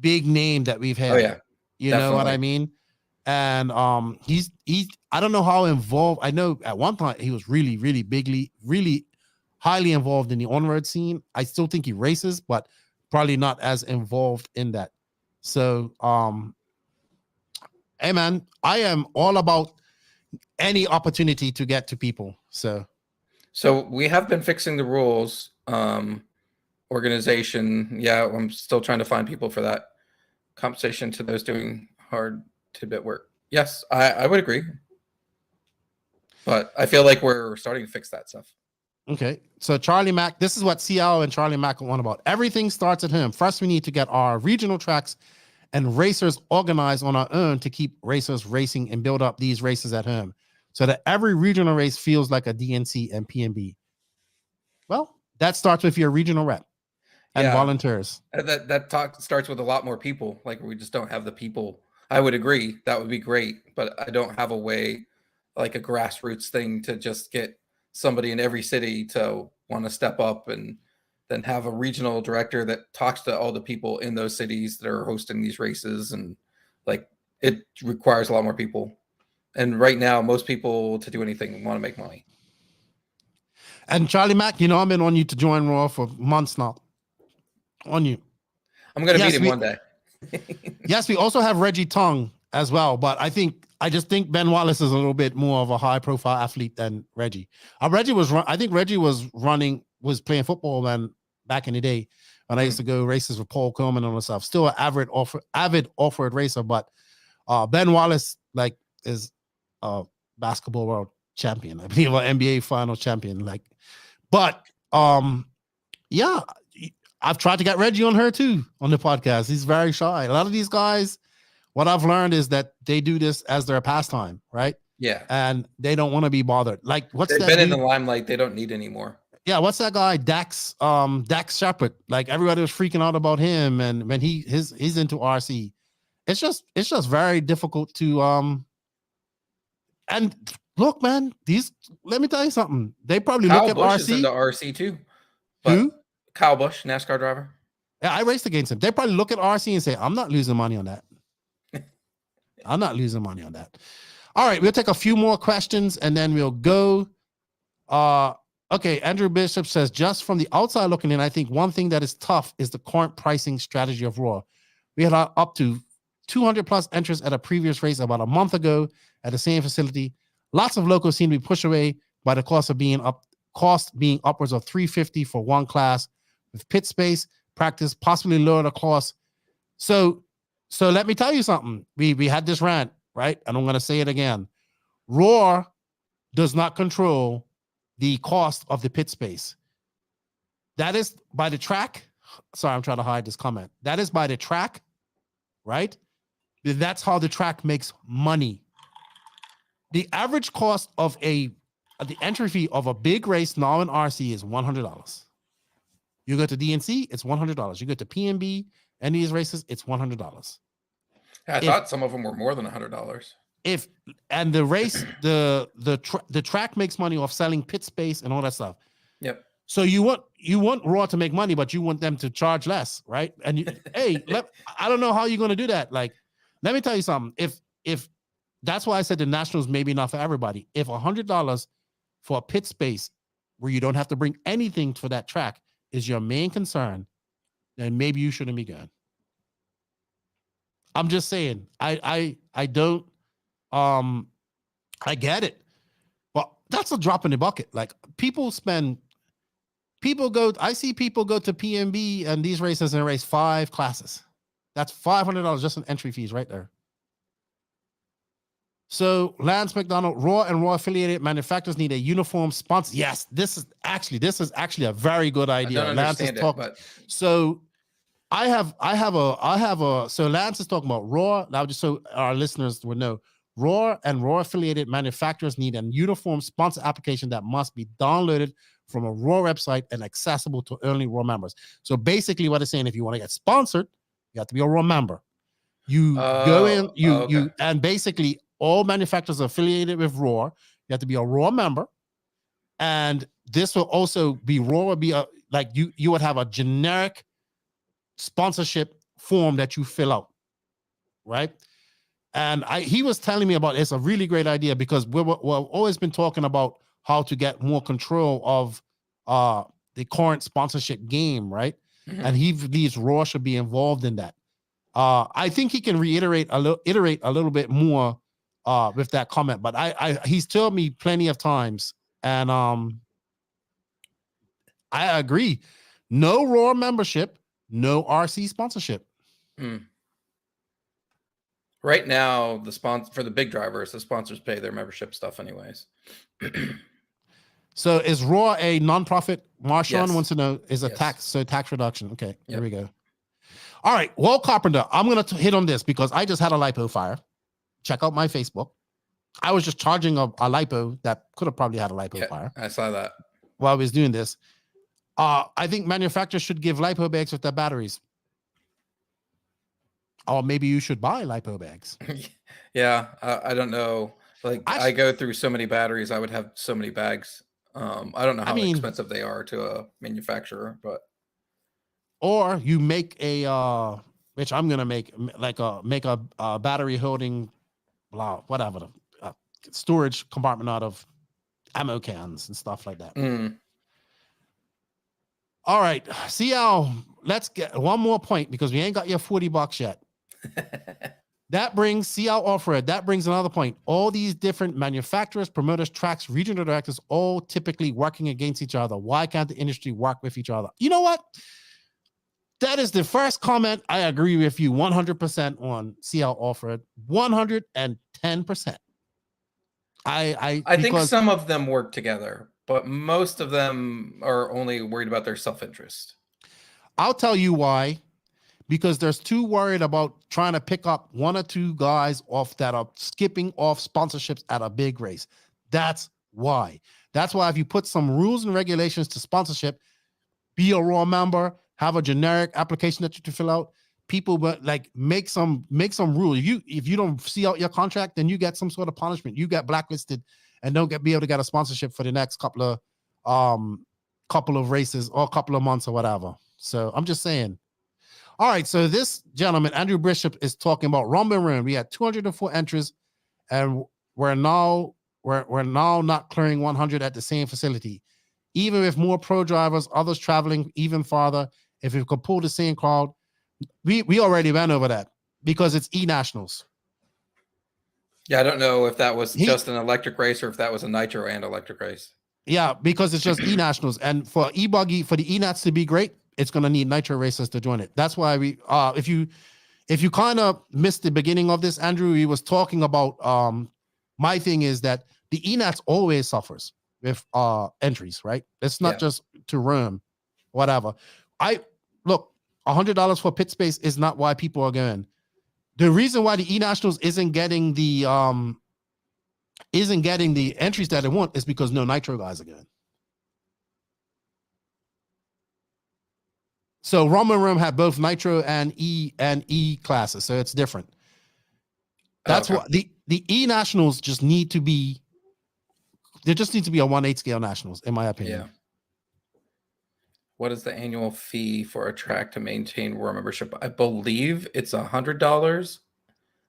big name that we've had. Oh, yeah. You know what I mean? And he's I don't know how involved. I know at one time he was really, really really highly involved in the on-road scene. I still think he races, but probably not as involved in that. So hey man, I am all about any opportunity to get to people. So we have been fixing the rules. Organization. Yeah, I'm still trying to find people for that. Compensation to those doing hard tidbit work. Yes, I would agree. But I feel like we're starting to fix that stuff. Okay. So Charlie Mack, this is what CL and Charlie Mack want about. Everything starts at home. First, we need to get our regional tracks and racers organized on our own to keep racers racing and build up these races at home so that every regional race feels like a DNC and PNB. Well, that starts with your regional rep and volunteers. That talk starts with a lot more people. Like we just don't have the people. I would agree. That would be great. But I don't have a way, like a grassroots thing, to just get somebody in every city to want to step up and then have a regional director that talks to all the people in those cities that are hosting these races. And like, it requires a lot more people. And right now, most people to do anything want to make money. And Charlie Mack, I've been on you to join Raw for months now. On you. I'm going to meet him one day. Yes, we also have Reggie Tong as well, but I just think Ben Wallace is a little bit more of a high profile athlete than Reggie. I think Reggie was playing football back in the day when I used to go races with Paul Coleman and all stuff. Still an avid off-road racer, but Ben Wallace is a basketball world champion, I believe, an NBA final champion. But yeah, I've tried to get Reggie on her too on the podcast. He's very shy. A lot of these guys, what I've learned is that they do this as their pastime, right? Yeah. and they don't want to be bothered. Like, what's They've that been in dude? the limelight. They don't need any more. Yeah, what's that guy? Dax Shepard. Like, everybody was freaking out about him, and when he's into RC. It's just very difficult to and look, man, let me tell you something. They probably Kyle look at Busch is RC. into RC too. Who? Kyle Busch, NASCAR driver. Yeah, I raced against him. They probably look at RC and say, I'm not losing money on that. I'm not losing money on that. All right, we'll take a few more questions and then we'll go. Okay, Andrew Bishop says, just from the outside looking in, I think one thing that is tough is the current pricing strategy of Raw. We had up to 200 plus entrants at a previous race about a month ago at the same facility. Lots of locals seem to be pushed away by the cost being upwards of $350 for one class with pit space, practice, possibly lower the cost. So let me tell you something. We had this rant, right? And I'm going to say it again. Raw does not control the cost of the pit space. That is by the track. Sorry, I'm trying to hide this comment. That is by the track, right? That's how the track makes money. The average cost of the entry fee of a big race now in RC is $100. You go to DNC, it's $100. You go to PMB, any of these races, it's $100. I thought some of them were more than $100. And the race, the track makes money off selling pit space and all that stuff. Yep. So you want Raw to make money, but you want them to charge less, right? And I don't know how you're going to do that. Like, let me tell you something. If that's why I said the Nationals maybe not for everybody. If $100 for a pit space where you don't have to bring anything for that track is your main concern, then maybe you shouldn't be going. I'm just saying. I don't. I get it, but that's a drop in the bucket. Like, I see people go to PMB and these races and race 5 classes. That's $500 just in entry fees right there. So Lance McDonald, Raw and Raw affiliated manufacturers need a uniform sponsor. Yes, this is actually a very good idea. I don't understand it, but so so Lance is talking about Raw. Now, just so our listeners would know, Raw and Raw affiliated manufacturers need a uniform sponsor application that must be downloaded from a Raw website and accessible to only Raw members. So basically what it's saying, if you want to get sponsored, you have to be a Raw member. You go in, and basically all manufacturers are affiliated with Raw. You have to be a Raw member. And this will also be Raw, you would have a generic sponsorship form that you fill out, right? And he was telling me about it's a really great idea because we've always been talking about how to get more control of the current sponsorship game, right? Mm-hmm. And he believes Raw should be involved in that. I think he can iterate a little bit more with that comment, but he's told me plenty of times, and I agree. No Raw membership, no RC sponsorship. Mm. Right now, for the big drivers, the sponsors pay their membership stuff anyways. So is Raw a non-profit? Marshawn wants to know, is a yes. tax reduction. Okay, There we go. All right, Walt Carpenter, I'm going to hit on this because I just had a LiPo fire. Check out my Facebook. I was just charging a LiPo that could have probably had a LiPo fire. I saw that. While I was doing this. I think manufacturers should give LiPo bags with their batteries. Or maybe you should buy LiPo bags. Yeah, I don't know. Like, I go through so many batteries, I would have so many bags. I don't know how expensive they are to a manufacturer, but. Or you make which I'm gonna make a battery holding, whatever, storage compartment out of ammo cans and stuff like that. Mm. All right, CL, let's get one more point because we ain't got your $40 yet. That brings CL Offroad. That brings another point. All these different manufacturers, promoters, tracks, regional directors, all typically working against each other. Why can't the industry work with each other? You know what? That is the first comment. I agree with you 100% on CL Offroad. 110%. I think some of them work together, but most of them are only worried about their self-interest. I'll tell you why. because there's too worried about trying to pick up one or two guys off that are skipping off sponsorships at a big race. That's why. That's why if you put some rules and regulations to sponsorship, be a raw member, have a generic application that you can fill out. People, but like make some rule. If you don't see out your contract, then you get some sort of punishment. You get blacklisted and don't be able to get a sponsorship for the next couple of races or couple of months or whatever. So I'm just saying. All right, so this gentleman, Andrew Bishop, is talking about Rumble Room. We had 204 entries, and we're now not clearing 100 at the same facility. Even with more pro drivers, others traveling even farther, if we could pull the same crowd, we already went over that because it's e-nationals. Yeah, I don't know if that was just an electric race or if that was a nitro and electric race. Yeah, because it's just e-nationals, and for e-buggy, for the e-nats to be great, it's going to need nitro racers to join it. That's why we if you kind of missed the beginning of this, Andrew, he was talking about my thing is that the e-nats always suffers with entries, right? It's not just to run whatever. I look, $100 for pit space is not why people are going. The reason why the e-nationals isn't getting the entries that they want is because no nitro guys are going. So Roman Room had both nitro and E classes, so it's different. That's what the E nationals just need to be. There just needs to be a 1/8 scale nationals, in my opinion. Yeah. What is the annual fee for a track to maintain Roar membership? I believe it's $100.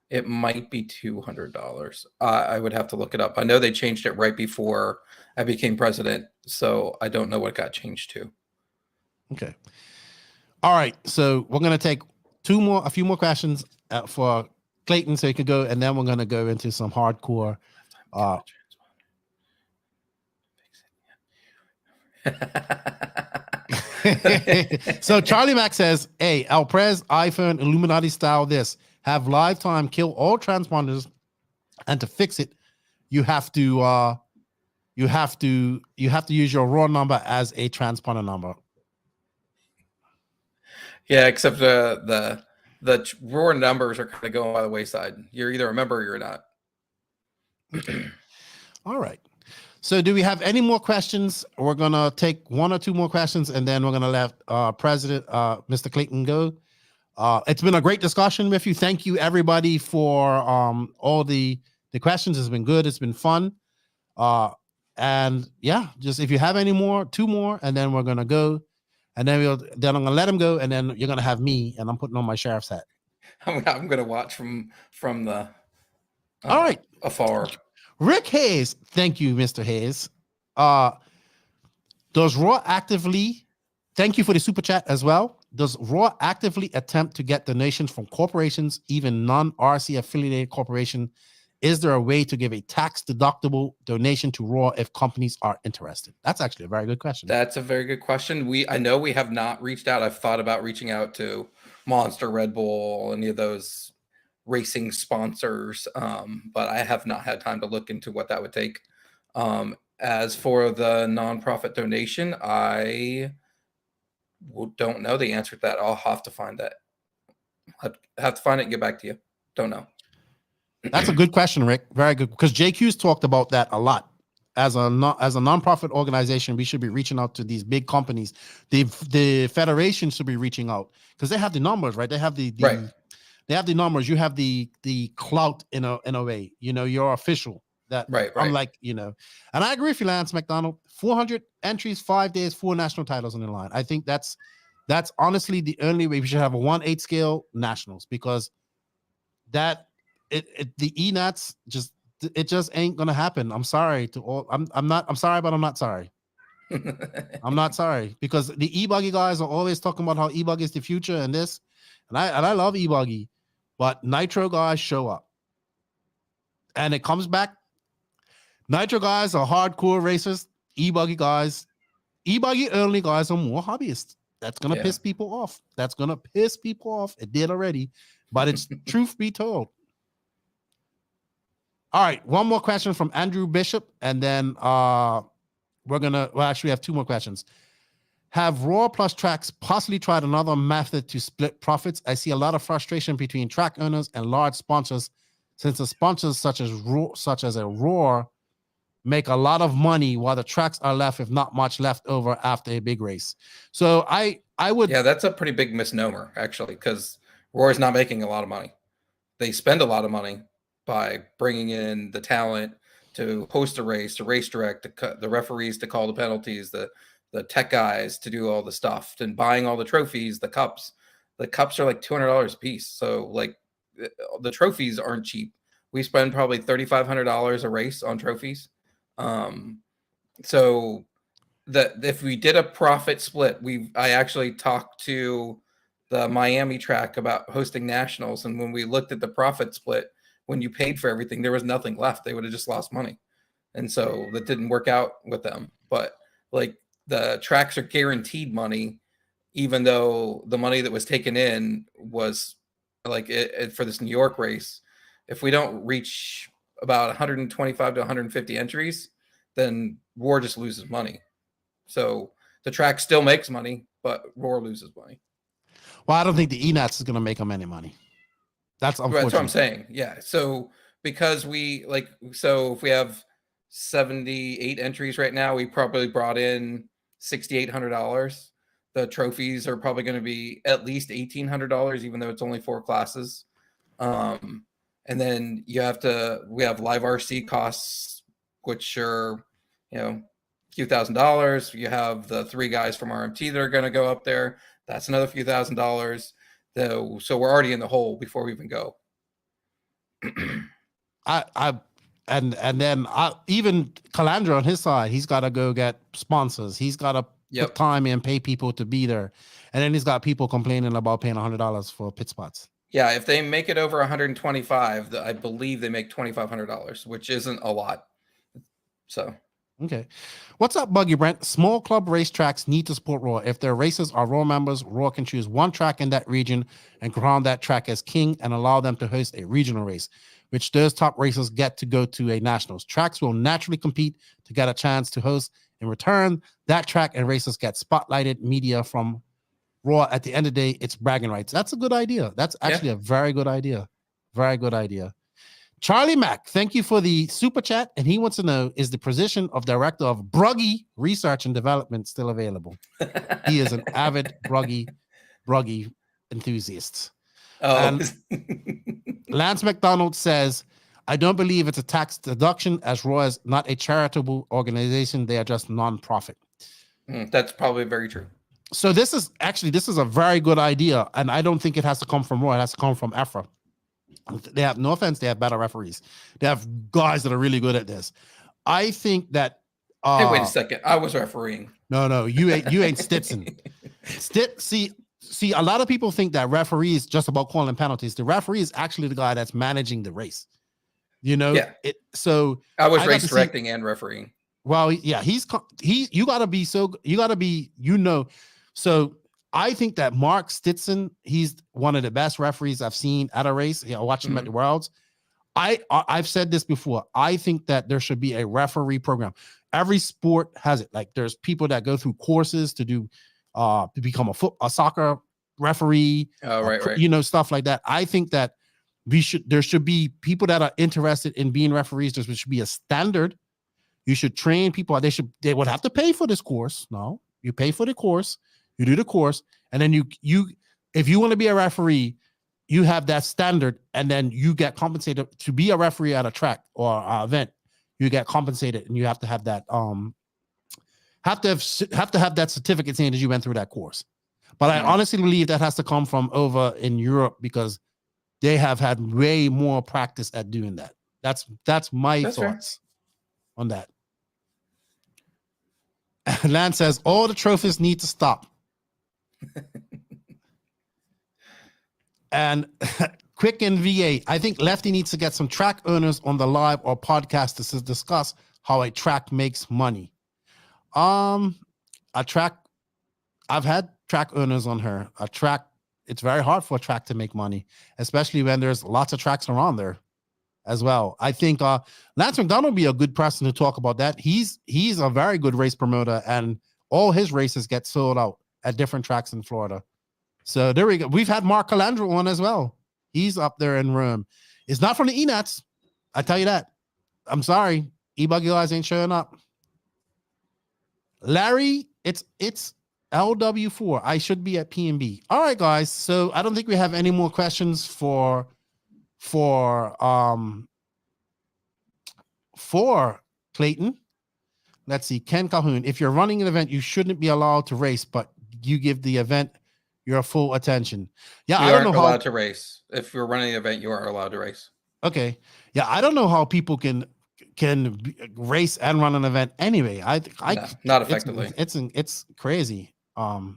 It might be $200. I would have to look it up. I know they changed it right before I became president, so I don't know what got changed to. Okay. All right, so we're gonna take a few more questions for Clayton, so he can go, and then we're gonna go into some hardcore. So Charlie Mack says, "Hey, El Prez, iPhone, Illuminati style. This have lifetime kill all transponders, and to fix it, you have to use your raw number as a transponder number." Yeah, except the raw numbers are kind of going by the wayside. You're either a member or you're not. All right. So do we have any more questions? We're going to take one or two more questions, and then we're going to let President Mr. Clayton go. It's been a great discussion with you. Thank you, everybody, for all the questions. It's been good. It's been fun. And yeah, just if you have any more, two more, and then we're going to go. And then I'm going to let him go, and then you're going to have me, and I'm putting on my sheriff's hat. I'm going to watch from the all right, afar. Rick Hayes, thank you, Mr. Hayes. Does Raw actively, thank you for the super chat as well. Does Raw actively attempt to get donations from corporations, even non-RC affiliated corporation? Is there a way to give a tax-deductible donation to Raw if companies are interested? That's actually a very good question. That's a very good question. I know we have not reached out. I've thought about reaching out to Monster, Red Bull, any of those racing sponsors, but I have not had time to look into what that would take. As for the nonprofit donation, I don't know the answer to that. I'll have to find that. I'll have to find it and get back to you. Don't know. That's a good question, Rick. Very good, because JQ's talked about that a lot. As a nonprofit organization, we should be reaching out to these big companies. The federation should be reaching out because they have the numbers, right? They have the right. They have the numbers. You have the clout in a way. You know, you're official. That right. Unlike, you know, and I agree with you, Lance McDonald. 400 entries, 5 days, 4 national titles on the line. I think that's honestly the only way we should have a 1/8 scale nationals, because the ENATs just ain't gonna happen. I'm sorry to all. I'm sorry, but I'm not sorry. I'm not sorry, because the e-buggy guys are always talking about how e-buggy is the future and this, and I love e-buggy, but Nitro guys show up, and it comes back. Nitro guys are hardcore racers. E-buggy only guys are more hobbyists. That's gonna piss people off. It did already, but it's truth be told. All right, one more question from Andrew Bishop, and then we actually have 2 more questions. Have Raw plus tracks possibly tried another method to split profits? I see a lot of frustration between track owners and large sponsors, since the sponsors such as a Raw make a lot of money while the tracks are left with not much left over after a big race. So I would... Yeah, that's a pretty big misnomer, actually, because Raw is not making a lot of money. They spend a lot of money by bringing in the talent to host a race, to race direct, to cut the referees, to call the penalties, the tech guys to do all the stuff, and buying all the trophies, the cups. The cups are like $200 a piece. So like the trophies aren't cheap. We spend probably $3,500 a race on trophies. So that if we did a profit split, I actually talked to the Miami track about hosting nationals. And when we looked at the profit split, when you paid for everything, there was nothing left. They would have just lost money. And so that didn't work out with them. But like, the tracks are guaranteed money, even though the money that was taken in was like for this New York race. If we don't reach about 125 to 150 entries, then Roar just loses money. So the track still makes money, but Roar loses money. Well, I don't think the ENATS is going to make them any money. That's unfortunate. That's what I'm saying. Yeah. So because if we have 78 entries right now, we probably brought in $6,800. The trophies are probably going to be at least $1,800, even though it's only 4 classes. And then we have live RC costs, which are, a few $1,000s. You have the 3 guys from RMT that are going to go up there. That's another few $1,000s. So we're already in the hole before we even go. And then even Calandra on his side, he's got to go get sponsors. He's got to put time in, pay people to be there. And then he's got people complaining about paying $100 for pit spots. Yeah, if they make it over 125, I believe they make $2,500, which isn't a lot. So, okay. What's up, Buggy Brent? Small club racetracks need to support Raw. If their races are Raw members, Raw can choose one track in that region and crown that track as king and allow them to host a regional race, which those top racers get to go to a nationals. Tracks will naturally compete to get a chance to host. In return, that track and racers get spotlighted media from Raw. At the end of the day, it's bragging rights. That's a good idea. That's actually a very good idea. Very good idea. Charlie Mack, thank you for the super chat. And he wants to know, is the position of director of Bruggy Research and Development still available? He is an avid Bruggy enthusiast. Oh. Lance McDonald says, I don't believe it's a tax deduction, as Raw is not a charitable organization. They are just non-profit. That's probably very true. So this is a very good idea. And I don't think it has to come from Raw. It has to come from EFRA. They have, no offense, they have better referees. They have guys that are really good at this. I think that hey, wait a second. I was refereeing. No, you ain't Stetson. See, a lot of people think that referee is just about calling penalties. The referee is actually the guy that's managing the race. Yeah. So I was race directing and refereeing. Well, yeah, you gotta be. So I think that Mark Stetson, he's one of the best referees I've seen at a race. Watching him at the Worlds. I've said this before. I think that there should be a referee program. Every sport has it. Like there's people that go through courses to do to become a soccer referee. Oh, right. Stuff like that. I think that there should be people that are interested in being referees. There should be a standard. You should train people. They would have to pay for this course. No, you pay for the course. You do the course, and then you if you want to be a referee, you have that standard, and then you get compensated to be a referee at a track or an event. You get compensated, and you have to have that have to have that certificate saying that you went through that course. But I honestly believe that has to come from over in Europe, because they have had way more practice at doing that. That's my thoughts on that. Lance says all the trophies need to stop. And quick in VA, I think Lefty needs to get some track owners on the live or podcast to discuss how a track makes money. I've had track owners on her. It's very hard for a track to make money, especially when there's lots of tracks around there as well. I think Lance McDonald would be a good person to talk about that. He's a very good race promoter and all his races get sold out at different tracks in Florida. So there we go. We've had Mark Calandra on as well. He's up there in Rome. It's not from the ENATs. I tell you that. I'm sorry. E-Buggy guys ain't showing up. Larry, it's LW4. I should be at PNB. All right, guys. So I don't think we have any more questions for Clayton. Let's see. Ken Calhoun. If you're running an event, you shouldn't be allowed to race, but you give the event your full attention. Yeah, You I don't aren't know how allowed to race. If you're running an event, you are allowed to race. Okay. Yeah, I don't know how people can race and run an event anyway. No, not effectively. It's crazy. The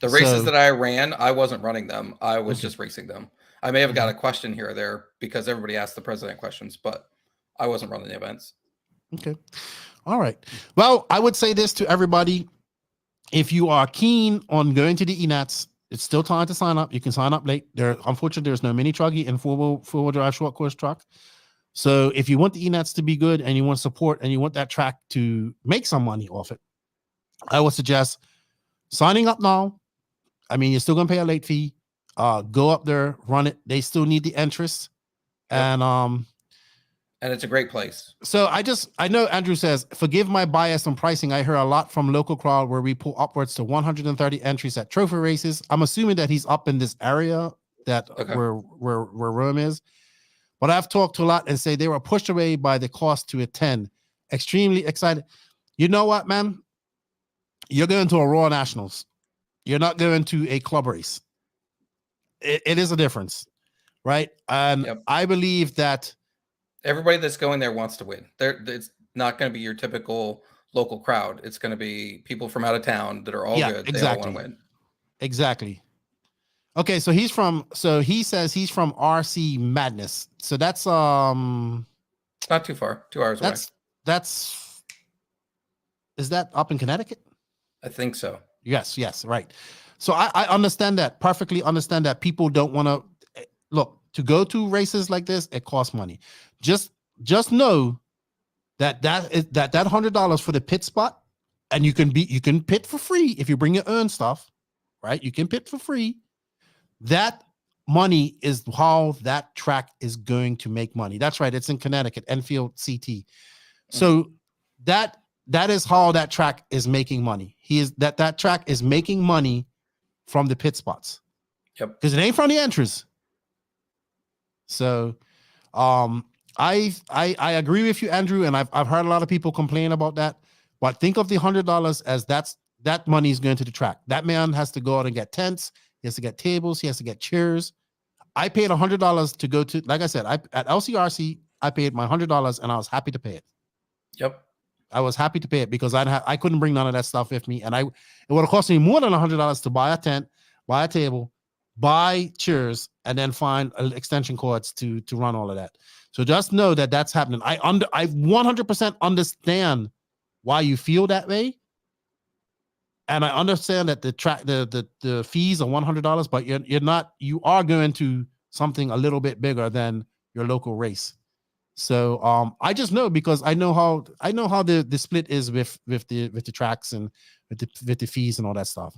races that I ran, I wasn't running them. I was just racing them. I may have got a question here or there because everybody asked the president questions, but I wasn't running the events. Okay. All right. Well, I would say this to everybody. If you are keen on going to the ENATs, it's still time to sign up. You can sign up late. Unfortunately, there's no mini truggy and four-wheel drive short course truck. So if you want the ENATs to be good and you want support and you want that track to make some money off it, I would suggest signing up now. I mean, you're still going to pay a late fee. Go up there, run it. They still need the interest. Yep. And it's a great place. So I know Andrew says, forgive my bias on pricing. I hear a lot from local crowd where we pull upwards to 130 entries at trophy races. I'm assuming that he's up in this area that where Rome is. But I've talked to a lot and say they were pushed away by the cost to attend. Extremely excited. You know what, man? You're going to a Royal Nationals. You're not going to a club race. It is a difference, right? And I believe that everybody that's going there wants to win. It's not going to be your typical local crowd. It's going to be people from out of town that are all good. They all want to win. Exactly. Okay, so he says he's from RC Madness. So that's not too far. 2 hours away. Is that up in Connecticut? I think so. Yes, right. So I understand that, perfectly understand that people don't want to look to go to races like this. It costs money. Just know that $100 for the pit spot, and you can pit for free if you bring your own stuff, right? You can pit for free. That money is how that track is going to make money. That's right. It's in Connecticut, Enfield CT. So that is how that track is making money. That track is making money from the pit spots. Yep. Because it ain't from the entrance. So I agree with you, Andrew, and I've heard a lot of people complain about that. But think of the $100 as that money is going to the track. That man has to go out and get tents. He has to get tables. He has to get chairs. I paid $100 to go to, like I said, at LCRC, I paid my $100 and I was happy to pay it. Yep. I was happy to pay it because I couldn't bring none of that stuff with me. And it would have cost me more than $100 to buy a tent, buy a table, buy chairs, and then find extension cords to run all of that. So just know that that's happening. I 100% understand why you feel that way. And I understand that the fees are $100, but you are going to something a little bit bigger than your local race. So I just know because I know how the split is with the tracks and with the fees and all that stuff.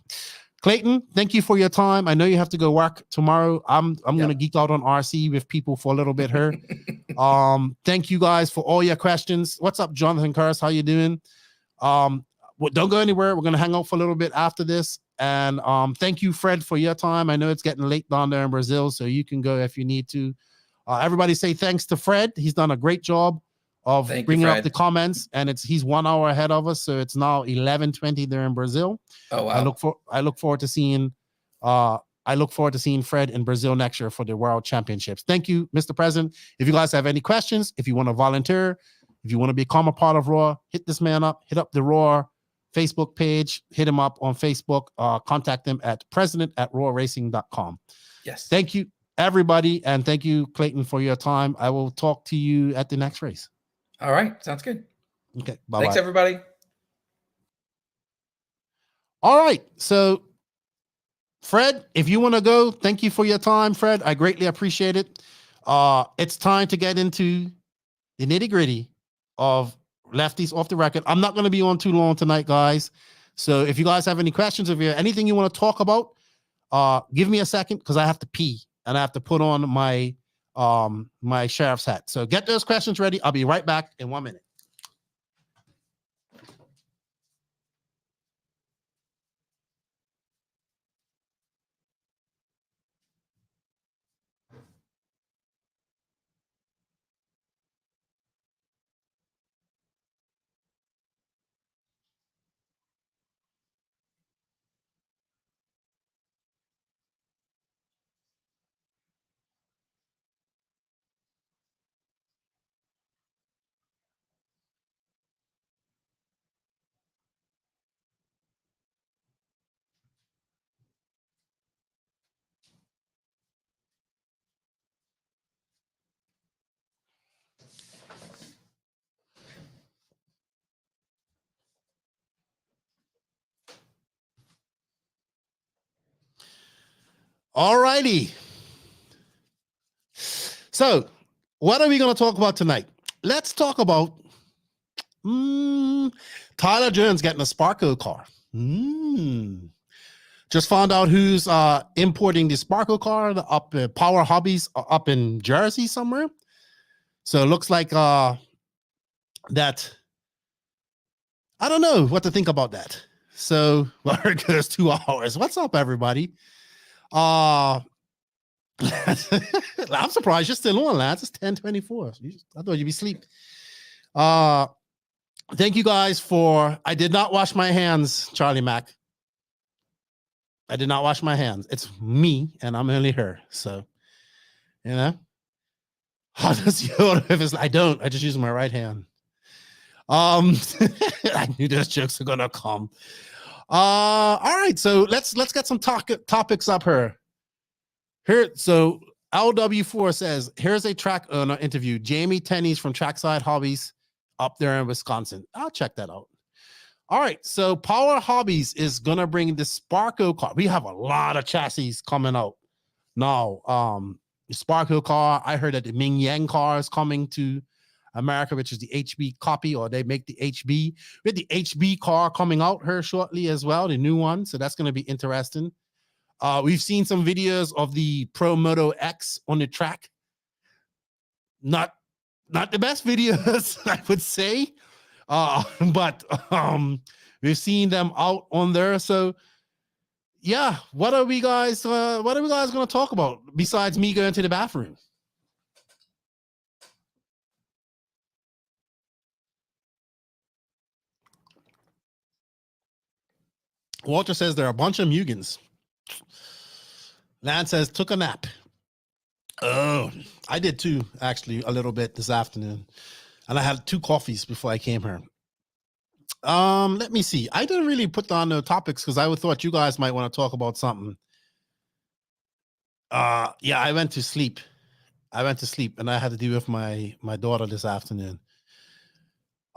Clayton, thank you for your time. I know you have to go work tomorrow. I'm gonna geek out on RC with people for a little bit here. Thank you guys for all your questions. What's up, Jonathan Curse? How you doing? Don't go anywhere. We're gonna hang out for a little bit after this. And thank you, Fred, for your time. I know it's getting late down there in Brazil, so you can go if you need to. Everybody say thanks to Fred. He's done a great job of bringing up the comments, and he's 1 hour ahead of us, so it's now 11:20 there in Brazil. Oh wow! I look forward to seeing Fred in Brazil next year for the World Championships. Thank you, Mr. President. If you guys have any questions, if you want to volunteer, if you want to become a part of Raw, hit this man up. Hit up the Raw Facebook page. Hit him up on Facebook. Contact him at president@rawracing.com. Yes. Thank you, everybody, and thank you, Clayton, for your time. I will talk to you at the next race. All right. Sounds good. Okay. Bye-bye. Thanks, everybody. All right. So, Fred, if you want to go, thank you for your time, Fred. I greatly appreciate it. It's time to get into the nitty-gritty of Lefty's off the record. I'm not going to be on too long tonight, guys. So if you guys have any questions, if you anything you want to talk about, give me a second because I have to pee and I have to put on my my sheriff's hat. So get those questions ready. I'll be right back in 1 minute. All righty. So, what are we going to talk about tonight? Let's talk about Tyler Jones getting a Sparko car. Just found out who's importing the Sparko car up at Power Hobbies up in Jersey somewhere. So it looks like that. I don't know what to think about that. So, well, it goes 2 hours. What's up, everybody? I'm surprised you're still on, Lance. It's 10:24. I thought you'd be asleep. Thank you guys for. I did not wash my hands, Charlie Mack. I did not wash my hands. It's me, and I'm only her. So, you know, how does Yoda if it's? I don't. I just use my right hand. I knew those jokes are gonna come. All right, so let's get some topics up here. So LW4 says, here's a track owner interview. Jamie Tenney's from Trackside Hobbies up there in Wisconsin. I'll check that out. All right, so Power Hobbies is gonna bring the Sparko car. We have a lot of chassis coming out now. The Sparko car. I heard that the Ming Yang car is coming to America, which is the HB copy, or they make the HB. We had the HB car coming out here shortly as well, the new one. So that's going to be interesting. We've seen some videos of the Pro Moto X on the track. Not the best videos, I would say. But we've seen them out on there. So yeah, what are we guys going to talk about besides me going to the bathroom? Walter says there are a bunch of Mugans. Lance says took a nap. Oh, I did too, actually, a little bit this afternoon. And I had 2 coffees before I came here. Let me see. I didn't really put down no topics because I thought you guys might want to talk about something. Yeah, I went to sleep. And I had to deal with my daughter this afternoon.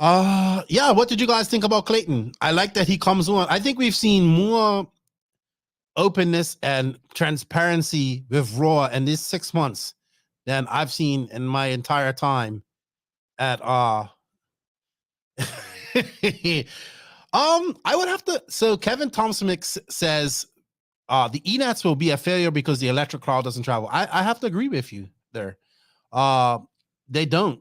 Yeah, what did you guys think about Clayton? I like that he comes on. I think we've seen more openness and transparency with Raw in these 6 months than I've seen in my entire time at I would have to. So Kevin Thompson says the ENATs will be a failure because the electric crowd doesn't travel. I have to agree with you there. They don't.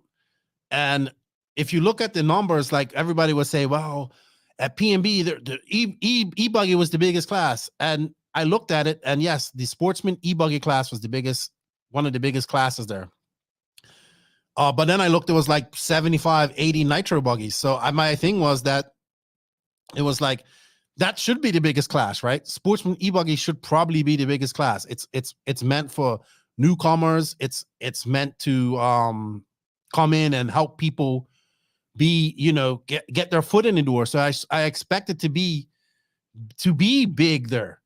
And if you look at the numbers, like everybody would say, well, at PMB, the e-buggy was the biggest class. And I looked at it, and yes, the sportsman e-buggy class was one of the biggest classes there. But then I looked, it was like 75, 80 Nitro buggies. So my thing was that it was like, that should be the biggest class, right? Sportsman e-buggy should probably be the biggest class. It's meant for newcomers. It's meant to come in and help people be, get their foot in the door. So I expect it to be big there.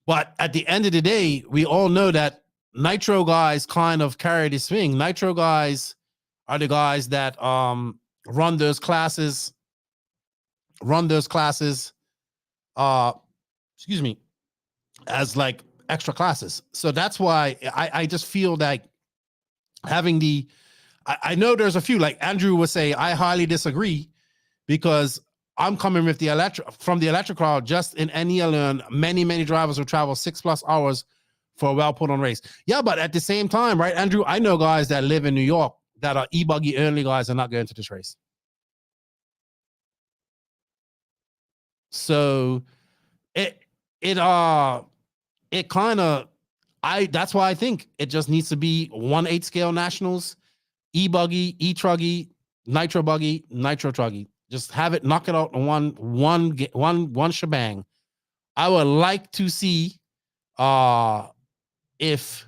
But at the end of the day, we all know that Nitro guys kind of carry the swing. Nitro guys are the guys that run those classes, as like extra classes. So that's why I just feel like having I know there's a few, like Andrew would say, I highly disagree, because I'm coming with the electric crowd. Just in NE alone, many drivers will travel 6+ hours for a well put on race. Yeah, but at the same time, right, Andrew, I know guys that live in New York that are e-buggy only guys are not going to this race. So it kind of, that's why I think it just needs to be 1/8 scale nationals, e-buggy, e-truggy, nitro buggy, nitro truggy. Just have it, knock it out in one shebang. I would like to see if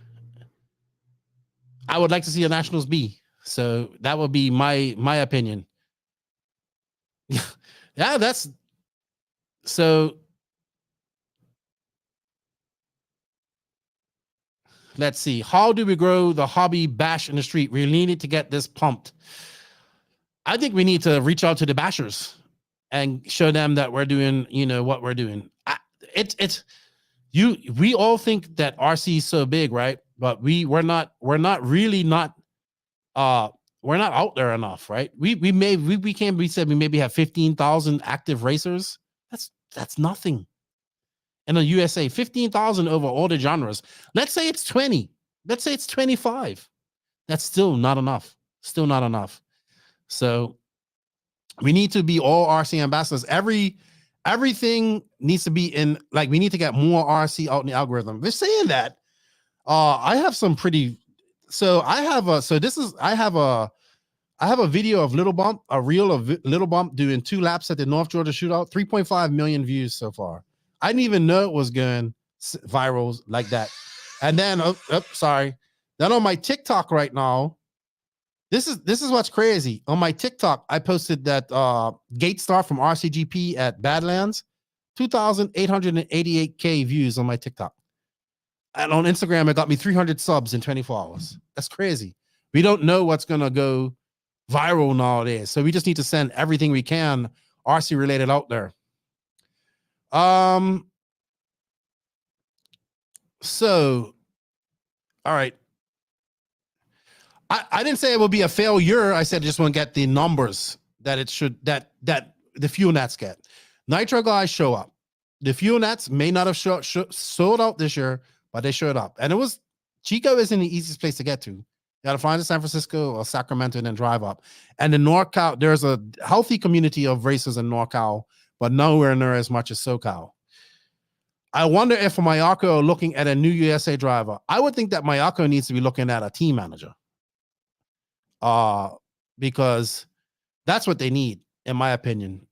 I would like to see a nationals B. So that would be my opinion. Yeah, that's so. Let's see. How do we grow the hobby bash in the street? We need to get this pumped. I think we need to reach out to the bashers and show them that we're doing, what we're doing. We all think that RC is so big, right? But we're not out there enough, right? We said we maybe have 15,000 active racers. That's nothing. In the USA, 15,000 over all the genres. Let's say it's 20. Let's say it's 25. That's still not enough. Still not enough. So we need to be all RC ambassadors. Everything needs to be in, like, we need to get more RC out in the algorithm. We're saying that. I have some pretty. So I have a video of Little Bump, a reel of Little Bump doing 2 laps at the North Georgia shootout. 3.5 million views so far. I didn't even know it was going viral like that. And then, sorry. Then on my TikTok right now, this is what's crazy. On my TikTok, I posted that gate star from RCGP at Badlands, 2,888K views on my TikTok. And on Instagram, it got me 300 subs in 24 hours. That's crazy. We don't know what's going to go viral nowadays. So we just need to send everything we can RC related out there. So, all right. I didn't say it will be a failure. I said I just want to get the numbers that it should, that the fuel nets get. Nitro guys show up. The fuel nets may not have sold out this year, but they showed up. And Chico isn't the easiest place to get to. You got to find San Francisco or Sacramento and then drive up. And in NorCal, there's a healthy community of racers in NorCal, but nowhere near as much as SoCal. I wonder if Mayako are looking at a new USA driver. I would think that Mayako needs to be looking at a team manager. Because that's what they need, in my opinion.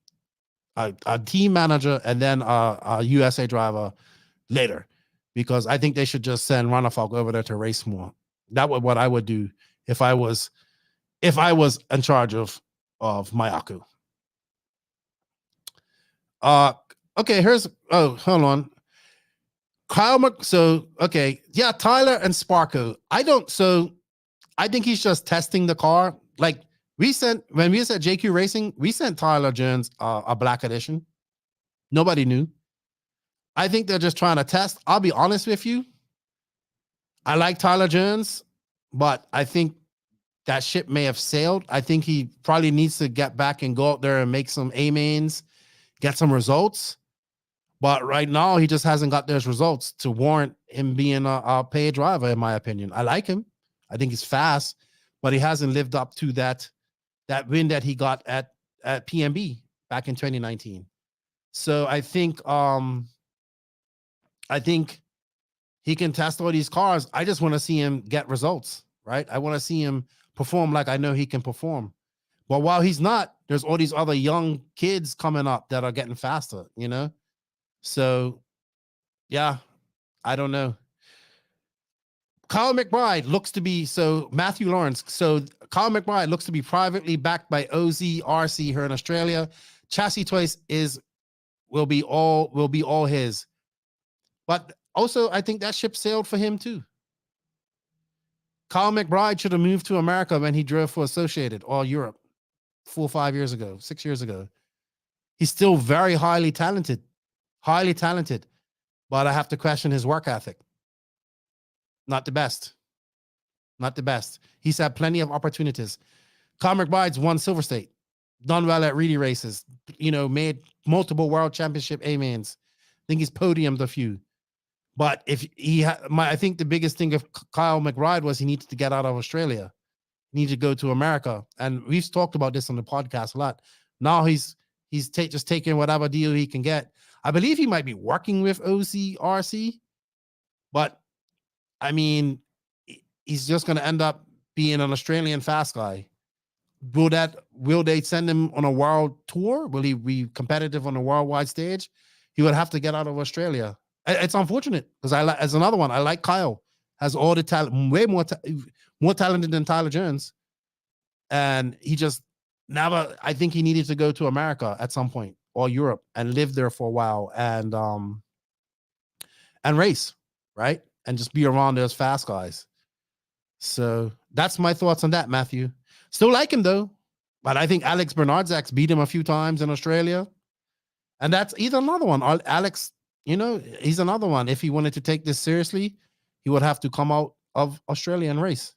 A team manager and then a USA driver later. Because I think they should just send Runafalk over there to race more. That would what I would do if I was in charge of Mayako. Okay, hold on. Yeah, Tyler and Sparko. I think he's just testing the car. Like when we was at JQ Racing, we sent Tyler Jones a black edition. Nobody knew. I think they're just trying to test. I'll be honest with you. I like Tyler Jones, but I think that ship may have sailed. I think he probably needs to get back and go out there and make some A-mains, get some results. But right now, he just hasn't got those results to warrant him being a paid driver, in my opinion. I like him. I think he's fast, but he hasn't lived up to that win that he got at PMB back in 2019. So I think he can test all these cars. I just want to see him get results, right? I want to see him perform like I know he can perform. But while he's not, there's all these other young kids coming up that are getting faster, So, yeah, I don't know. Kyle McBride looks to be, Matthew Lawrence. So Kyle McBride looks to be privately backed by OZRC here in Australia. Chassis Choice will be all his. But also, I think that ship sailed for him too. Kyle McBride should have moved to America when he drove for Associated or Europe 4 or 5 years ago, 6 years ago. He's still very highly talented, but I have to question his work ethic. Not the best. He's had plenty of opportunities. Kyle McBride's won Silver State. done well at relay races, made multiple world championship A-mains. I think he's podiumed a few. But if I think the biggest thing of Kyle McBride was he needed to get out of Australia. He needed to go to America. And we've talked about this on the podcast a lot. Now he's just taking whatever deal he can get. I believe he might be working with OCRC, but I mean, he's just going to end up being an Australian fast guy. Will they send him on a world tour? Will he be competitive on a worldwide stage? He would have to get out of Australia. It's unfortunate because as another one, I like Kyle. Has all the talent, way more talented than Tyler Jones, and he just never. I think he needed to go to America at some point or Europe and live there for a while and race, right, and just be around those fast guys. So that's my thoughts on that, Matthew. Still like him though, but I think Alex Bernardzac beat him a few times in Australia, and that's either another one. Alex, he's another one. If he wanted to take this seriously, he would have to come out of Australia and race.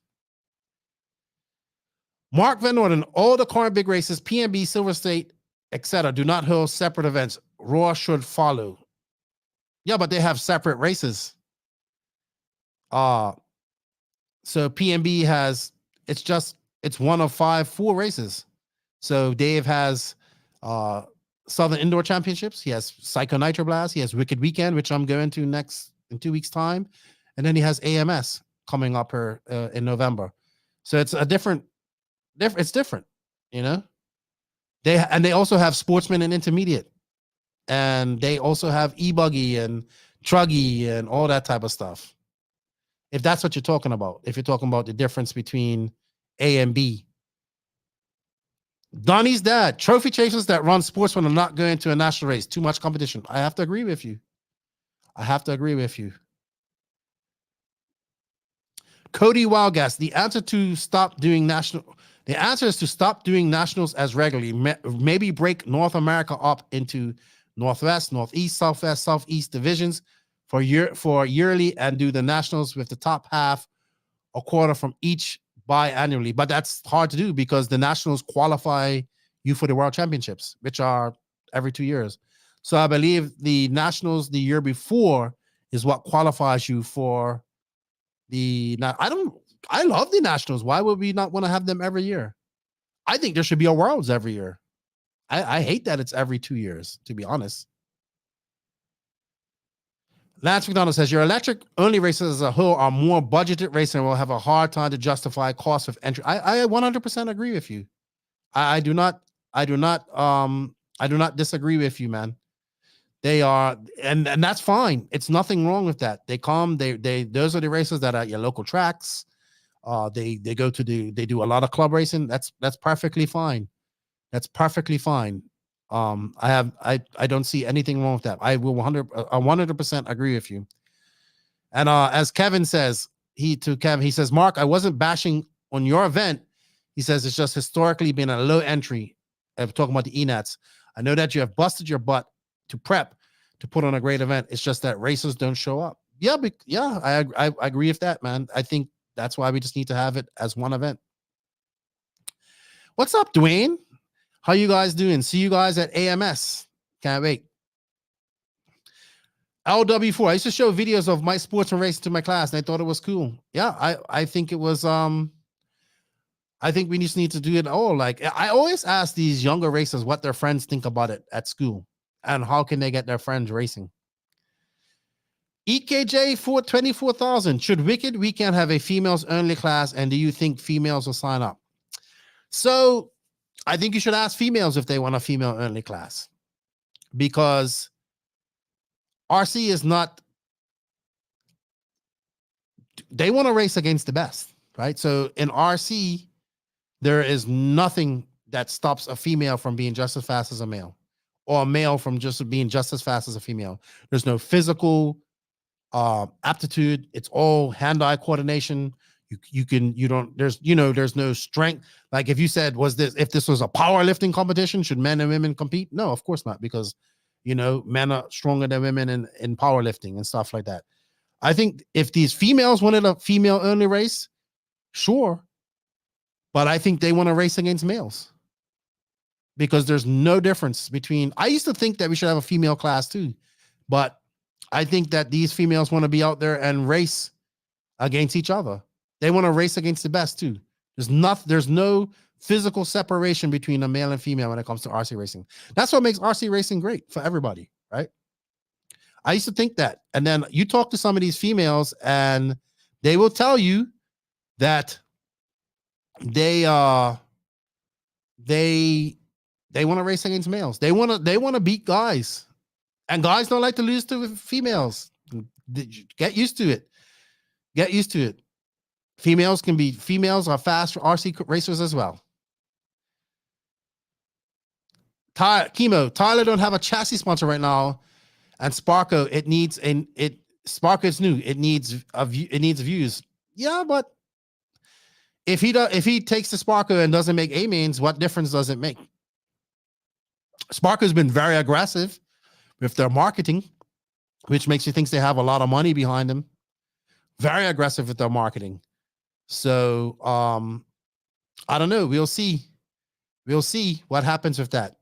Mark Van Orden, all the current big races, PNB, Silver State, etc., do not hold separate events. Raw should follow. Yeah, but they have separate races. So PNB has, it's one of 5 full races. So Dave has Southern Indoor Championships. He has Psycho Nitro Blast. He has Wicked Weekend, which I'm going to next in 2 weeks' time. And then he has AMS coming up here in November. So it's it's different, They also have Sportsman and Intermediate. And they also have E-Buggy and Truggy and all that type of stuff. If that's what you're talking about. If you're talking about the difference between A and B. Donnie's dad, trophy chasers that run Sportsman are not going to a national race. Too much competition. I have to agree with you. Cody Wildgas, the answer is to stop doing nationals as regularly. Maybe break North America up into Northwest, Northeast, Southwest, Southeast divisions for yearly, and do the nationals with the top half a quarter from each biannually. But that's hard to do because the nationals qualify you for the World Championships, which are every 2 years. So I believe the nationals the year before is what qualifies you for I love the nationals. Why would we not want to have them every year? I think there should be a Worlds every year. I hate that it's every 2 years, to be honest. Lance McDonald says your electric only races as a whole are more budgeted races and will have a hard time to justify cost of entry. I 100% agree with you. I do not disagree with you, man. They are, and that's fine. It's nothing wrong with that. They come, those are the races that are at your local tracks. They do a lot of club racing. That's perfectly fine. That's perfectly fine. I don't see anything wrong with that. I will 100% agree with you. And as Kevin says, he says, Mark, I wasn't bashing on your event. He says it's just historically been a low entry. I'm talking about the ENATs. I know that you have busted your butt to prep to put on a great event. It's just that racers don't show up. Yeah, I agree with that, man. I think that's why we just need to have it as one event. What's up, Dwayne? How you guys doing? See you guys at AMS. Can't wait. LW4. I used to show videos of my sportsman racing to my class, and I thought it was cool. Yeah, I think it was. I think we just need to do it all. Like I always ask these younger racers what their friends think about it at school, and how can they get their friends racing. EKJ for 24,000. Should Wicked Weekend have a females only class, and do you think females will sign up? So I think you should ask females if they want a female only class, because RC is not, they want to race against the best, right? So in RC, there is nothing that stops a female from being just as fast as a male, or a male from just being just as fast as a female. There's no physical aptitude. It's all hand-eye coordination. There's no strength. Like if you said, if this was a powerlifting competition, should men and women compete? No, of course not, because men are stronger than women in powerlifting and stuff like that. I think if these females wanted a female only race, sure, but I think they want to race against males, because there's no difference between. I used to think that we should have a female class too, but I think that these females want to be out there and race against each other. They want to race against the best too. There's no physical separation between a male and female when it comes to RC racing. That's what makes RC racing great for everybody, right? I used to think that. And then you talk to some of these females and they will tell you that they want to race against males. They want to beat guys. And guys don't like to lose to females. Get used to it. Get used to it. Females are fast RC racers as well. Tyler don't have a chassis sponsor right now, and Sparko Sparko is new. It needs views. Yeah, but if he takes the Sparko and doesn't make A-mains, what difference does it make? Sparko's been very aggressive with their marketing, which makes you think they have a lot of money behind them. Very aggressive with their marketing. So I don't know. We'll see. We'll see what happens with that.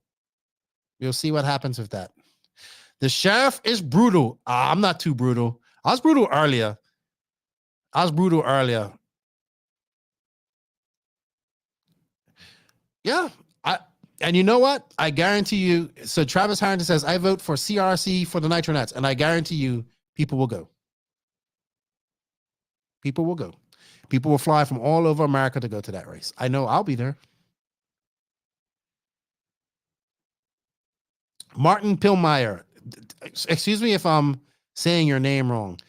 We'll see what happens with that. The sheriff is brutal. I'm not too brutal. I was brutal earlier. Yeah. And you know what? I guarantee you. So Travis Harrington says, I vote for CRC for the Nitro Nets. And I guarantee you, people will go. People will go. People will fly from all over America to go to that race. I know I'll be there. Martin Pillmeyer. Excuse me if I'm saying your name wrong.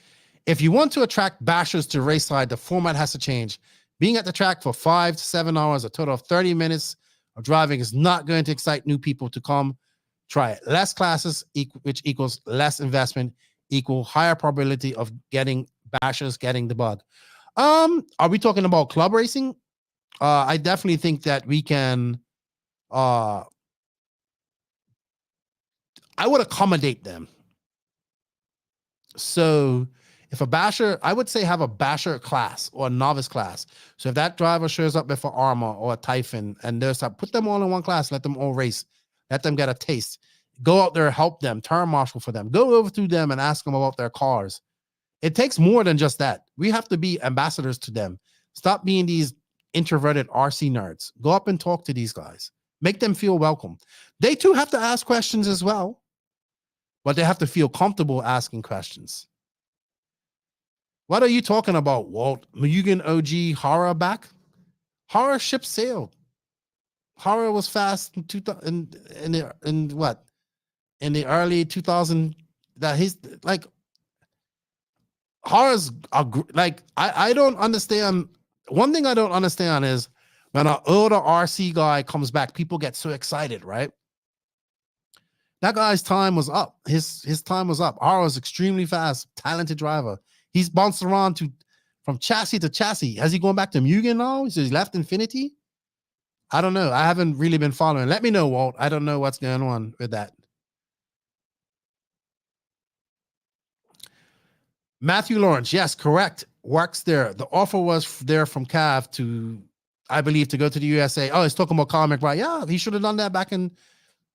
If you want to attract bashers to race side, the format has to change. Being at the track for 5 to 7 hours, a total of 30 minutes of driving is not going to excite new people to come try it. Less classes, which equals less investment, equal higher probability of getting bashers getting the bug. Are we talking about club racing? I definitely think that we can I would accommodate them. So if a basher, I would say have a basher class or a novice class. So if that driver shows up with an Armor or a Typhon and there's put them all in one class, let them all race, let them get a taste. Go out there, help them, turn marshal for them, go over to them and ask them about their cars. It takes more than just that. We have to be ambassadors to them. Stop being these introverted RC nerds. Go up and talk to these guys. Make them feel welcome. They too have to ask questions as well, but they have to feel comfortable asking questions. What are you talking about, Walt? Mugen OG Horror back? Horror ship sailed. Horror was fast in the early 2000. That he's like horrors are like I don't understand. One thing I don't understand is when an older RC guy comes back, people get so excited, right? That guy's time was up. His time was up. Horror was extremely fast, talented driver. He's bounced around from chassis to chassis. Has he gone back to Mugen now? So he's left Infinity? I don't know. I haven't really been following. Let me know, Walt. I don't know what's going on with that. Matthew Lawrence, yes, correct. Works there. The offer was there from Cav to, I believe, to go to the USA. Oh, he's talking about Colin McBride. Yeah, he should have done that back in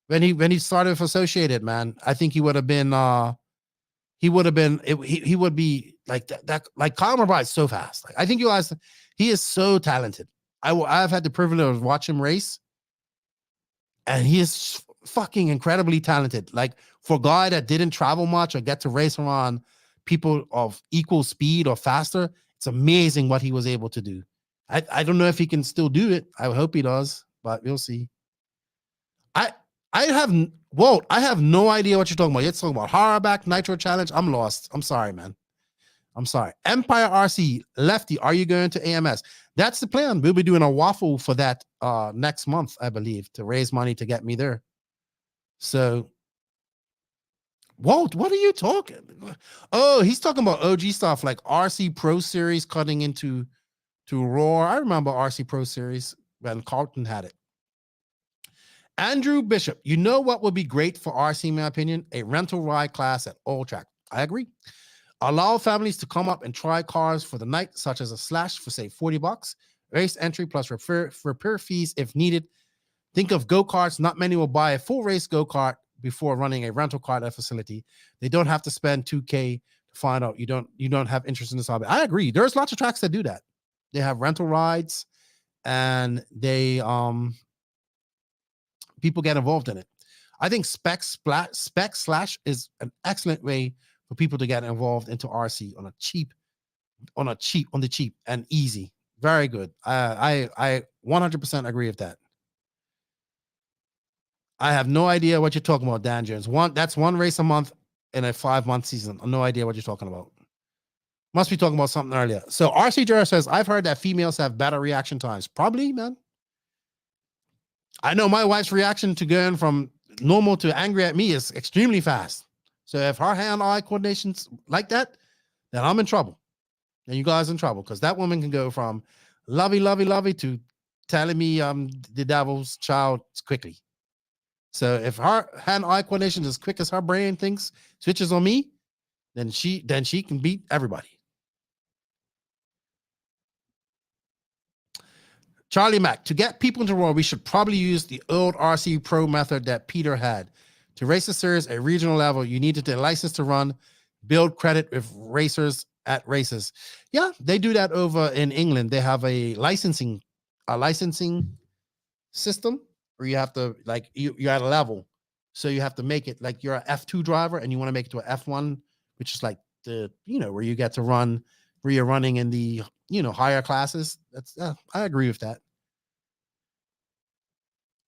when he started with Associated, man. I think he would have been he would be like that like Colin McBride's so fast. Like, I think you guys, he is so talented. I've had the privilege of watching him race, and he is fucking incredibly talented. Like, for a guy that didn't travel much or get to race around people of equal speed or faster, it's amazing what he was able to do. I don't know if he can still do it. I hope he does, but we'll see. I have no idea what you're talking about. You're talking about Horrorback, Nitro Challenge. I'm lost. I'm sorry, man. I'm sorry. Empire RC, Lefty, are you going to AMS? That's the plan. We'll be doing a waffle for that next month, I believe, to raise money to get me there. So, Walt, what are you talking? Oh, he's talking about OG stuff like RC Pro Series cutting into Roar. I remember RC Pro Series when Carlton had it. Andrew Bishop, you know what would be great for RC, in my opinion? A rental ride class at all track. I agree. Allow families to come up and try cars for the night, such as a slash for, say, $40. Race entry plus repair fees if needed. Think of go-karts. Not many will buy a full race go-kart before running a rental kart at a facility. They don't have to spend $2K to find out you don't have interest in this hobby. I agree. There's lots of tracks that do that. They have rental rides, and they people get involved in it. I think spec slash is an excellent way for people to get involved into RC on the cheap and easy. Very good. I 100% agree with that. I have no idea what you're talking about, Dan Jones. That's one race a month in a 5-month season. No idea what you're talking about. Must be talking about something earlier. So RC Jura says, I've heard that females have better reaction times. Probably, man. I know my wife's reaction to going from normal to angry at me is extremely fast. So if her hand-eye coordination's like that, then I'm in trouble. And you guys in trouble, because that woman can go from lovey to telling me I'm the devil's child quickly. So if her hand-eye coordination is as quick as her brain thinks switches on me, then she can beat everybody. Charlie Mack, to get people into roll, we should probably use the old RC Pro method that Peter had. To race a series at regional level, you needed a license to run, build credit with racers at races. Yeah, they do that over in England. They have a licensing system where you have to, like, you're at a level. So you have to make it like you're an F2 driver and you want to make it to an F1, which is like the, where you get to run, where you're running in the, higher classes. That's, I agree with that.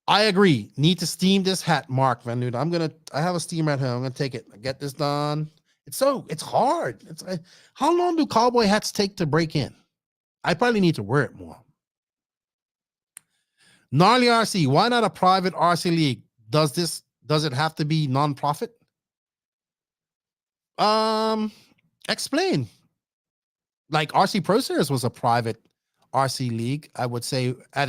I agree. Need to steam this hat, Mark Van Nude. I have a steamer at home. I'm gonna take it. Get this done. It's hard. How long do cowboy hats take to break in? I probably need to wear it more. Gnarly RC, why not a private RC league? Does it have to be non-profit? Explain. Like RC Pro Series was a private RC league, I would say, and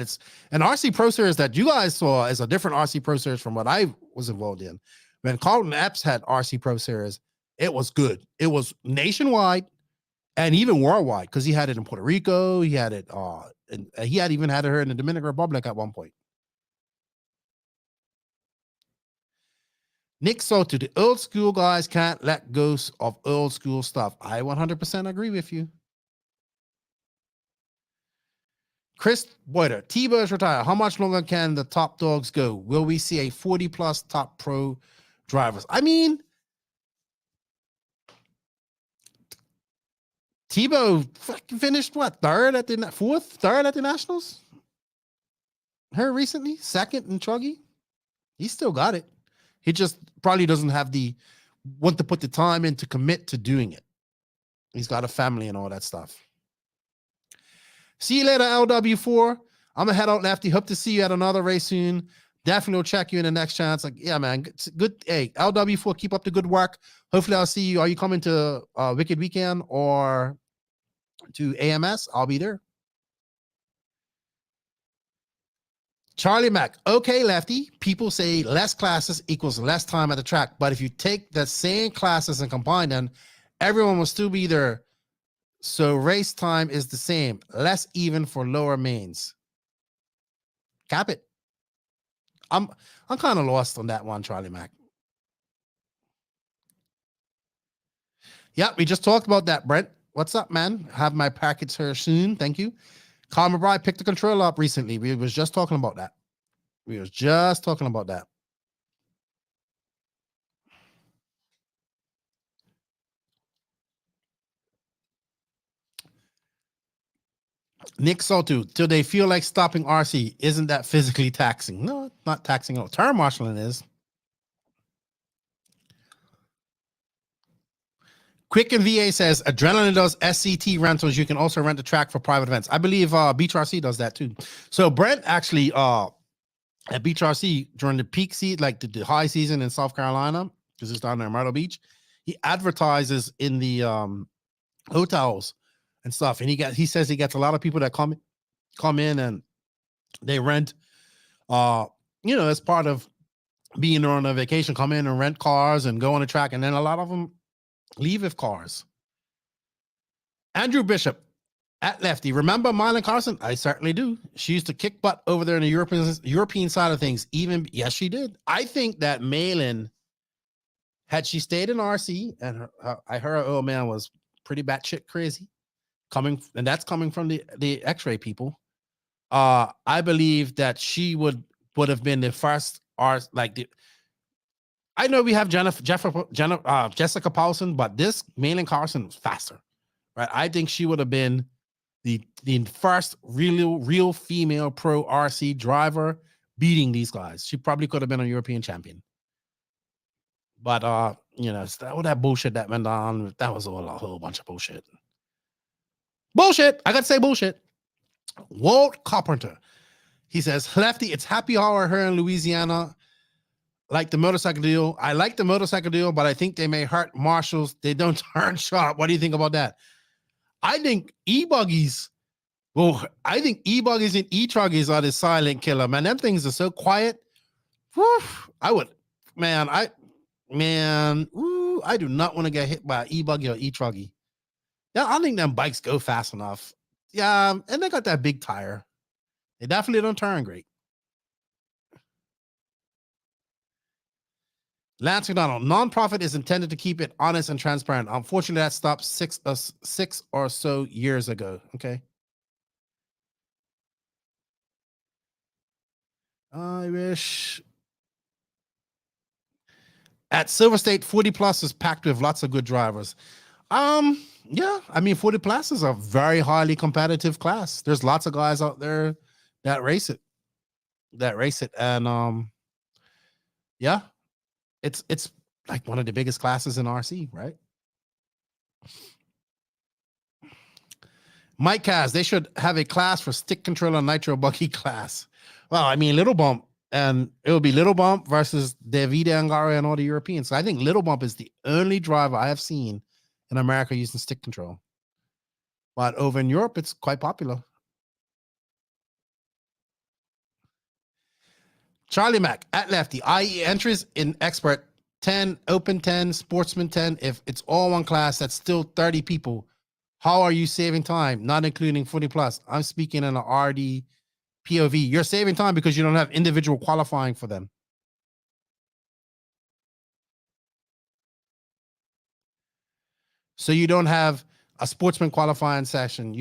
RC Pro Series that you guys saw is a different RC Pro Series from what I was involved in. When Carlton Epps had RC Pro Series, it was good. It was nationwide and even worldwide, because he had it in Puerto Rico. He had it, and he had even had it here in the Dominican Republic at one point. Nick Soto, the old school guys can't let go of old school stuff. I 100% agree with you. Chris Boyder, Tebow is retired. How much longer can the top dogs go? Will we see a 40-plus top pro drivers? I mean, Tebow finished what, third at the Nationals? Here recently, second in Chuggy. He still got it. He just probably doesn't have want to put the time in to commit to doing it. He's got a family and all that stuff. See you later, LW4. I'm going to head out, Lefty. Hope to see you at another race soon. Definitely will check you in the next chance. Like, yeah, man. It's good. Hey, LW4, keep up the good work. Hopefully I'll see you. Are you coming to Wicked Weekend or to AMS? I'll be there. Charlie Mack. Okay, Lefty. People say less classes equals less time at the track. But if you take the same classes and combine them, everyone will still be there. So race time is the same, less even for lower mains. Cap it. I'm kind of lost on that one, Charlie Mack. Yeah, we just talked about that, Brent. What's up, man? Have my package here soon. Thank you. Carl McBride picked the controller up recently. We was just talking about that. Nick Soto, till they feel like stopping RC, isn't that physically taxing? No, not taxing at all. Term marshalling is. Quick and VA says, Adrenaline does SCT rentals. You can also rent the track for private events. I believe Beach RC does that too. So Brent actually, at Beach RC, during the peak season, like the high season in South Carolina, because it's down there in Myrtle Beach, he advertises in the hotels and stuff. And he says he gets a lot of people that come in and they rent, as part of being there on a vacation, come in and rent cars and go on the track. And then a lot of them leave with cars. Andrew Bishop, At Lefty, remember Mylan Carson? I certainly do. She used to kick butt over there in the European side of things. Even yes, she did. I think that Malin, had she stayed in RC, and I heard her old man was pretty batshit crazy, and that's coming from the X-ray people. I believe that she would have been the first I know we have Jessica Paulson, but this Malin Carson was faster, right? I think she would have been the first real female pro RC driver beating these guys. She probably could have been a European champion. But all that bullshit that went on, that was all a whole bunch of bullshit. Bullshit. I gotta say bullshit. Walt Carpenter. He says, Lefty, it's happy hour here in Louisiana. Like the motorcycle deal. I like the motorcycle deal, but I think they may hurt marshals. They don't turn sharp. What do you think about that? I think e-buggies and e-truggies are the silent killer, man. Them things are so quiet. Whew, I do not want to get hit by an e-buggy or e-truggy. Yeah, I don't think them bikes go fast enough. Yeah, and they got that big tire. They definitely don't turn great. Lance McDonald, nonprofit is intended to keep it honest and transparent. Unfortunately, that stopped six or so years ago. Okay. I wish. At Silver State, 40 plus is packed with lots of good drivers. Yeah, I mean, 40 plus is a very highly competitive class. There's lots of guys out there that race it. And yeah. It's like one of the biggest classes in RC, right? Mike Kaz, they should have a class for stick controller Nitro buggy class. Well, I mean, Little Bump, and it will be Little Bump versus Davide Angara and all the Europeans. So I think Little Bump is the only driver I have seen in America using stick control. But over in Europe, it's quite popular. Charlie Mack at Lefty, i.e. entries in expert 10, open 10, sportsman 10. If it's all one class, that's still 30 people. How are you saving time? Not including 40 plus. I'm speaking in an RD POV. You're saving time because you don't have individual qualifying for them. So you don't have a sportsman qualifying session.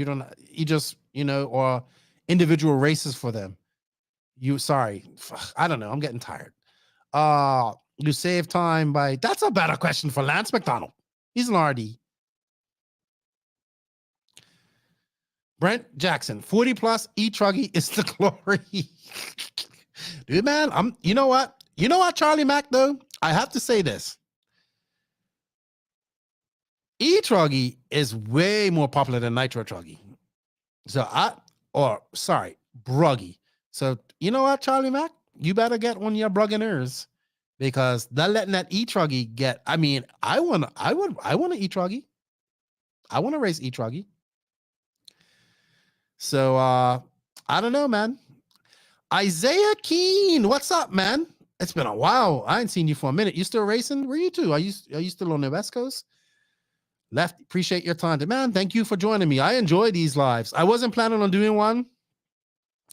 Or individual races for them. I don't know. I'm getting tired. You save time by, that's a better question for Lance McDonald. He's an RD. Brent Jackson, 40 plus e-truggy is the glory. Dude, man, you know what, Charlie Mack, though? I have to say this. E-truggy is way more popular than Nitro truggy. Bruggy. So you know what, Charlie Mack? You better get one of your Brugginers because they're letting that e-truggy get. I mean, I want an e-truggy. I want to race e-truggy. So I don't know, man. Isaiah Keene, what's up, man? It's been a while. I ain't seen you for a minute. You still racing? Where you two? Are you still on the West Coast? Left, appreciate your time. Man, thank you for joining me. I enjoy these lives. I wasn't planning on doing one,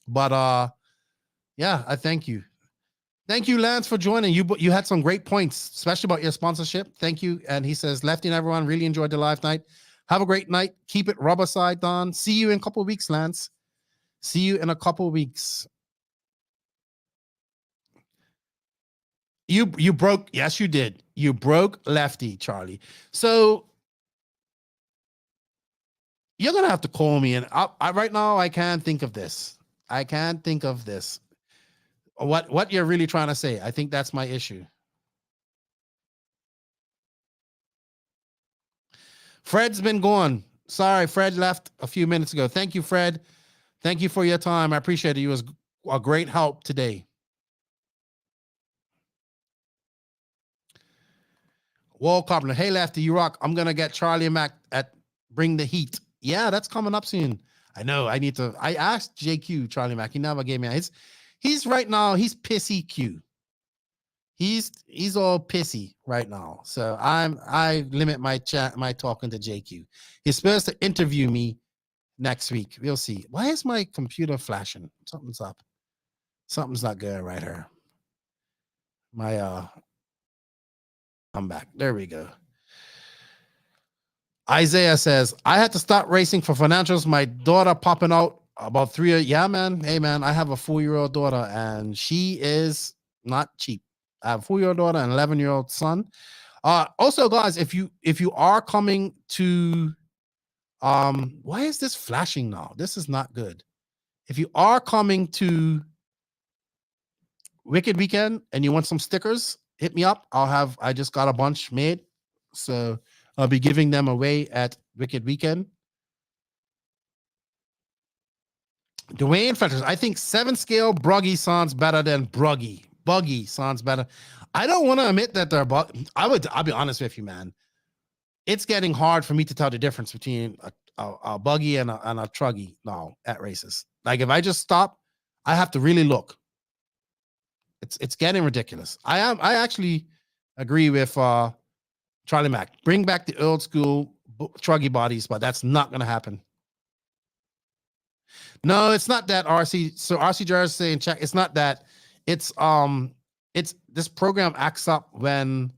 but yeah, I thank you. Thank you, Lance, for joining. You had some great points, especially about your sponsorship. Thank you. And he says, Lefty and everyone, really enjoyed the live night. Have a great night. Keep it rubber side, Don. See you in a couple of weeks, Lance. See you in a couple of weeks. You broke. Yes, you did. You broke Lefty, Charlie. So you're going to have to call me. And right now, I can't think of this. What you're really trying to say. I think that's my issue. Fred's been gone. Sorry, Fred left a few minutes ago. Thank you, Fred. Thank you for your time. I appreciate it. You was a great help today. Wall Carpenter. Hey, Lefty, you rock. I'm going to get Charlie Mack at Bring the Heat. Yeah, that's coming up soon. I know. I asked JQ, Charlie Mack. He never gave me he's right now, he's pissy Q. He's all pissy right now. So I limit my talking to JQ. He's supposed to interview me next week. We'll see. Why is my computer flashing? Something's up. Something's not good right here. My I'm back. There we go. Isaiah says, I had to stop racing for financials. My daughter popping out about 3 years. Yeah, man. Hey, man, I have a 4-year-old daughter, and she is not cheap. I have a 4-year-old daughter and 11-year-old son. Also, guys, if you are coming to why is this flashing now? This is not good. If you are coming to Wicked Weekend and you want some stickers, hit me up. I just got a bunch made. So I'll be giving them away at Wicked Weekend. Dwayne Fletcher, I think 7-scale Bruggy sounds better than Bruggy. Buggy sounds better. I don't want to admit that they're I'll be honest with you, man. It's getting hard for me to tell the difference between a buggy and a truggy now at races. Like if I just stop, I have to really look. It's getting ridiculous. I actually agree with Charlie Mack. Bring back the old school truggy bodies, but that's not going to happen. No, it's not that RC. So RC Jars saying check. It's not that. It's this program acts up when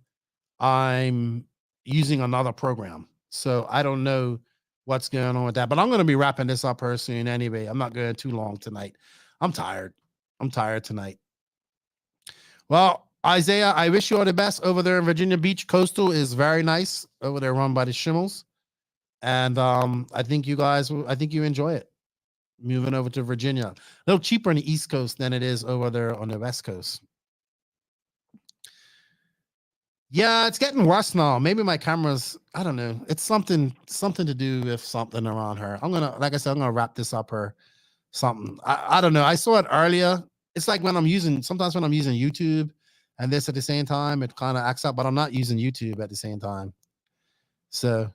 I'm using another program. So I don't know what's going on with that, but I'm going to be wrapping this up here soon anyway. I'm not going too long tonight. I'm tired. I'm tired tonight. Well, Isaiah, I wish you all the best over there in Virginia Beach. Coastal is very nice over there, run by the Schimmels. And I think you enjoy it. Moving over to Virginia. A little cheaper on the East Coast than it is over there on the West Coast. Yeah, it's getting worse now. Maybe my camera's, I don't know. It's something to do with something around her. Like I said, I'm gonna wrap this up her something. I don't know. I saw it earlier. It's like sometimes when I'm using YouTube and this at the same time, it kind of acts up, but I'm not using YouTube at the same time. So,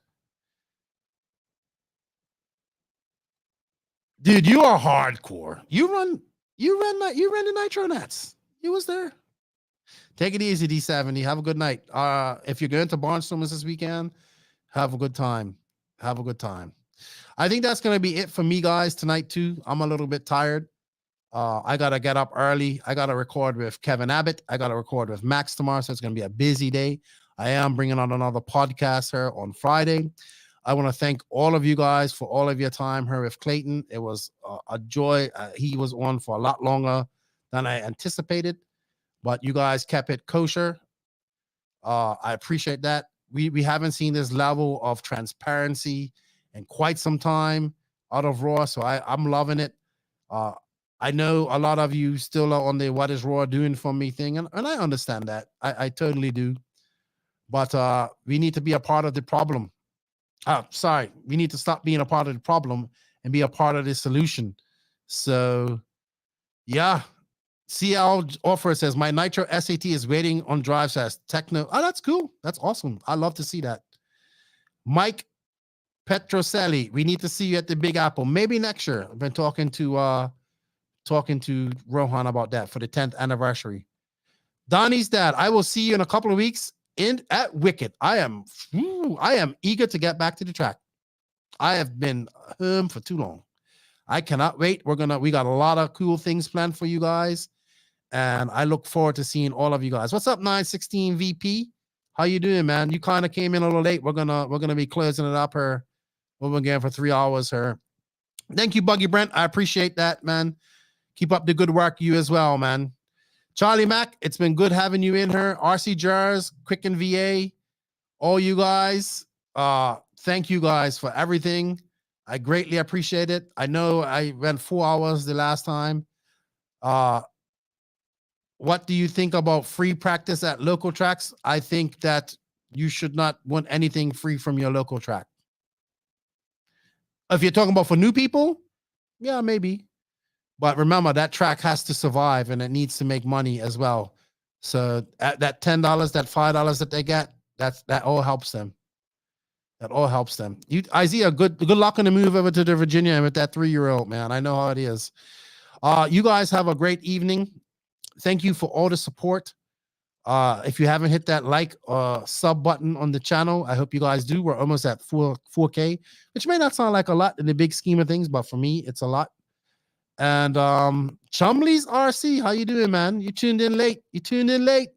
dude, you are hardcore. You run the Nitro Nets. You was there. Take it easy, D70. Have a good night. If you're going to Barnstormers this weekend, have a good time. Have a good time. I think that's going to be it for me, guys, tonight, too. I'm a little bit tired. I got to get up early. I got to record with Kevin Abbott. I got to record with Max tomorrow, so it's going to be a busy day. I am bringing on another podcast here on Friday. I want to thank all of you guys for all of your time here with Clayton. It was a joy. He was on for a lot longer than I anticipated, but you guys kept it kosher. I appreciate that. We haven't seen this level of transparency in quite some time out of Raw, so I'm loving it. I know a lot of you still are on the what is Raw doing for me thing, and I understand that. I totally do. But we need to be a part of the problem. We need to stop being a part of the problem and be a part of the solution. So, yeah. CL Offer says, my Nitro SAT is waiting on drive test. Techno. Oh, that's cool. That's awesome. I love to see that. Mike Petroselli, we need to see you at the Big Apple. Maybe next year. I've been talking to Rohan about that for the 10th anniversary. Donnie's dad, I will see you in a couple of weeks at Wicked. I am eager to get back to the track. I have been home for too long. I cannot wait. We got a lot of cool things planned for you guys, and I look forward to seeing all of you guys. What's up, 916 VP? How you doing, man? You kind of came in a little late. We're gonna be closing it up here. We're again for 3 hours here. Thank you, Buggy Brent. I appreciate that, man. Keep up the good work, you as well, man. Charlie Mack, it's been good having you in here. RC Jars, Quicken VA, all you guys. Thank you guys for everything. I greatly appreciate it. I know I went 4 hours the last time. What do you think about free practice at local tracks? I think that you should not want anything free from your local track. If you're talking about for new people, yeah, maybe. But remember, that track has to survive and it needs to make money as well. So at that $10, that $5 that they get, that all helps them. That all helps them. Isaiah, good luck on the move over to the Virginia with that 3-year-old, man. I know how it is. You guys have a great evening. Thank you for all the support. If you haven't hit that like or sub button on the channel, I hope you guys do. We're almost at 4K, which may not sound like a lot in the big scheme of things, but for me, it's a lot. And Chumley's RC, how you doing, man? You tuned in late.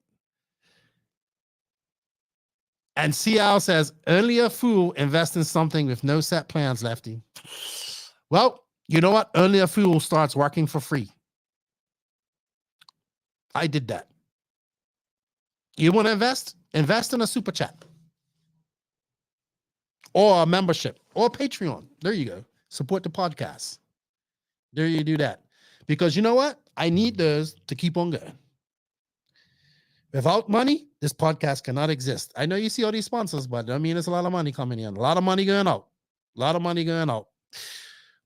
And CL says, only a fool invest in something with no set plans, Lefty. Well, you know what? Only a fool starts working for free. I did that. You want to invest? Invest in a super chat or a membership or Patreon. There you go. Support the podcast. There you do that. Because you know what? I need those to keep on going. Without money, this podcast cannot exist. I know you see all these sponsors, but I mean, there's a lot of money coming in, a lot of money going out,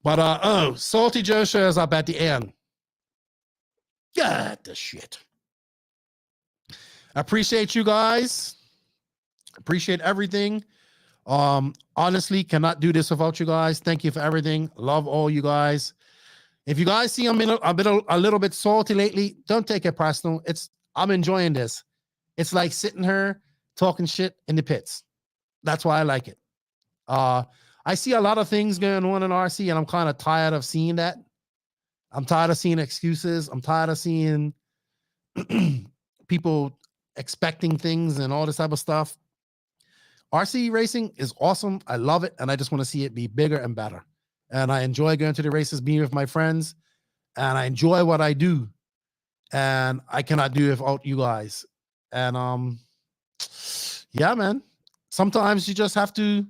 But Salty Joe shows up at the end. God, the shit. I appreciate you guys. Appreciate everything. Honestly, cannot do this without you guys. Thank you for everything. Love all you guys. If you guys see I'm a little bit salty lately, don't take it personal. I'm enjoying this. It's like sitting here talking shit in the pits. That's why I like it. I see a lot of things going on in RC, and I'm kind of tired of seeing that. I'm tired of seeing excuses. I'm tired of seeing people expecting things and all this type of stuff. RC racing is awesome. I love it, and I just want to see it be bigger and better. And I enjoy going to the races, being with my friends, and I enjoy what I do. And I cannot do it without you guys. And yeah, man. Sometimes you just have to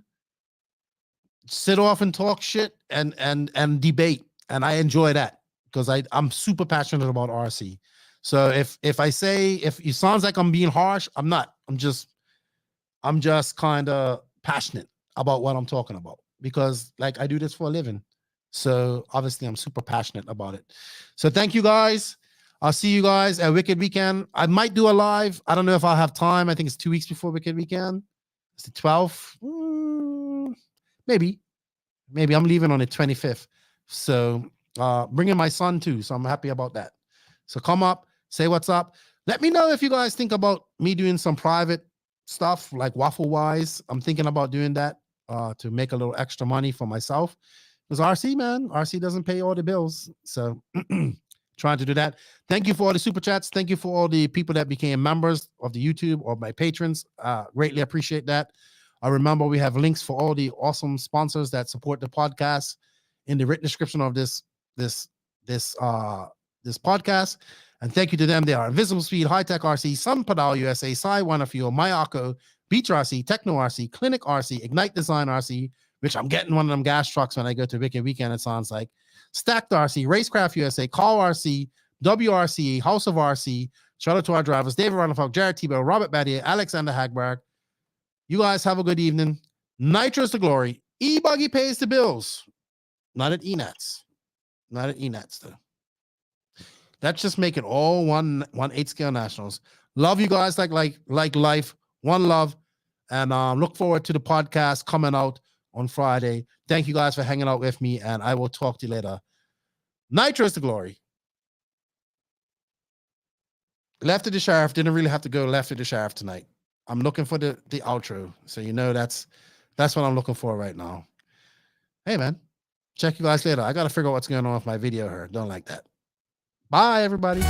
sit off and talk shit and debate. And I enjoy that because I'm super passionate about RC. So if it sounds like I'm being harsh, I'm not. I'm just kind of passionate about what I'm talking about because like I do this for a living. So obviously I'm super passionate about it. So thank you guys. I'll see you guys at Wicked Weekend. I might do a live. I don't know if I'll have time. I think it's 2 weeks before Wicked Weekend. It's the 12th. Maybe. I'm leaving on the 25th. So bringing my son too. So I'm happy about that. So come up, say what's up. Let me know if you guys think about me doing some private stuff like Waffle wise. I'm thinking about doing that to make a little extra money for myself. Because RC doesn't pay all the bills. So trying to do that. Thank you for all the super chats. Thank you for all the people that became members of the YouTube or my patrons. Greatly appreciate that. I remember we have links for all the awesome sponsors that support the podcast in the written description of this podcast. And thank you to them. They are Invisible Speed, High Tech RC, Sun Pedal USA, Sci Wanna Fuel, Mayako, Beach RC, Techno RC, Clinic RC, Ignite Design RC, which I'm getting one of them gas trucks when I go to Wicked Weekend, it sounds like. Stacked RC, Racecraft USA, Call RC, WRC, House of RC. Shout out to our drivers, David Ronafalk, Jared Tebow, Robert Battier, Alexander Hagberg. You guys have a good evening. Nitro's the glory. E-Buggy pays the bills. Not at ENATS. Not at ENATS, though. That's just make it all 1/8 scale nationals. Love you guys like life. One love. And look forward to the podcast coming out on Friday. Thank you guys for hanging out with me, and I will talk to you later. Nitro's the glory. Left of the Sheriff. Didn't really have to go left of the Sheriff tonight. I'm looking for the outro. So you know that's what I'm looking for right now. Hey, man. Check you guys later. I got to figure out what's going on with my video here. Don't like that. Bye, everybody.